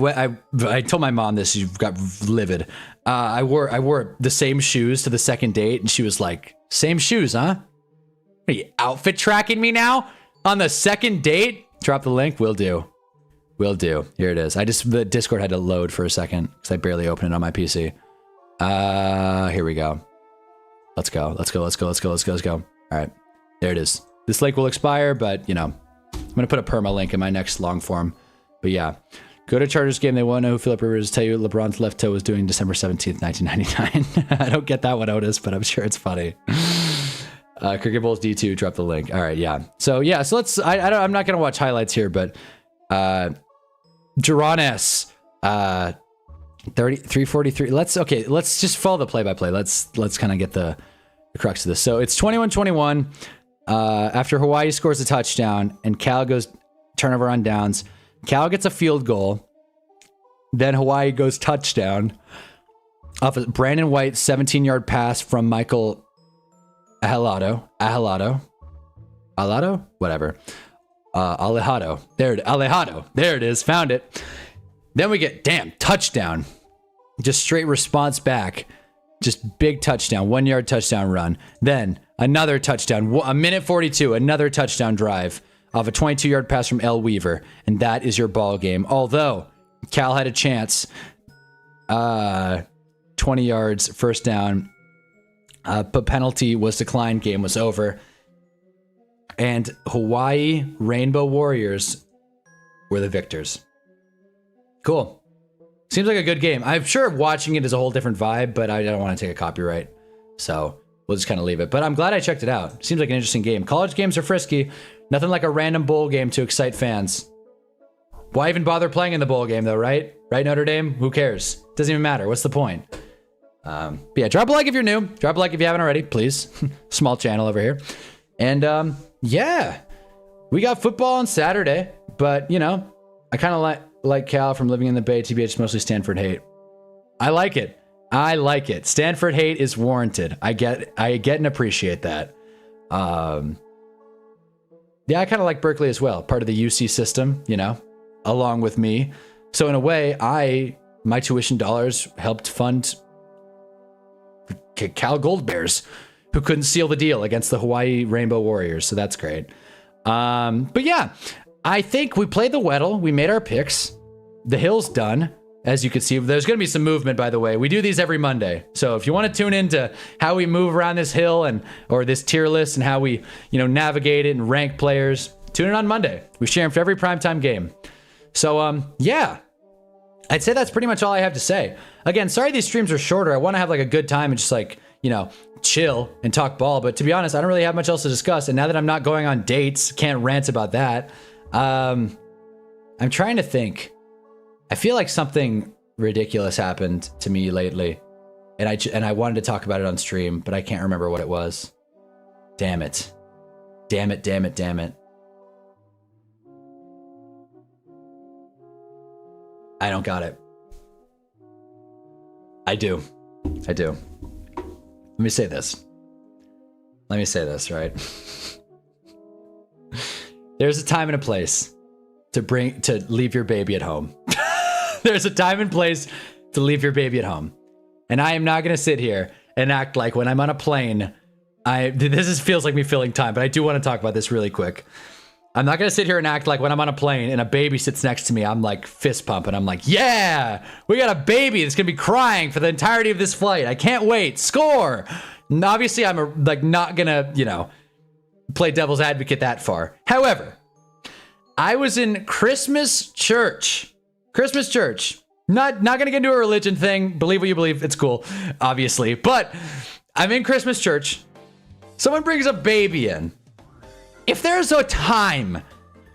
told my mom this. She got livid. I wore the same shoes to the second date, and she was like, "Same shoes, huh? Are you outfit tracking me now on the second date?" Drop the link. Will do. Here it is. The Discord had to load for a second because I barely opened it on my PC. Here we go. Let's go. All right, there it is. This link will expire, but you know, I'm gonna put a perma link in my next long form. But yeah, go to Chargers game. They won't know who Philip Rivers tell you LeBron's left toe was doing December 17th, 1999. I don't get that one, Otis, but I'm sure it's funny. Cricket Bowls D2, drop the link. All right, yeah. So let's. I'm not gonna watch highlights here, but Jerron S. 343. Let's just follow the play-by-play. Let's kind of get the crux of this. So it's 21-21. After Hawaii scores a touchdown and Cal goes turnover on downs, Cal gets a field goal. Then Hawaii goes touchdown off a Brandon White 17-yard pass from Michael Alejado. Whatever. Alejado. Alejado. There it is. Found it. Then we get, touchdown. Just straight response back. Just big touchdown. 1-yard touchdown run. Then another touchdown. A minute 42. Another touchdown drive off a 22-yard pass from L. Weaver. And that is your ball game. Although Cal had a chance. 20 yards, first down. But penalty was declined. Game was over. And Hawaii Rainbow Warriors were the victors. Cool. Seems like a good game. I'm sure watching it is a whole different vibe, but I don't want to take a copyright. So we'll just kind of leave it. But I'm glad I checked it out. Seems like an interesting game. College games are frisky. Nothing like a random bowl game to excite fans. Why even bother playing in the bowl game, though, right? Right, Notre Dame? Who cares? Doesn't even matter. What's the point? But yeah, drop a like if you're new. Drop a like if you haven't already, please. Small channel over here. And yeah, we got football on Saturday. But, you know, I kind of like Cal from living in the Bay. TBH, mostly Stanford hate. I like it. I like it. Stanford hate is warranted. I get and appreciate that. Yeah, I kind of like Berkeley as well. Part of the UC system, you know, along with me. So in a way, my tuition dollars helped fund Cal Gold Bears, who couldn't seal the deal against the Hawaii Rainbow Warriors. So that's great. But yeah, I think we played the Weddle. We made our picks. The Hill's done. As you can see, there's going to be some movement, by the way. We do these every Monday. So if you want to tune into how we move around this hill or this tier list and how we, you know, navigate it and rank players, tune in on Monday. We share them for every primetime game. So, yeah, I'd say that's pretty much all I have to say. Again, sorry these streams are shorter. I want to have like a good time and just like, you know, chill and talk ball. But to be honest, I don't really have much else to discuss. And now that I'm not going on dates, can't rant about that. I'm trying to think. I feel like something ridiculous happened to me lately, and I wanted to talk about it on stream, but I can't remember what it was. Damn it. Damn it, damn it, damn it. I don't got it. I do. Let me say this. Right? There's a time and a place to leave your baby at home. There's a time and place to leave your baby at home. And I am not going to sit here and act like when I'm on a plane, feels like me filling time, but I do want to talk about this really quick. I'm not going to sit here and act like when I'm on a plane and a baby sits next to me, I'm like fist pumping. I'm like, yeah, we got a baby that's going to be crying for the entirety of this flight. I can't wait. Score. And obviously, I'm not going to, you know, play devil's advocate that far. However, I was in Christmas church. Not gonna get into a religion thing. Believe what you believe. It's cool, obviously. But I'm in Christmas church. Someone brings a baby in. If there's a time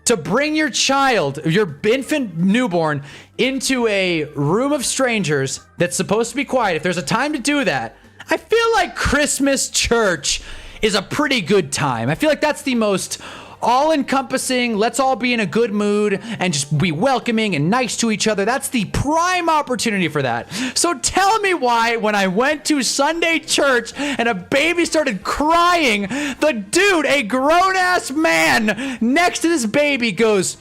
to bring your child, your infant newborn, into a room of strangers that's supposed to be quiet, if there's a time to do that, I feel like Christmas church is a pretty good time. I feel like that's the most all-encompassing, let's all be in a good mood and just be welcoming and nice to each other. That's the prime opportunity for that. So tell me why, when I went to Sunday church and a baby started crying, the dude, a grown-ass man next to this baby goes,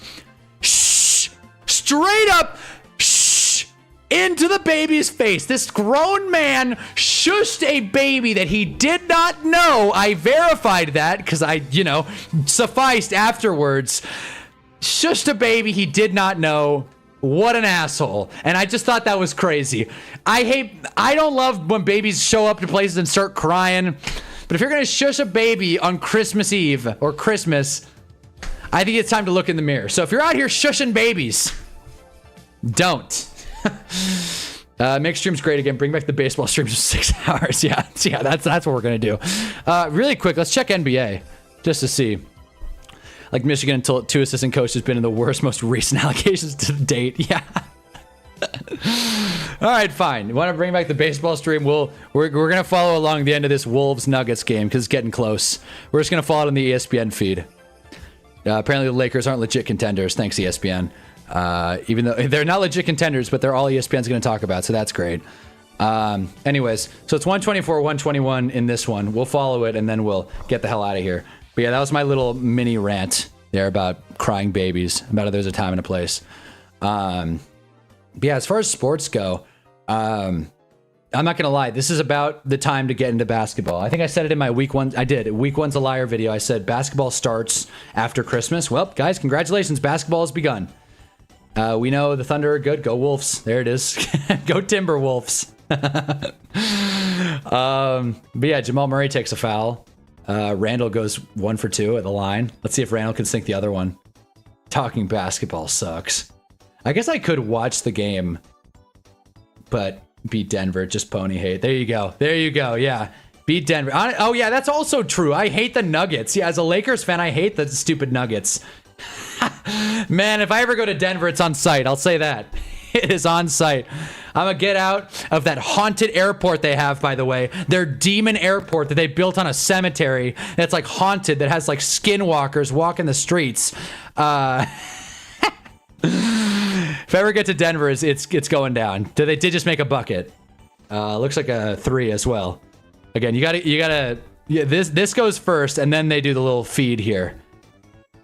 shh, straight up, shh, into the baby's face. This grown man shushed a baby that he did not know. I verified that because I, you know, sufficed afterwards. Shushed a baby he did not know. What an asshole. And I just thought that was crazy. I don't love when babies show up to places and start crying. But if you're going to shush a baby on Christmas Eve or Christmas, I think it's time to look in the mirror. So if you're out here shushing babies, don't. Make streams great again. Bring back the baseball streams for 6 hours. Yeah, that's what we're gonna do. Really quick, let's check NBA just to see. Like Michigan until 2 assistant coaches has been in the worst, most recent allegations to date. Yeah. All right, fine. You want to bring back the baseball stream? We're gonna follow along the end of this Wolves Nuggets game because it's getting close. We're just gonna follow it on the ESPN feed. Apparently the Lakers aren't legit contenders. Thanks ESPN. Even though they're not legit contenders, but they're all ESPN's going to talk about, so that's great. Anyways, so it's 124, 121 in this one. We'll follow it, and then we'll get the hell out of here. But yeah, that was my little mini rant there about crying babies, about how there's a time and a place. But yeah, as far as sports go, I'm not going to lie. This is about the time to get into basketball. I think I said it in my week one. I did. Week one's a liar video. I said basketball starts after Christmas. Well, guys, congratulations. Basketball has begun. We know the Thunder are good. Go Wolves. There it is. Go Timberwolves. But yeah, Jamal Murray takes a foul. Randall goes 1 for 2 at the line. Let's see if Randall can sink the other one. Talking basketball sucks. I guess I could watch the game, but beat Denver, just pony hate. There you go. There you go. Yeah. Beat Denver. Oh, yeah, that's also true. I hate the Nuggets. Yeah, as a Lakers fan, I hate the stupid Nuggets. Man, if I ever go to Denver, it's on site. I'll say that. It is on site. I'm going to get out of that haunted airport they have, by the way. Their demon airport that they built on a cemetery that's like haunted, that has like skinwalkers walking the streets. If I ever get to Denver, it's going down. They did just make a bucket. Looks like a 3 as well. Again, you gotta. Yeah, this goes first, and then they do the little feed here.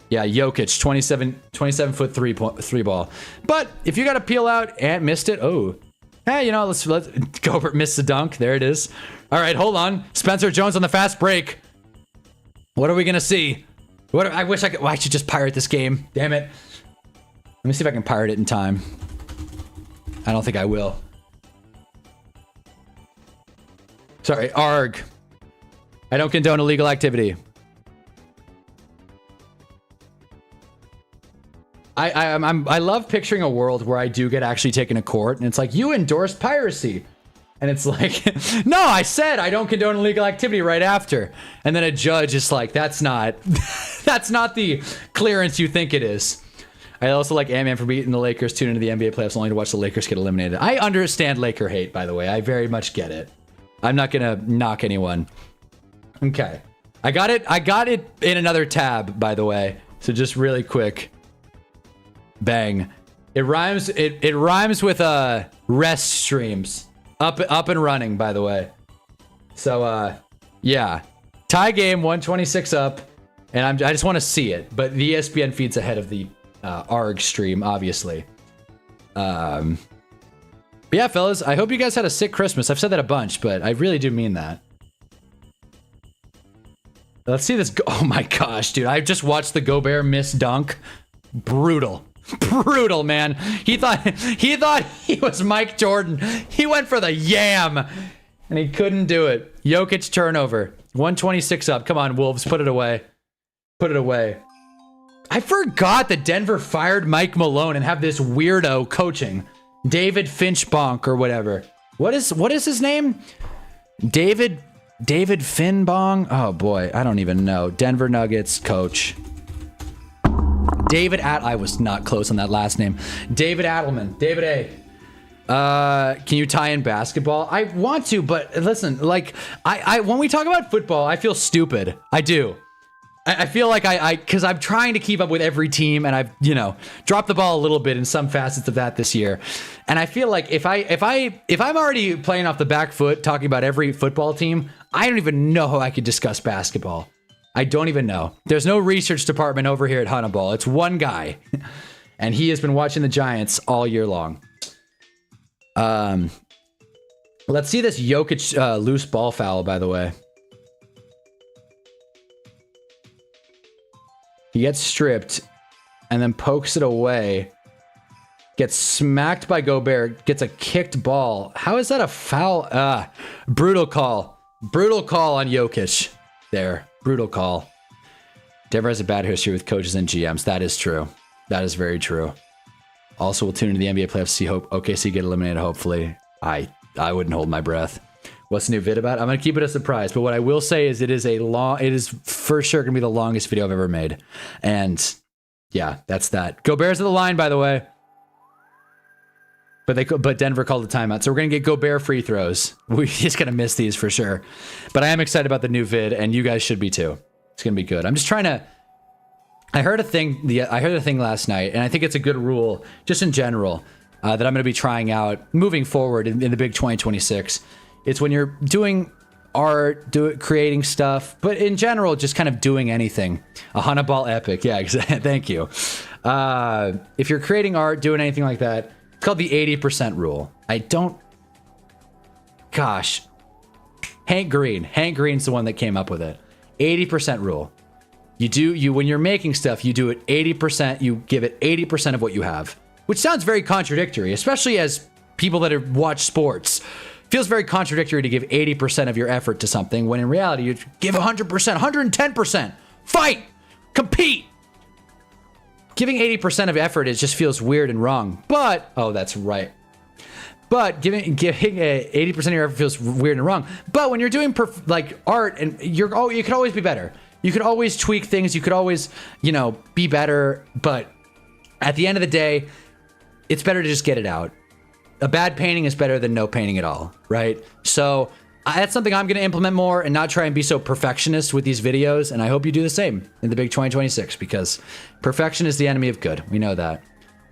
Yeah, Jokic, 27 foot three ball. But if you gotta peel out and missed it, oh, hey, you know, let's Gobert missed the dunk. There it is. All right, hold on. Spencer Jones on the fast break. What are we gonna see? I wish I could. Well, I should just pirate this game. Damn it. Let me see if I can pirate it in time. I don't think I will. Sorry, ARG. I don't condone illegal activity. I love picturing a world where I do get actually taken to court, and it's like, you endorsed piracy. And it's like, no, I said I don't condone illegal activity right after. And then a judge is like, that's not the clearance you think it is. I also like Ant-Man for beating the Lakers, tune into the NBA playoffs only to watch the Lakers get eliminated. I understand Laker hate, by the way. I very much get it. I'm not gonna knock anyone. Okay. I got it in another tab, by the way. So just really quick. Bang. It rhymes with rest streams. Up and running, by the way. So yeah. Tie game, 126 up. And I just want to see it. But the ESPN feed's ahead of the ARG stream, obviously. But yeah, fellas, I hope you guys had a sick Christmas. I've said that a bunch, but I really do mean that. Let's see this. Oh my gosh, dude. I just watched the Gobert miss dunk. Brutal. Brutal, man. He thought he was Mike Jordan. He went for the yam, and he couldn't do it. Jokic turnover. 126 up. Come on, Wolves. Put it away. Put it away. I forgot that Denver fired Mike Malone and have this weirdo coaching. David Finchbonk or whatever. What is his name? David Finbong? Oh boy, I don't even know. Denver Nuggets coach. I was not close on that last name. David Adelman. David A. Can you tie in basketball? I want to, but listen, like I when we talk about football, I feel stupid. I do. I feel like because I'm trying to keep up with every team, and I've, dropped the ball a little bit in some facets of that this year. And I feel like if I'm already playing off the back foot, talking about every football team, I don't even know how I could discuss basketball. I don't even know. There's no research department over here at Hunnaball. It's one guy, and he has been watching the Giants all year long. Let's see this Jokic loose ball foul, by the way. He gets stripped and then pokes it away. Gets smacked by Gobert. Gets a kicked ball. How is that a foul? Brutal call. Brutal call on Jokic. There. Brutal call. Denver has a bad history with coaches and GMs. That is true. That is very true. Also, we'll tune into the NBA playoffs to see OKC get eliminated, hopefully. I wouldn't hold my breath. What's the new vid about? I'm going to keep it a surprise, but what I will say is it is for sure going to be the longest video I've ever made. And yeah, that's that. Gobert's at the line, by the way. But Denver called the timeout. So we're going to get Gobert free throws. We're just going to miss these for sure. But I am excited about the new vid, and you guys should be too. It's going to be good. I'm just trying to I heard a thing last night, and I think it's a good rule just in general that I'm going to be trying out moving forward in the big 2026. It's when you're doing art, creating stuff, but in general, just kind of doing anything. A Hunnaball epic. Yeah, exactly. Thank you. If you're creating art, doing anything like that, it's called the 80% rule. Gosh. Hank Green's the one that came up with it. 80% rule. When you're making stuff, you do it 80%, you give it 80% of what you have, which sounds very contradictory, especially as people that watch sports. Feels very contradictory to give 80% of your effort to something when in reality you give 100%, 110%. Fight! Compete! Giving 80% of effort, it just feels weird and wrong. But, oh, that's right. But giving 80% of your effort feels weird and wrong. But when you're doing like art, and you could always be better. You could always tweak things. You could always, be better. But at the end of the day, it's better to just get it out. A bad painting is better than no painting at all, right? So that's something I'm going to implement more and not try and be so perfectionist with these videos. And I hope you do the same in the big 2026 because perfection is the enemy of good. We know that.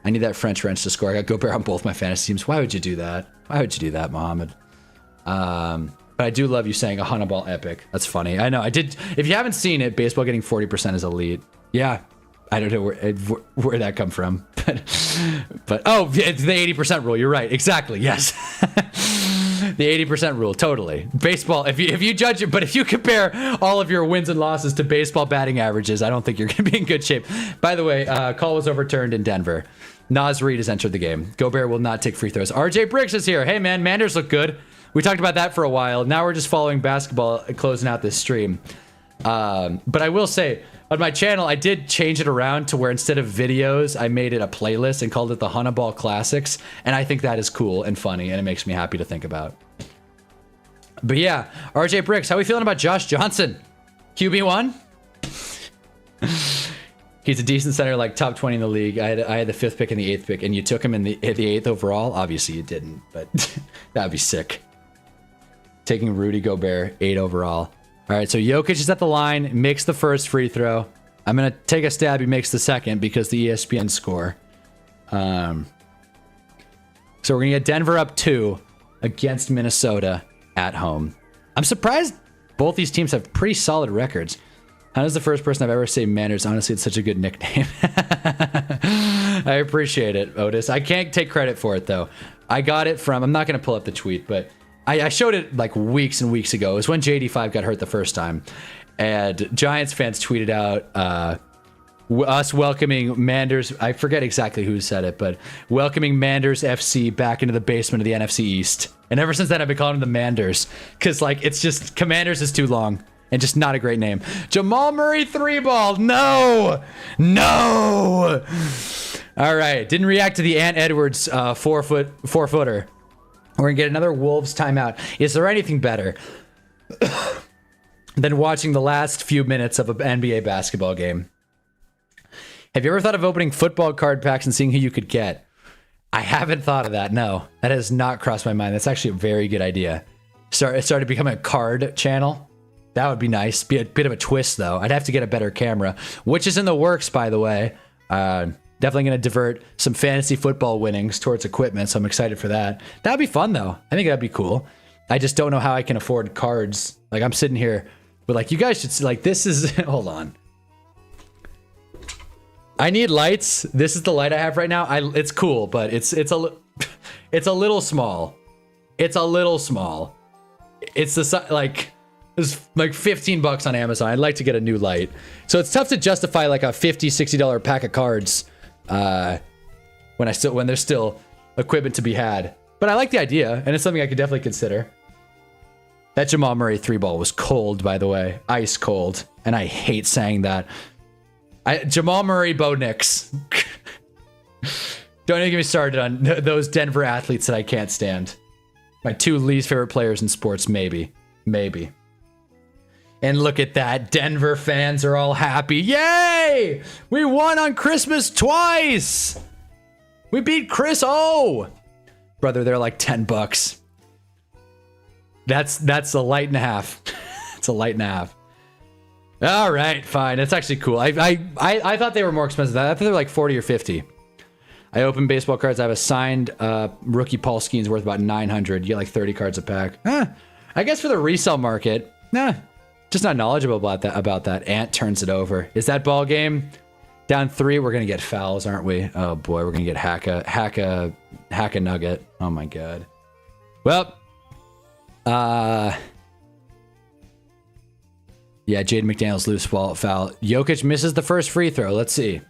I need that French wrench to score. I got Gobert on both my fantasy teams. Why would you do that? Why would you do that, Mohammed? But I do love you saying a Hunnaball epic. That's funny. I know. I did. If you haven't seen it, baseball getting 40% is elite. Yeah. I don't know where that come from. But oh, it's the 80% rule. You're right. Exactly. Yes. The 80% rule. Totally. Baseball. If you judge it, but if you compare all of your wins and losses to baseball batting averages, I don't think you're going to be in good shape. By the way, call was overturned in Denver. Nas Reed has entered the game. Gobert will not take free throws. RJ Briggs is here. Hey man, Manders look good. We talked about that for a while. Now we're just following basketball, closing out this stream. But I will say, on my channel, I did change it around to where instead of videos, I made it a playlist and called it the Hunnaball Classics. And I think that is cool and funny, and it makes me happy to think about. But yeah, RJ Briggs, how are we feeling about Josh Johnson? QB1? He's a decent center, like top 20 in the league. I had the 5th pick and the 8th pick, and you took him in the 8th overall? Obviously you didn't, but that would be sick. Taking Rudy Gobert, 8 overall. All right, so Jokic is at the line, makes the first free throw. I'm going to take a stab. He makes the second because the ESPN score. So we're going to get Denver up 2 against Minnesota at home. I'm surprised both these teams have pretty solid records. Hannah's the first person I've ever said Manders. Honestly, it's such a good nickname. I appreciate it, Otis. I can't take credit for it, though. I got it from... I'm not going to pull up the tweet, but... I showed it like weeks and weeks ago. It was when JD5 got hurt the first time. And Giants fans tweeted out us welcoming Manders. I forget exactly who said it, but welcoming Manders FC back into the basement of the NFC East. And ever since then, I've been calling him the Manders. Because like, it's just, Commanders is too long. And just not a great name. Jamal Murray 3-ball. No! No! All right. Didn't react to the Ant Edwards 4-footer. We're going to get another Wolves timeout. Is there anything better than watching the last few minutes of an NBA basketball game? Have you ever thought of opening football card packs and seeing who you could get? I haven't thought of that, no. That has not crossed my mind. That's actually a very good idea. It started becoming a card channel. That would be nice. Be a bit of a twist, though. I'd have to get a better camera, which is in the works, by the way. Definitely going to divert some fantasy football winnings towards equipment, so I'm excited for that. That'd be fun, though. I think that'd be cool. I just don't know how I can afford cards. Like, I'm sitting here with, like, you guys should see, like, this is... Hold on. I need lights. This is the light I have right now. It's cool, but it's a little small. It's a little small. It's the, like... It's like $15 on Amazon. I'd like to get a new light. So it's tough to justify, like, a $50, $60 pack of cards... when there's still equipment to be had. But I like the idea, and it's something I could definitely consider. That Jamal Murray 3-ball was cold, by the way. Ice cold. And I hate saying that. Jamal Murray, Bo Nix. Don't even get me started on those Denver athletes that I can't stand. My 2 least favorite players in sports, maybe. Maybe. And look at that. Denver fans are all happy. Yay! We won on Christmas twice! We beat Chris O! Brother, they're like $10. That's a light and a half. It's a light and a half. All right, fine. That's actually cool. I thought they were more expensive. I thought they were like 40 or 50. I open baseball cards. I have a signed rookie Paul Skeens worth about 900. You get like 30 cards a pack. I guess for the resale market, just not knowledgeable about that. Ant turns it over. Is that ball game? Down 3, we're gonna get fouls, aren't we? Oh boy, we're gonna get hack a nugget. Oh my god. Well, yeah, Jaden McDaniels loose foul. Jokic misses the first free throw. Let's see.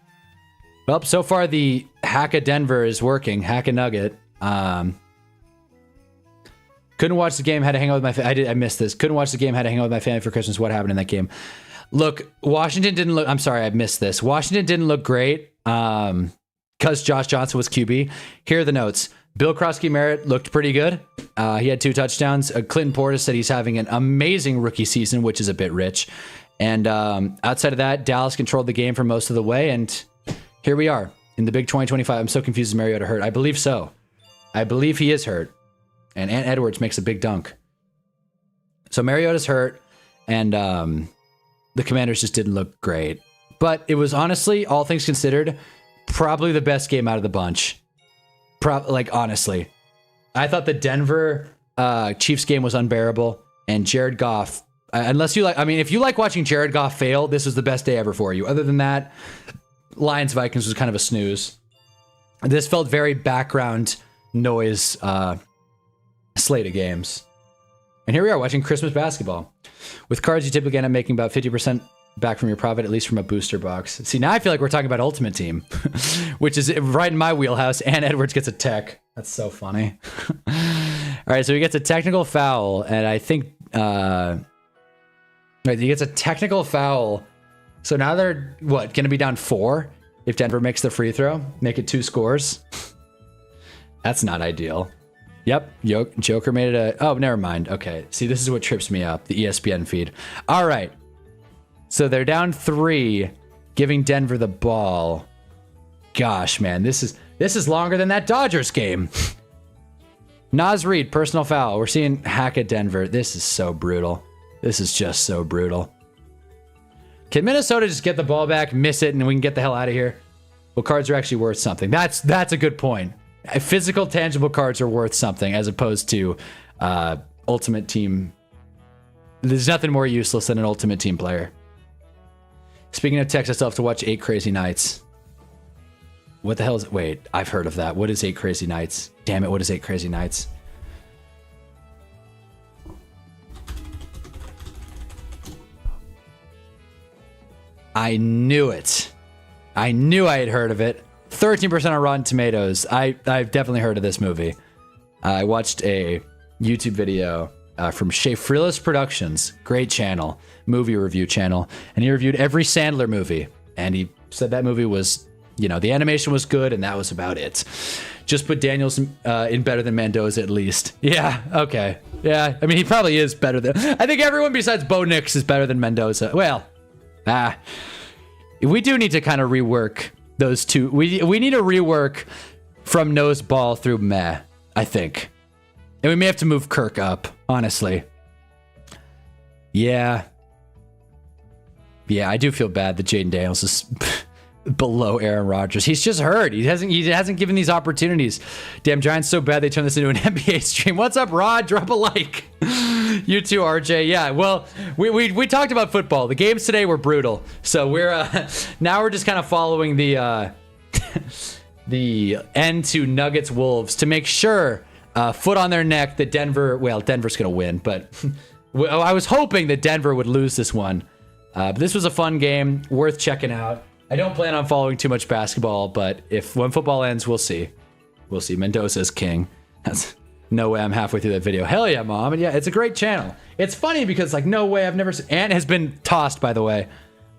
Well, so far the hack a Denver is working. Hack a nugget. Couldn't watch the game. Had to hang out with my family. I missed this. Couldn't watch the game. Had to hang out with my family for Christmas. What happened in that game? Look, Washington didn't look... I'm sorry, I missed this. Washington didn't look great because Josh Johnson was QB. Here are the notes. Bill Krosky-Merritt looked pretty good. He had 2 touchdowns. Clinton Portis said he's having an amazing rookie season, which is a bit rich. And outside of that, Dallas controlled the game for most of the way. And here we are in the big 2025. I'm so confused. Is Mariota hurt? I believe so. I believe he is hurt. And Ant Edwards makes a big dunk. So Mariota's hurt. And... the Commanders just didn't look great. But it was honestly, all things considered, probably the best game out of the bunch. Like, honestly. I thought the Denver Chiefs game was unbearable. And Jared Goff, unless you like... I mean, if you like watching Jared Goff fail, this was the best day ever for you. Other than that, Lions-Vikings was kind of a snooze. This felt very background noise slate of games. And here we are watching Christmas basketball. With cards, you typically end up making about 50% back from your profit, at least from a booster box. See, now I feel like we're talking about Ultimate Team, which is right in my wheelhouse. And Edwards gets a tech. That's so funny. All right, so he gets a technical foul, and I think he gets a technical foul. So now they're, what, going to be down 4 if Denver makes the free throw? Make it 2 scores? That's not ideal. Yep, Joker made it a... Oh, never mind. Okay, see, this is what trips me up, the ESPN feed. All right, so they're down 3, giving Denver the ball. Gosh, man, this is longer than that Dodgers game. Naz Reid, personal foul. We're seeing hack at Denver. This is so brutal. This is just so brutal. Can Minnesota just get the ball back, miss it, and we can get the hell out of here? Well, cards are actually worth something. That's a good point. Physical, tangible cards are worth something as opposed to Ultimate Team. There's nothing more useless than an Ultimate Team player. Speaking of text, I still have to watch 8 Crazy Nights. What the hell is it? Wait, I've heard of that. What is 8 Crazy Nights? Damn it, what is 8 Crazy Nights? I knew it. I knew I had heard of it. 13% on Rotten Tomatoes. I've definitely heard of this movie. I watched a YouTube video from Shea Frillis Productions, great channel, movie review channel, and he reviewed every Sandler movie. And he said that movie was, you know, the animation was good, and that was about it. Just put Daniels in better than Mendoza at least. Yeah, okay. Yeah, I mean, he probably is better than... I think everyone besides Bo Nix is better than Mendoza. Well, we do need to kind of rework those two. We need to rework from nose ball through meh, I think. And we may have to move Kirk up, honestly. Yeah. Yeah, I do feel bad that Jaden Daniels is below Aaron Rodgers. He's just hurt. He hasn't given these opportunities. Damn, Giants so bad they turned this into an NBA stream. What's up, Rod? Drop a like. You too, RJ. Yeah, well, we talked about football. The games today were brutal. So we're now we're just kind of following the the end to Nuggets Wolves to make sure foot on their neck that Denver's going to win, but I was hoping that Denver would lose this one. But this was a fun game, worth checking out. I don't plan on following too much basketball, but when football ends, we'll see. We'll see. Mendoza's king. That's no way I'm halfway through that video. Hell yeah, Mom. And yeah, it's a great channel. It's funny because, like, no way I've never... Ant has been tossed, by the way.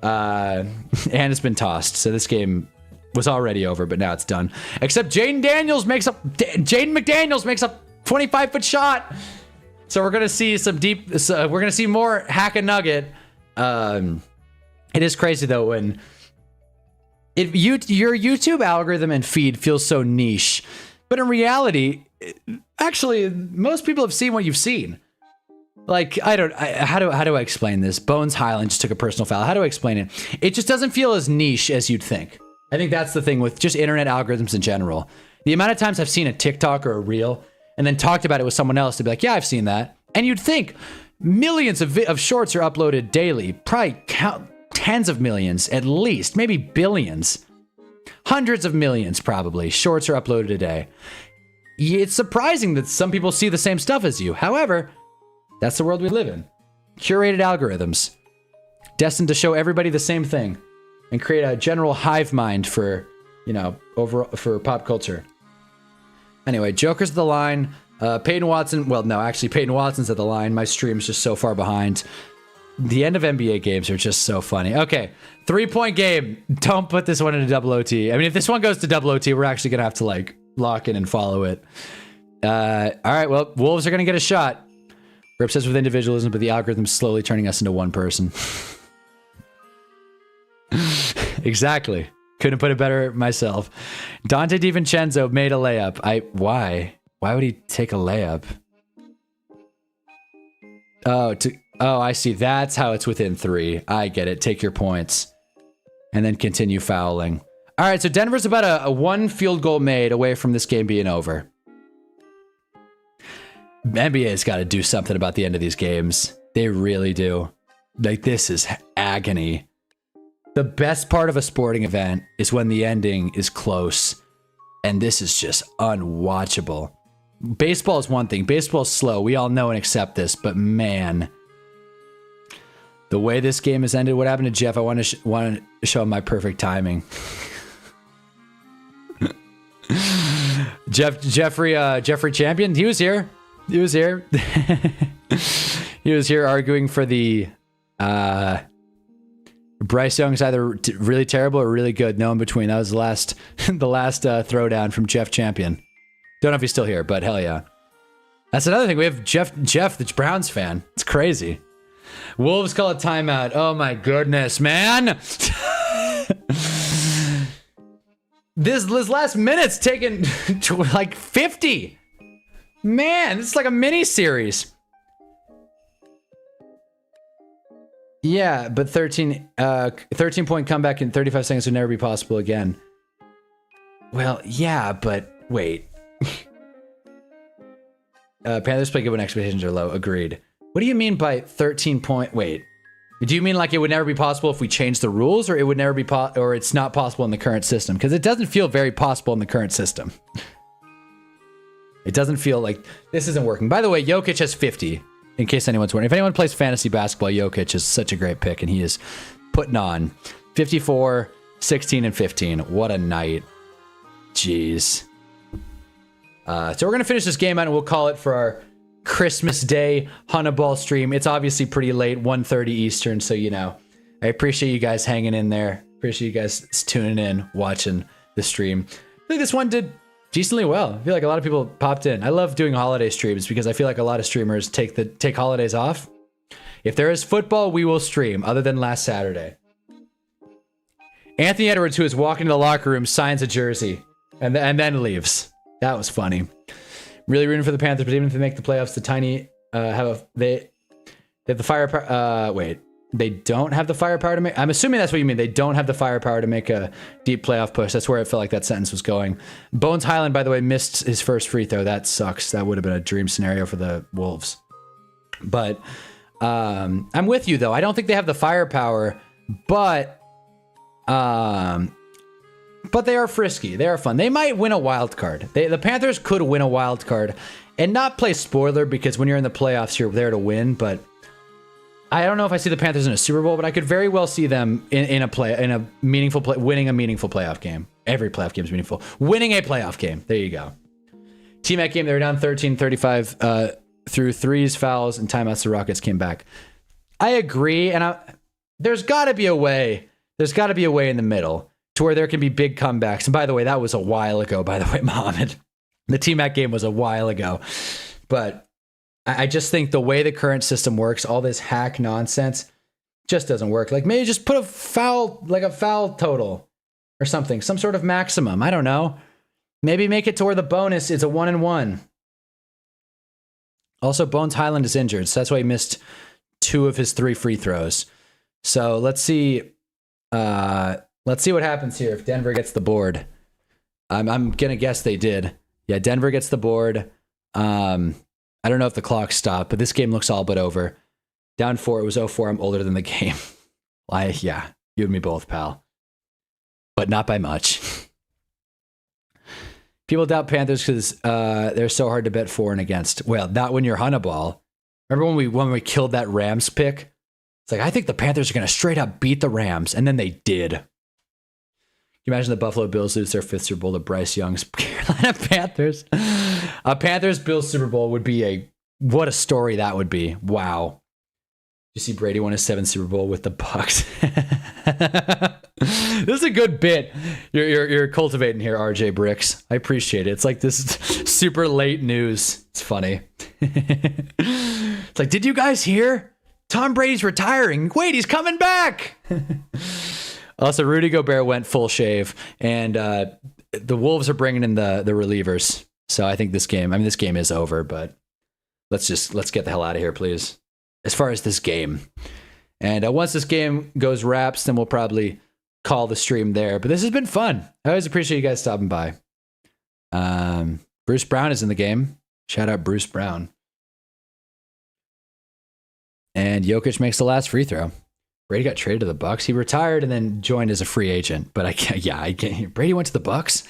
Ant has been tossed. So this game was already over, but now it's done. Except Jaden McDaniels makes a 25-foot shot. So we're going to see some deep... we're going to see more hack a nugget. It is crazy, though, when... your YouTube algorithm and feed feels so niche. But in reality... Actually, most people have seen what you've seen. Like, how do I explain this? Bones Highland just took a personal foul. How do I explain it? It just doesn't feel as niche as you'd think. I think that's the thing with just internet algorithms in general. The amount of times I've seen a TikTok or a reel and then talked about it with someone else to be like, yeah, I've seen that. And you'd think millions of shorts are uploaded daily, probably tens of millions at least, maybe billions. Hundreds of millions probably. Shorts are uploaded a day. It's surprising that some people see the same stuff as you. However, that's the world we live in. Curated algorithms. Destined to show everybody the same thing. And create a general hive mind for, you know, for pop culture. Anyway, Joker's at the line. Peyton Watson. Well, no, actually, Peyton Watson's at the line. My stream's just so far behind. The end of NBA games are just so funny. Okay, 3-point game. Don't put this one into double OT. I mean, if this one goes to double OT, we're actually going to have to, like, lock in and follow it. All right, well, Wolves are going to get a shot. We're obsessed with individualism, but the algorithm's slowly turning us into one person. Exactly. Couldn't put it better myself. Dante DiVincenzo made a layup. Why? Why would he take a layup? Oh, I see. That's how it's within 3. I get it. Take your points. And then continue fouling. All right, so Denver's about a 1 field goal made away from this game being over. NBA's got to do something about the end of these games. They really do. Like, this is agony. The best part of a sporting event is when the ending is close. And this is just unwatchable. Baseball is one thing. Baseball's slow. We all know and accept this. But man, the way this game has ended, what happened to Jeff? I want to show him my perfect timing. Jeffrey Champion, he was here. He was here. He was here arguing for the Bryce Young's either really terrible or really good. No in between. That was the last throwdown from Jeff Champion. Don't know if he's still here, but hell yeah. That's another thing. We have Jeff, the Browns fan. It's crazy. Wolves call a timeout. Oh my goodness, man. This last minute's taken to like 50. Man, this is like a mini series. Yeah, but 13-point comeback in 35 seconds would never be possible again. Well, yeah, but wait. Panthers play good when expectations are low. Agreed. What do you mean by 13-point? Wait. Do you mean like it would never be possible if we change the rules, or it would never be or it's not possible in the current system? Because it doesn't feel very possible in the current system. It doesn't feel like this isn't working. By the way, Jokic has 50. In case anyone's wondering, if anyone plays fantasy basketball, Jokic is such a great pick, and he is putting on 54, 16, and 15. What a night. Jeez. So we're going to finish this game out, and we'll call it for our Christmas Day Hunnaball stream. It's obviously pretty late, 1:30 Eastern, so, you know, I appreciate you guys hanging in there. Appreciate you guys tuning in, watching the stream. I think this one did decently well. I feel like a lot of people popped in. I love doing holiday streams because I feel like a lot of streamers take holidays off. If there is football, we will stream, other than last Saturday. Anthony Edwards, who is walking to the locker room, signs a jersey and then leaves. That was funny. Really rooting for the Panthers, but even if they make the playoffs, the Tiny they have the firepower. Wait, they don't have the firepower to make. I'm assuming that's what you mean. They don't have the firepower to make a deep playoff push. That's where I felt like that sentence was going. Bones Highland, by the way, missed his first free throw. That sucks. That would have been a dream scenario for the Wolves. But I'm with you though. I don't think they have the firepower, but they are frisky. They are fun. They might win a wild card. The Panthers could win a wild card and not play spoiler, because when you're in the playoffs, you're there to win. But I don't know if I see the Panthers in a Super Bowl, but I could very well see them in a meaningful play, winning a meaningful playoff game. Every playoff game is meaningful. Winning a playoff game. There you go. T-Mac game, they were down 13-35 through threes, fouls, and timeouts. The Rockets came back. I agree, and there's got to be a way. There's got to be a way in the middle to where there can be big comebacks. And by the way, that was a while ago, by the way, Mohammed. The T-Mac game was a while ago. But I just think the way the current system works, all this hack nonsense, just doesn't work. Like, maybe just put a foul total or something, some sort of maximum. I don't know. Maybe make it to where the bonus is a 1-and-1. Also, Bones Highland is injured, so that's why he missed 2 of his 3 free throws. So let's see what happens here if Denver gets the board. I'm gonna guess they did. Yeah, Denver gets the board. I don't know if the clock stopped, but this game looks all but over. Down 4, it was 0-4. I'm older than the game. Yeah, you and me both, pal. But not by much. People doubt Panthers because they're so hard to bet for and against. Well, not when you're Hunnaball. Remember when we killed that Rams pick? It's like, I think the Panthers are going to straight up beat the Rams, and then they did. Can you imagine the Buffalo Bills lose their 5th Super Bowl to Bryce Young's Carolina Panthers? A Panthers-Bills Super Bowl would be what a story that would be. Wow. You see Brady won his 7th Super Bowl with the Bucs. This is a good bit you're cultivating here, RJ Bricks. I appreciate it. It's like this super late news. It's funny. It's like, did you guys hear? Tom Brady's retiring. Wait, he's coming back. Also, Rudy Gobert went full shave, and the Wolves are bringing in the relievers. So I think this game is over, but let's get the hell out of here, please. As far as this game. And once this game goes wraps, then we'll probably call the stream there. But this has been fun. I always appreciate you guys stopping by. Bruce Brown is in the game. Shout out Bruce Brown. And Jokic makes the last free throw. Brady got traded to the Bucks. He retired and then joined as a free agent. But I can't. Brady went to the Bucks.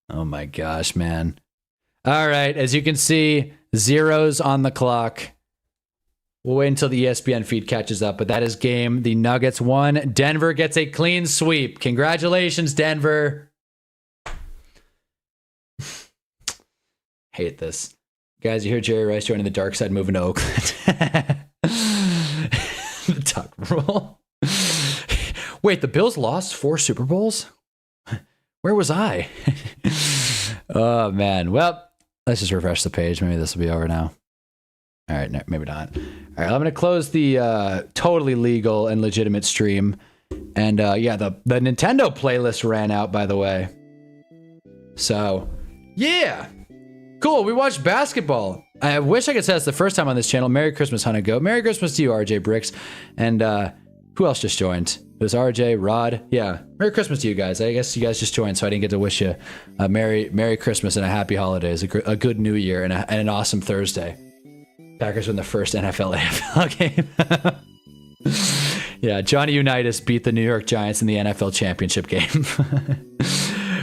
Oh my gosh, man. All right, as you can see, 0s on the clock. We'll wait until the ESPN feed catches up, but that is game. The Nuggets won. Denver gets a clean sweep. Congratulations, Denver. Hate this. Guys, you hear Jerry Rice joining the dark side, moving to Oakland. The Tuck rule. Wait, the Bills lost 4 Super Bowls? Where was I? Oh, man. Well, let's just refresh the page. Maybe this will be over now. All right, no, maybe not. All right, I'm going to close the totally legal and legitimate stream. And yeah, the Nintendo playlist ran out, by the way. So, yeah. Cool, we watched basketball. I wish I could say that's the first time on this channel. Merry Christmas, Hunnago. Merry Christmas to you, RJ Bricks. And who else just joined? It was RJ, Rod. Yeah, Merry Christmas to you guys. I guess you guys just joined, so I didn't get to wish you a Merry Christmas and a happy holidays, a good New Year, and an awesome Thursday. Packers win the first NFL AFL game. Yeah, Johnny Unitas beat the New York Giants in the NFL championship game.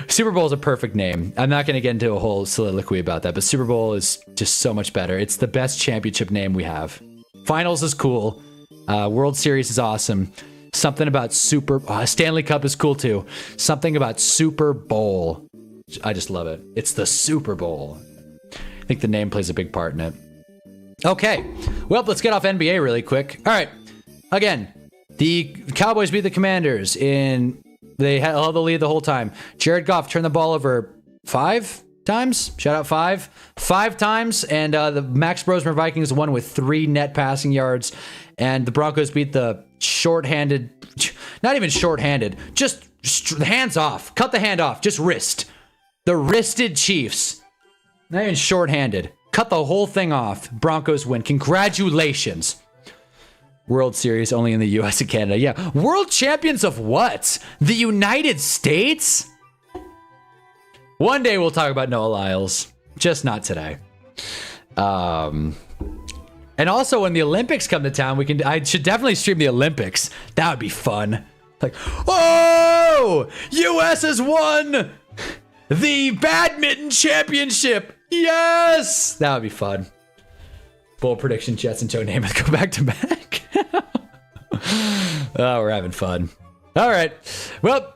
Super Bowl is a perfect name. I'm not going to get into a whole soliloquy about that, but Super Bowl is just so much better. It's the best championship name we have. Finals is cool. World Series is awesome. Something about Stanley Cup is cool too. Something about Super Bowl. I just love it. It's the Super Bowl. I think the name plays a big part in it. Okay. Well, let's get off NBA really quick. All right. Again, the Cowboys beat the Commanders they had all the lead the whole time. Jared Goff turned the ball over 5 times. Shout out 5. 5 times. And the Max Brosmer Vikings won with 3 net passing yards. And the Broncos beat the shorthanded, not even shorthanded, just hands off. Cut the hand off. Just wrist. The wristed Chiefs. Not even shorthanded. Cut the whole thing off. Broncos win. Congratulations. World Series only in the US and Canada. Yeah. World champions of what? The United States? One day we'll talk about Noah Lyles. Just not today. And also when the Olympics come to town, I should definitely stream the Olympics. That would be fun. Like, oh, US has won the badminton championship. Yes! That would be fun. Bold prediction, Jets and Joe Namath go back to back. Oh, we're having fun. All right. Well,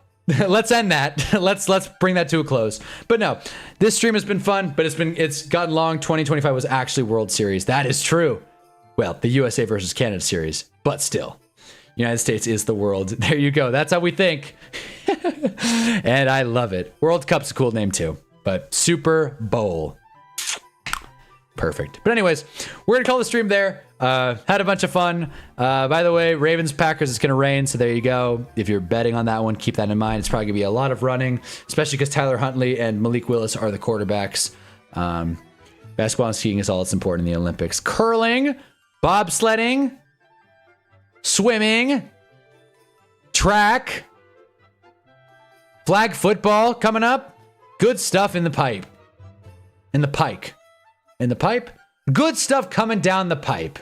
let's end that. Let's bring that to a close. But no, this stream has been fun, but it's gotten long. 2025 was actually World Series. That is true. Well, the USA versus Canada series, but still. United States is the world. There you go. That's how we think. And I love it. World Cup's a cool name too, but Super Bowl. Perfect. But anyways, we're going to call the stream there. Had a bunch of fun. By the way, Ravens Packers is going to rain, so there you go. If you're betting on that one, keep that in mind. It's probably going to be a lot of running, especially because Tyler Huntley and Malik Willis are the quarterbacks. Basketball and skiing is all that's important in the Olympics. Curling, bobsledding, swimming, track, flag football coming up. Good stuff in the pipe. In the pike. In the pipe. Good stuff coming down the pipe.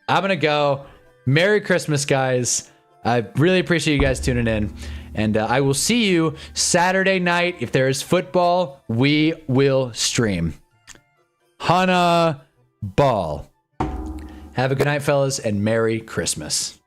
I'm going to go. Merry Christmas, guys. I really appreciate you guys tuning in. And I will see you Saturday night. If there is football, we will stream. Hunna Ball. Have a good night, fellas, and Merry Christmas.